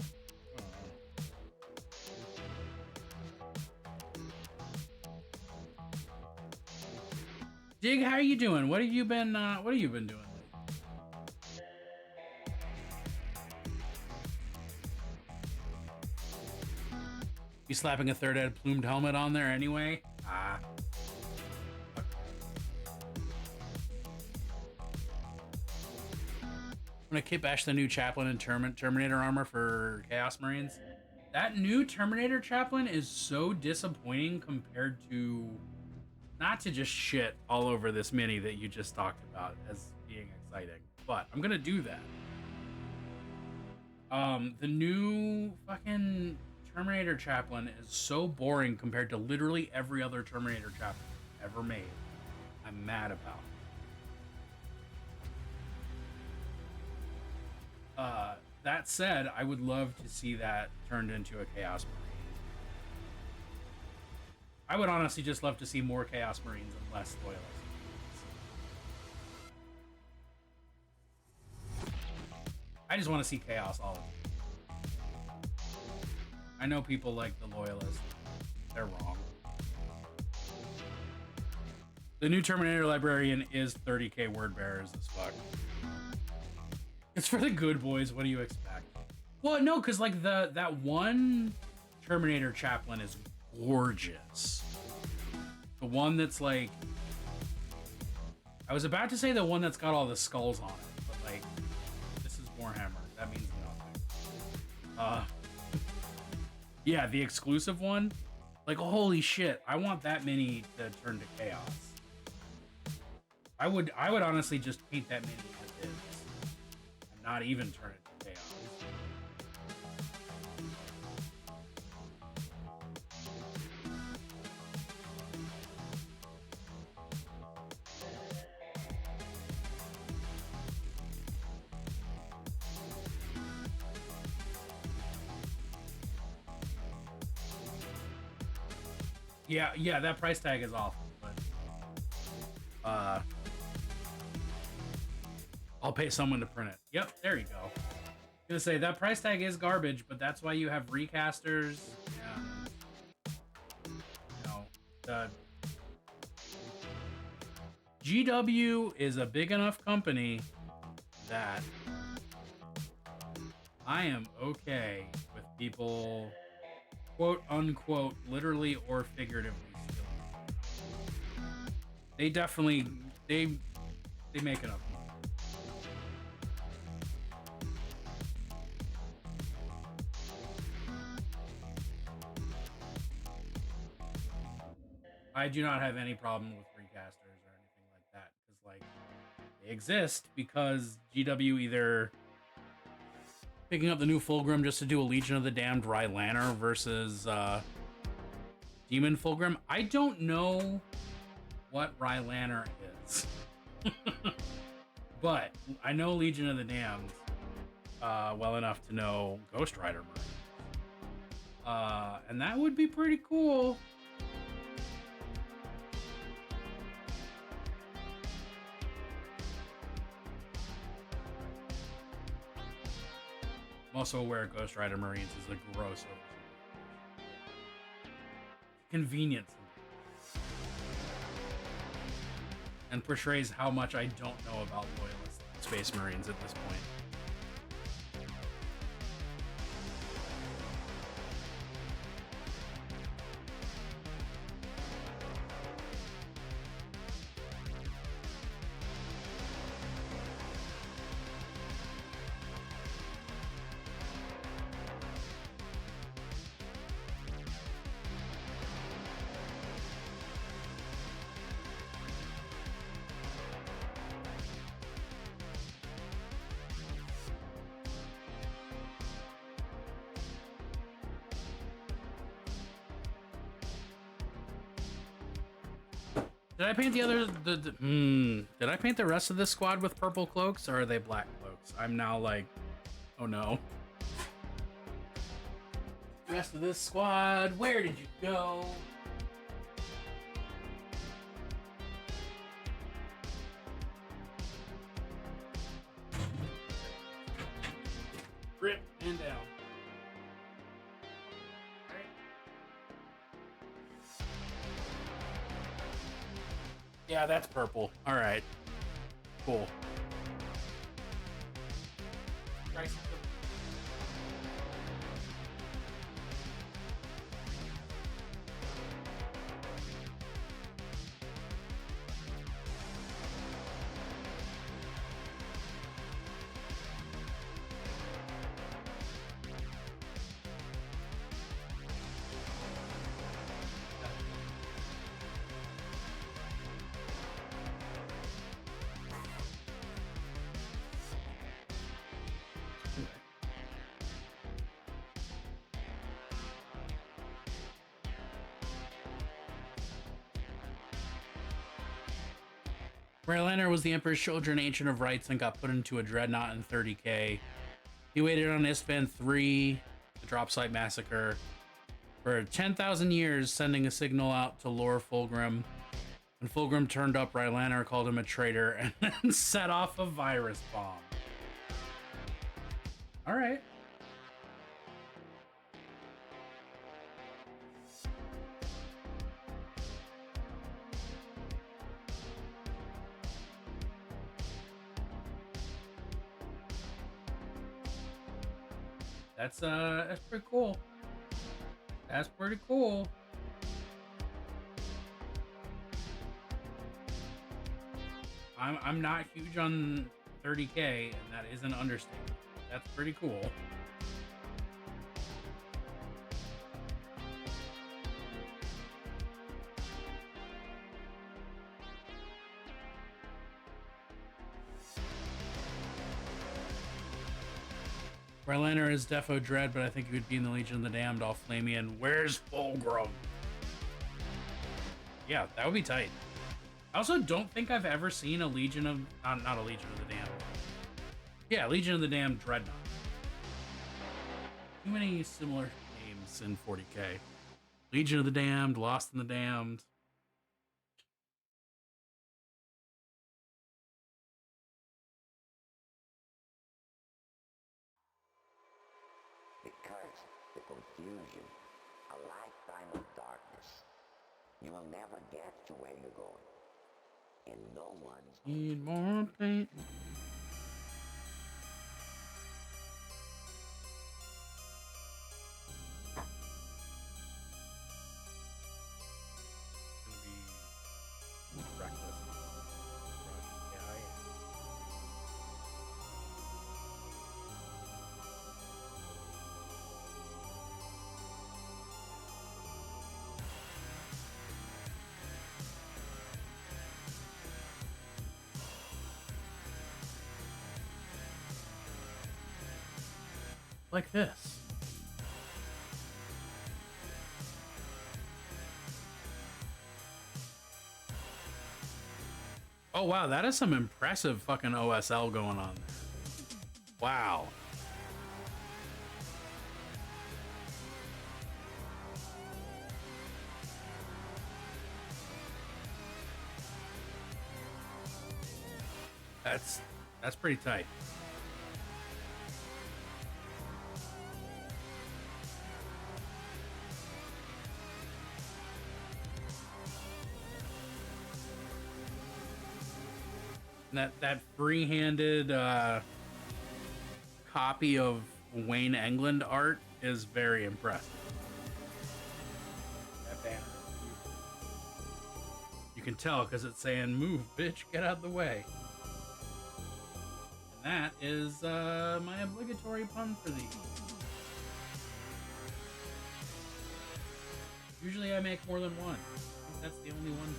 Dig, how are you doing? What have you been doing? You slapping a third head plumed helmet on there anyway? Ah. I'm gonna kit bash the new Chaplain and Terminator armor for Chaos Marines. That new Terminator Chaplain is so disappointing compared to, not to just shit all over this mini that you just talked about as being exciting, but I'm gonna do that. The new fucking Terminator Chaplain is so boring compared to literally every other Terminator Chaplain ever made. I'm mad about it. That said, I would love to see that turned into a Chaos Marine. I would honestly just love to see more Chaos Marines and less Loyalist Marines. I just want to see Chaos all of them. I know people like the Loyalist. They're wrong. The new Terminator Librarian is 30k word bearers as fuck. It's for the good boys. What do you expect? Well, no, because like that one Terminator Chaplain is gorgeous. The one that's like, I was about to say the one that's got all the skulls on it, but like, this is Warhammer. That means nothing. Yeah, the exclusive one. Like, holy shit! I want that mini to turn to Chaos. I would honestly just paint that mini as is. Not even turn it to Chaos. Yeah, that price tag is awful, but I'll pay someone to print it. Yep, there you go. I was gonna say that price tag is garbage, but that's why you have recasters and, you know, the GW is a big enough company that I am okay with people, quote unquote, literally or figuratively stealing. They definitely they make enough. I do not have any problem with recasters or anything like that, because like they exist because GW either picking up the new Fulgrim just to do a Legion of the Damned Rylaner versus Demon Fulgrim. I don't know what Rylaner is, but I know Legion of the Damned well enough to know Ghost Rider Marines, and that would be pretty cool. I'm also aware Ghost Rider Marines is a gross convenience and portrays how much I don't know about loyalist Space Marines at this point. Did I paint did I paint the rest of this squad with purple cloaks, or are they black cloaks? I'm now like, oh no. Rest of this squad, where did you go? Rip and down. Yeah, that's purple. All right. Cool. Raylander was the Emperor's children, Ancient of Rights, and got put into a dreadnought in 30k. He waited on Ispan 3, the Drop Site Massacre, for 10,000 years, sending a signal out to Lord Fulgrim. When Fulgrim turned up, Raylander called him a traitor and then set off a virus bomb. All right. That's pretty cool. That's pretty cool. I'm not huge on 30k, and that is an understatement. That's pretty cool. Raylander is defo dread, but I think he would be in the Legion of the Damned, all Flamian. Where's Fulgrim? Yeah, that would be tight. I also don't think I've ever seen a Legion of... Not a Legion of the Damned. Yeah, Legion of the Damned Dreadnought. Too many similar names in 40k. Legion of the Damned, Lost in the Damned. The curse, the confusion, a lifetime of darkness. You will never get to where you're going. And no one's... Need more paint. Like this. Oh wow, that is some impressive fucking OSL going on there. Wow. That's pretty tight. And that free-handed copy of Wayne England art is very impressive. That banner. You can tell because it's saying, "Move, bitch, get out of the way." And that is my obligatory pun for the evening. Usually I make more than one. I think that's the only one.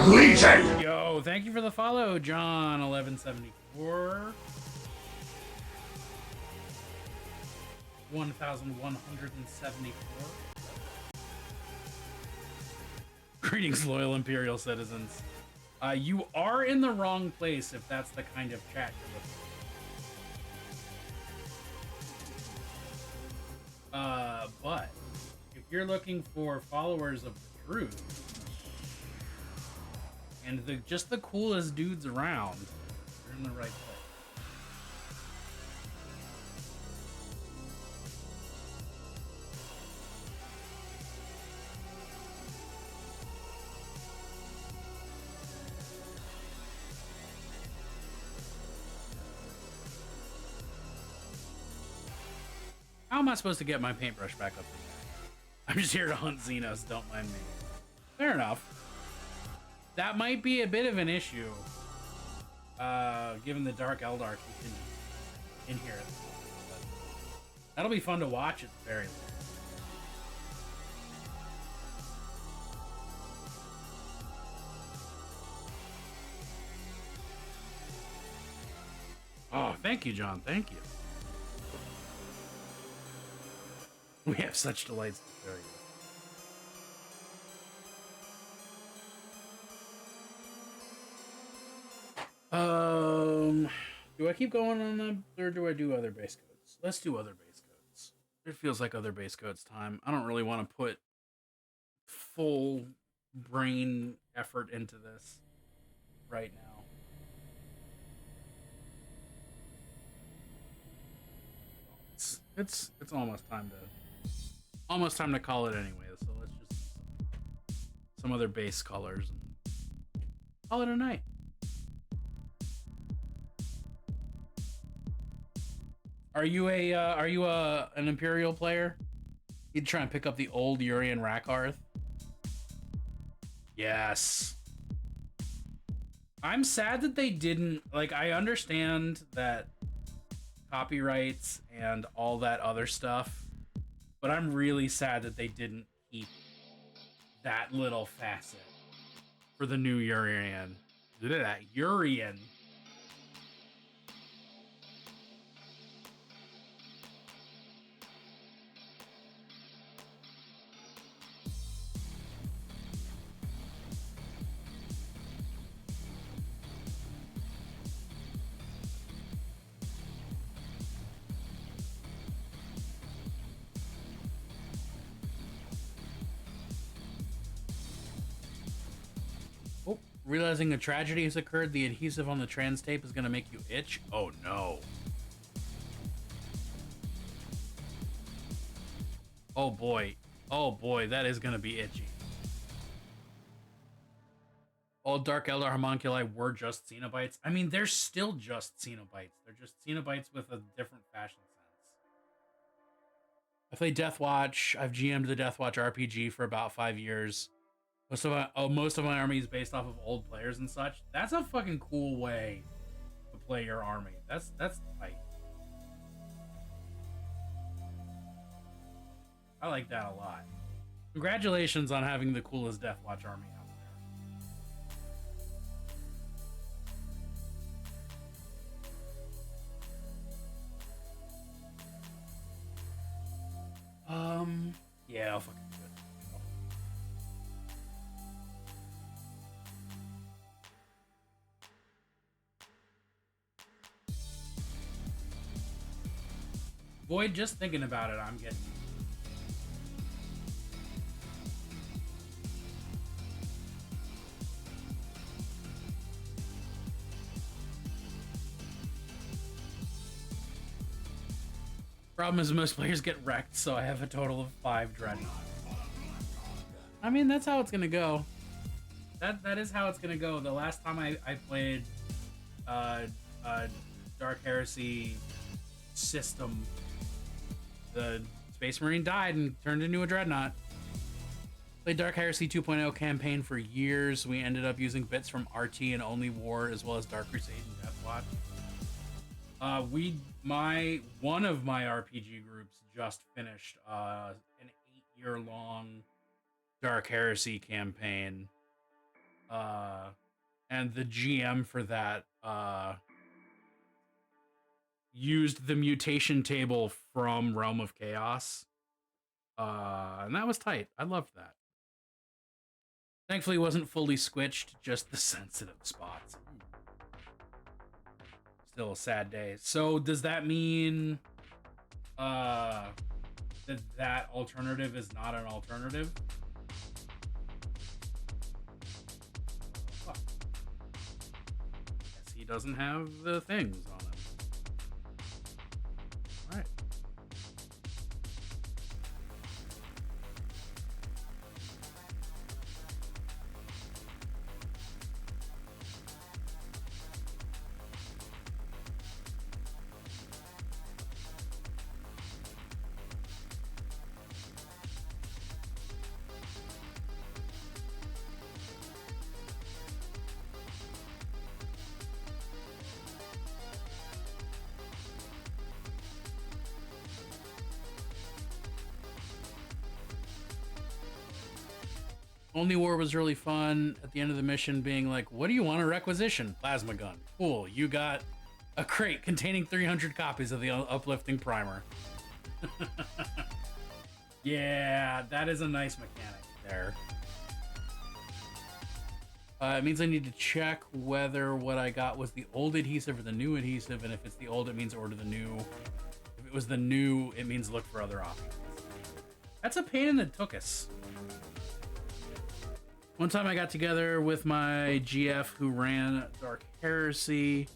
Legion! Yo, thank you for the follow, John 1174. 1174. Greetings, loyal Imperial citizens. You are in the wrong place if that's the kind of chat you're looking for. But if you're looking for followers of the truth, and just the coolest dudes around, you're in the right place. How am I supposed to get my paintbrush back up there? I'm just here to hunt Xenos, don't mind me. Fair enough. That might be a bit of an issue, given the Dark Eldar contingent in here. But that'll be fun to watch at the very least. Oh, thank you, John. Thank you. We have such delights to share you. Do I keep going on them, or do I do other base codes? Let's do other base codes. It feels like other base codes time. I don't really want to put full brain effort into this right now. It's almost time to call it anyway. So let's just some other base colors and call it a night. Are you an Imperial player? You'd try and pick up the old Urian Rakarth? Yes. I'm sad that they didn't, like, I understand that copyrights and all that other stuff, but I'm really sad that they didn't keep that little facet for the new Urian. Urian. Realizing a tragedy has occurred, the adhesive on the trans tape is going to make you itch? Oh no. Oh boy. Oh boy, that is going to be itchy. All Dark Eldar homunculi were just Cenobites. I mean, they're still just Cenobites. They're just Cenobites with a different fashion sense. I play Deathwatch. I've GM'd the Deathwatch RPG for about 5 years. Most of my army is based off of old players and such. That's a fucking cool way to play your army. That's tight. I like that a lot. Congratulations on having the coolest Deathwatch army out there. Yeah, I'll fucking do it. Void, just thinking about it, I'm getting. Problem is most players get wrecked, so I have a total of 5 Dreadnoughts. I mean, that's how it's gonna go. That is how it's gonna go. The last time I played Dark Heresy system, the Space Marine died and turned into a Dreadnought. Played Dark Heresy 2.0 campaign for years. We ended up using bits from RT and Only War, as well as Dark Crusade and Deathwatch. One of my RPG groups just finished an 8-year-long Dark Heresy campaign, and the GM for that used the mutation table from Realm of Chaos, and that was tight. I loved that. Thankfully, it wasn't fully squished, just the sensitive spots. Still a sad day. So does that mean that alternative is not an alternative? Fuck. Guess he doesn't have the things on him. All right. Only War was really fun. At the end of the mission, being like, what do you want to requisition? Plasma gun. Cool. You got a crate containing 300 copies of the uplifting primer. Yeah, that is a nice mechanic there. It means I need to check whether what I got was the old adhesive or the new adhesive, and if it's the old, it means order the new. If it was the new, it means look for other options. That's a pain in the tuchus. One time I got together with my GF who ran Dark Heresy.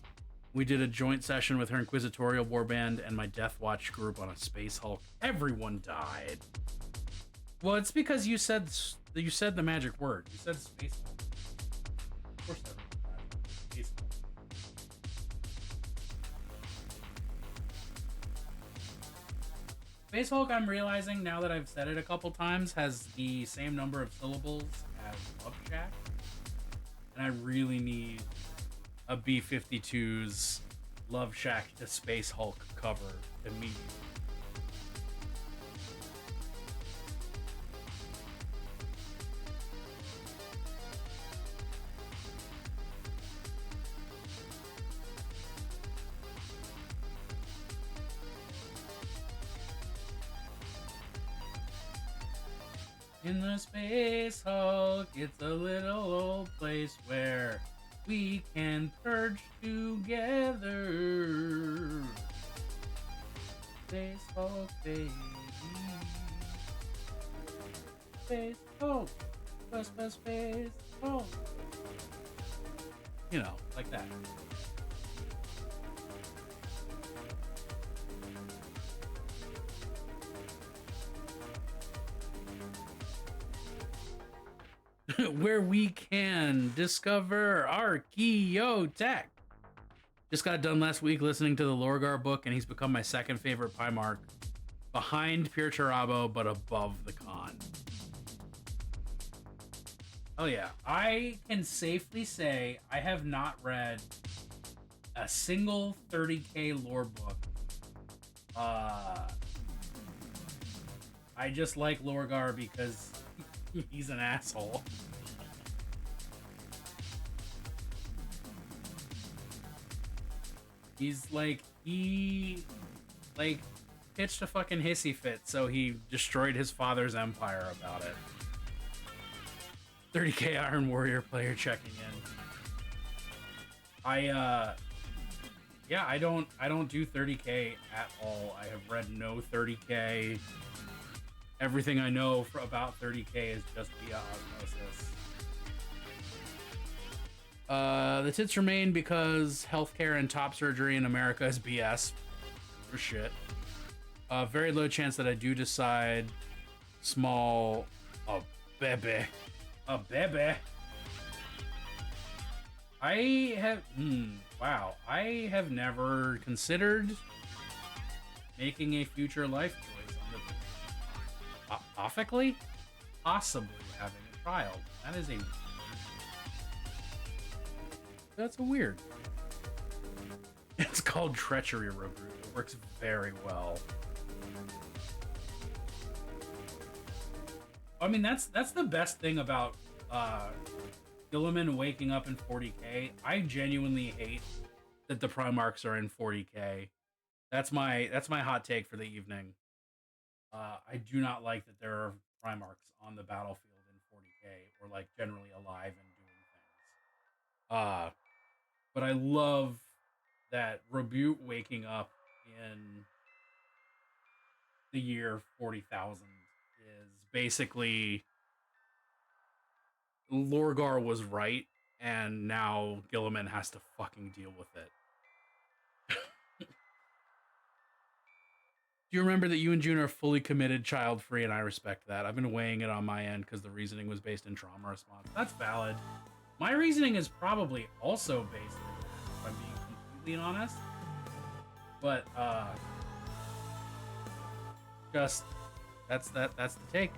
We did a joint session with her Inquisitorial Warband and my Deathwatch group on a Space Hulk. Everyone died. Well, it's because you said the magic word. You said Space Hulk. Of course everyone died. Space Hulk. Space Hulk, I'm realizing now that I've said it a couple times, has the same number of syllables as Love Shack, and I really need a B-52's Love Shack to Space Hulk cover immediately. In the Space Hulk, it's a little old place where we can purge together. Space Hulk, baby. Space Hulk. Space Hulk. You know, like that. Where we can discover Archaeotech. Just got done last week listening to the Lorgar book, and he's become my second favorite Primarch, behind Pure Turabo, but above the Khan. Oh yeah, I can safely say I have not read a single 30k lore book. I just like Lorgar because he's an asshole. He's like, pitched a fucking hissy fit, so he destroyed his father's empire about it. 30k Iron Warrior player checking in. Yeah, I don't do 30k at all. I have read no 30k. Everything I know about 30k is just via osmosis. The tits remain because healthcare and top surgery in America is BS. For shit. Very low chance that I do decide small. A bebe. A bebe. I have. Wow. I have never considered making a future life choice on the. Ethically? Possibly having a child. That is a. That's a weird. It's called Treachery Reboot. It works very well. I mean, that's the best thing about Gilliman waking up in 40k. I genuinely hate that the Primarchs are in 40k. That's my hot take for the evening. I do not like that there are Primarchs on the battlefield in 40k or like generally alive and doing things. But I love that Rebuke waking up in the year 40,000 is basically Lorgar was right, and now Gilliman has to fucking deal with it. Do you remember that you and June are fully committed, child-free, and I respect that. I've been weighing it on my end because the reasoning was based in trauma response. That's valid. My reasoning is probably also based in that, if I'm being completely honest. But, just, that's the take.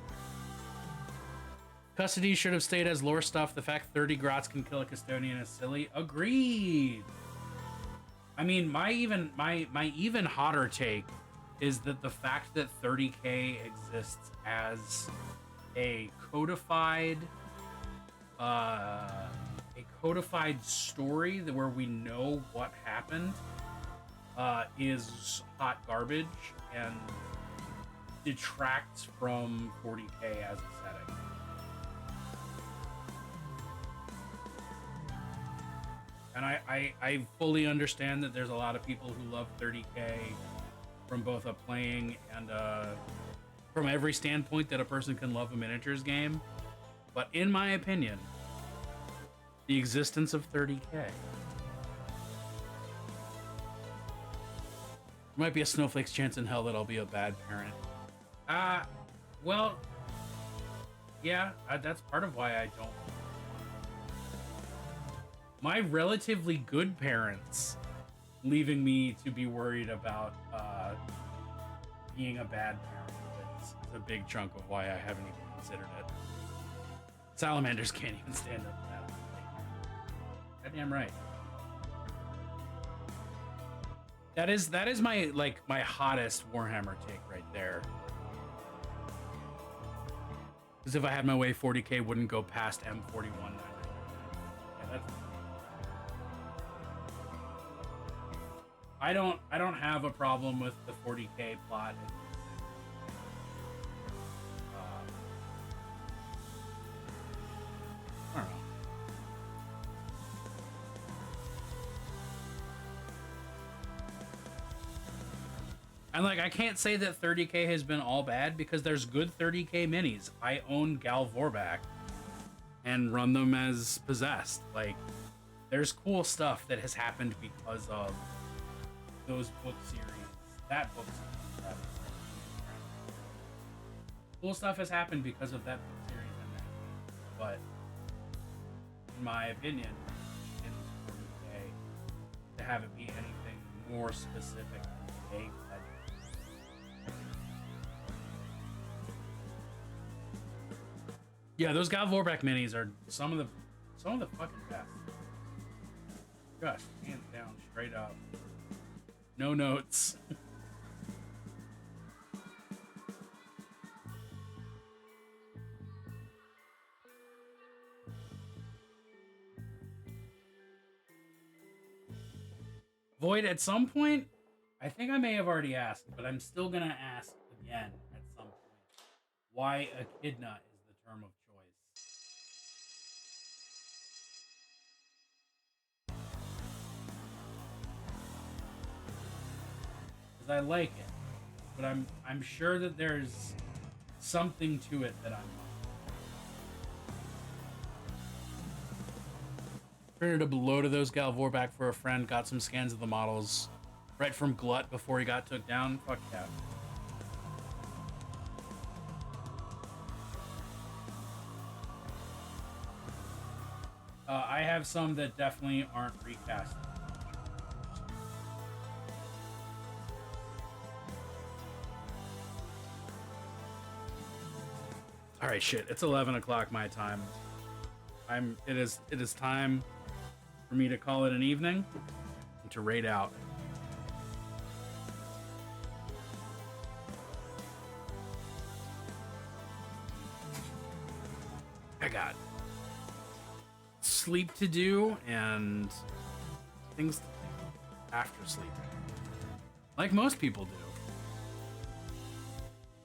Custody should have stayed as lore stuff. The fact 30 grots can kill a custodian is silly. Agreed. I mean, my even hotter take is that the fact that 30k exists as a codified story that where we know what happened is hot garbage and detracts from 40k as a setting. And I fully understand that there's a lot of people who love 30k from both a playing and from every standpoint that a person can love a miniatures game. But in my opinion, the existence of 30k might be a snowflake's chance in hell that I'll be a bad parent. Well, yeah, that's part of why I don't. My relatively good parents leaving me to be worried about being a bad parent is a big chunk of why I haven't even considered it. Salamanders can't even stand up to that. Goddamn right. That is my my hottest Warhammer take right there. Because if I had my way, 40k wouldn't go past M41. Yeah, that's. I don't have a problem with the 40k plot. I don't know. And like, I can't say that 30k has been all bad because there's good 30k minis. I own Gal Vorback and run them as possessed. Like, there's cool stuff that has happened because of those book series. That book series. Cool stuff has happened because of that book series and that. But in my opinion, it's 40k to have it be anything more specific than a yeah, those Gal Vorback minis are some of the fucking best. Gosh, hands down, straight up. No notes. Void, at some point, I think I may have already asked, but I'm still gonna ask again at some point. Why echidna is the term of choice? Because I like it, but I'm sure that there's something to it that I'm not. Printed a load of those Galvor back for a friend, got some scans of the models right from Glut before he got took down. Fuck yeah. I have some that definitely aren't recast. All right, shit. It's 11 o'clock my time. It is time for me to call it an evening and to raid out. I got sleep to do and things to do after sleeping, like most people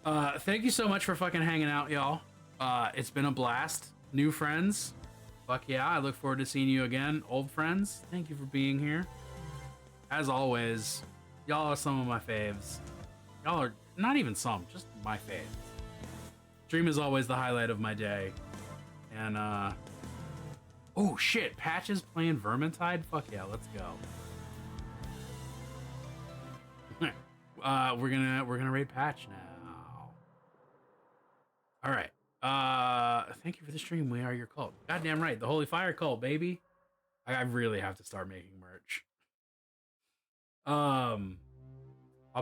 do. Thank you so much for fucking hanging out, y'all. It's been a blast. New friends, fuck yeah. I look forward to seeing you again. Old friends, thank you for being here. As always, y'all are some of my faves. Y'all are not even some, just my faves. Stream is always the highlight of my day. And oh shit, Patches playing Vermintide? Fuck yeah, let's go. We're gonna raid Patch now. Alright. Thank you for the stream. We are your cult. Goddamn right, the Holy Fire Cult, baby. I really have to start making merch. I'll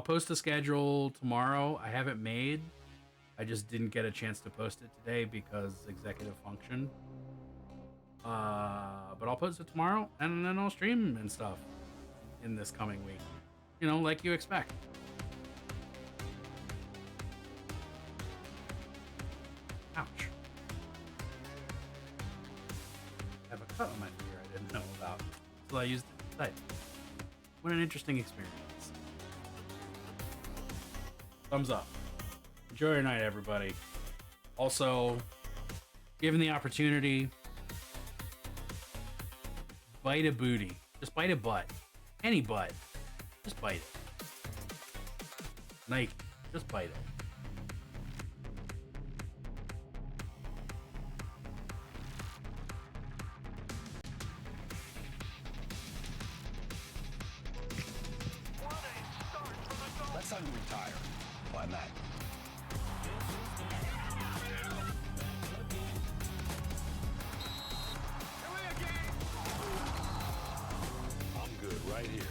post a schedule tomorrow. I have it made. I just didn't get a chance to post it today because executive function. But I'll post it tomorrow and then I'll stream and stuff in this coming week. You know, like you expect. Ouch. I have a cut on my finger I didn't know about until I used it to type. What an interesting experience. Thumbs up. Enjoy your night, everybody. Also, given the opportunity, bite a booty. Just bite a butt. Any butt. Just bite it. Nike. Just bite it. That's time to retire. Why not? I'm good right here.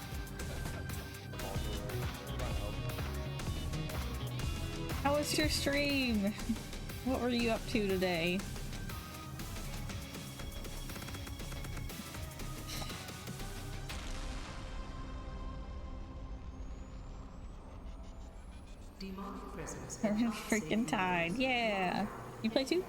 How was your stream? What were you up to today? Freaking Tide, yeah. You play too?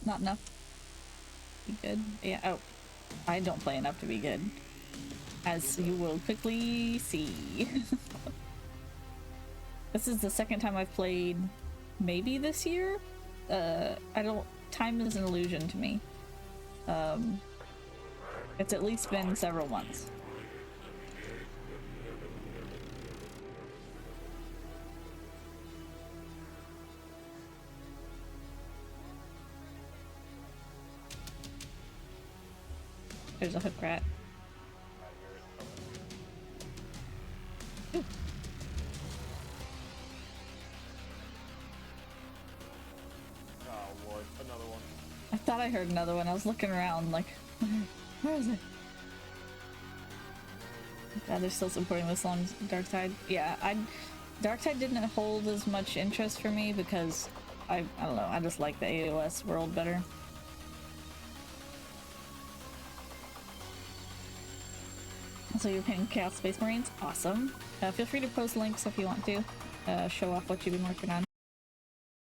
Not enough. Be good. Yeah. Oh, I don't play enough to be good, as you will quickly see. This is the second time I've played, maybe this year. I don't. Time is an illusion to me. It's at least been several months. There's a hook rat. Ooh. Oh, Lord, another one. I thought I heard another one. I was looking around like, where is it? God, they're still supporting this long Darktide. Yeah, Darktide didn't hold as much interest for me because I don't know. I just like the AOS world better. So you're painting Chaos Space Marines? Awesome. Feel free to post links if you want to. Show off what you've been working on.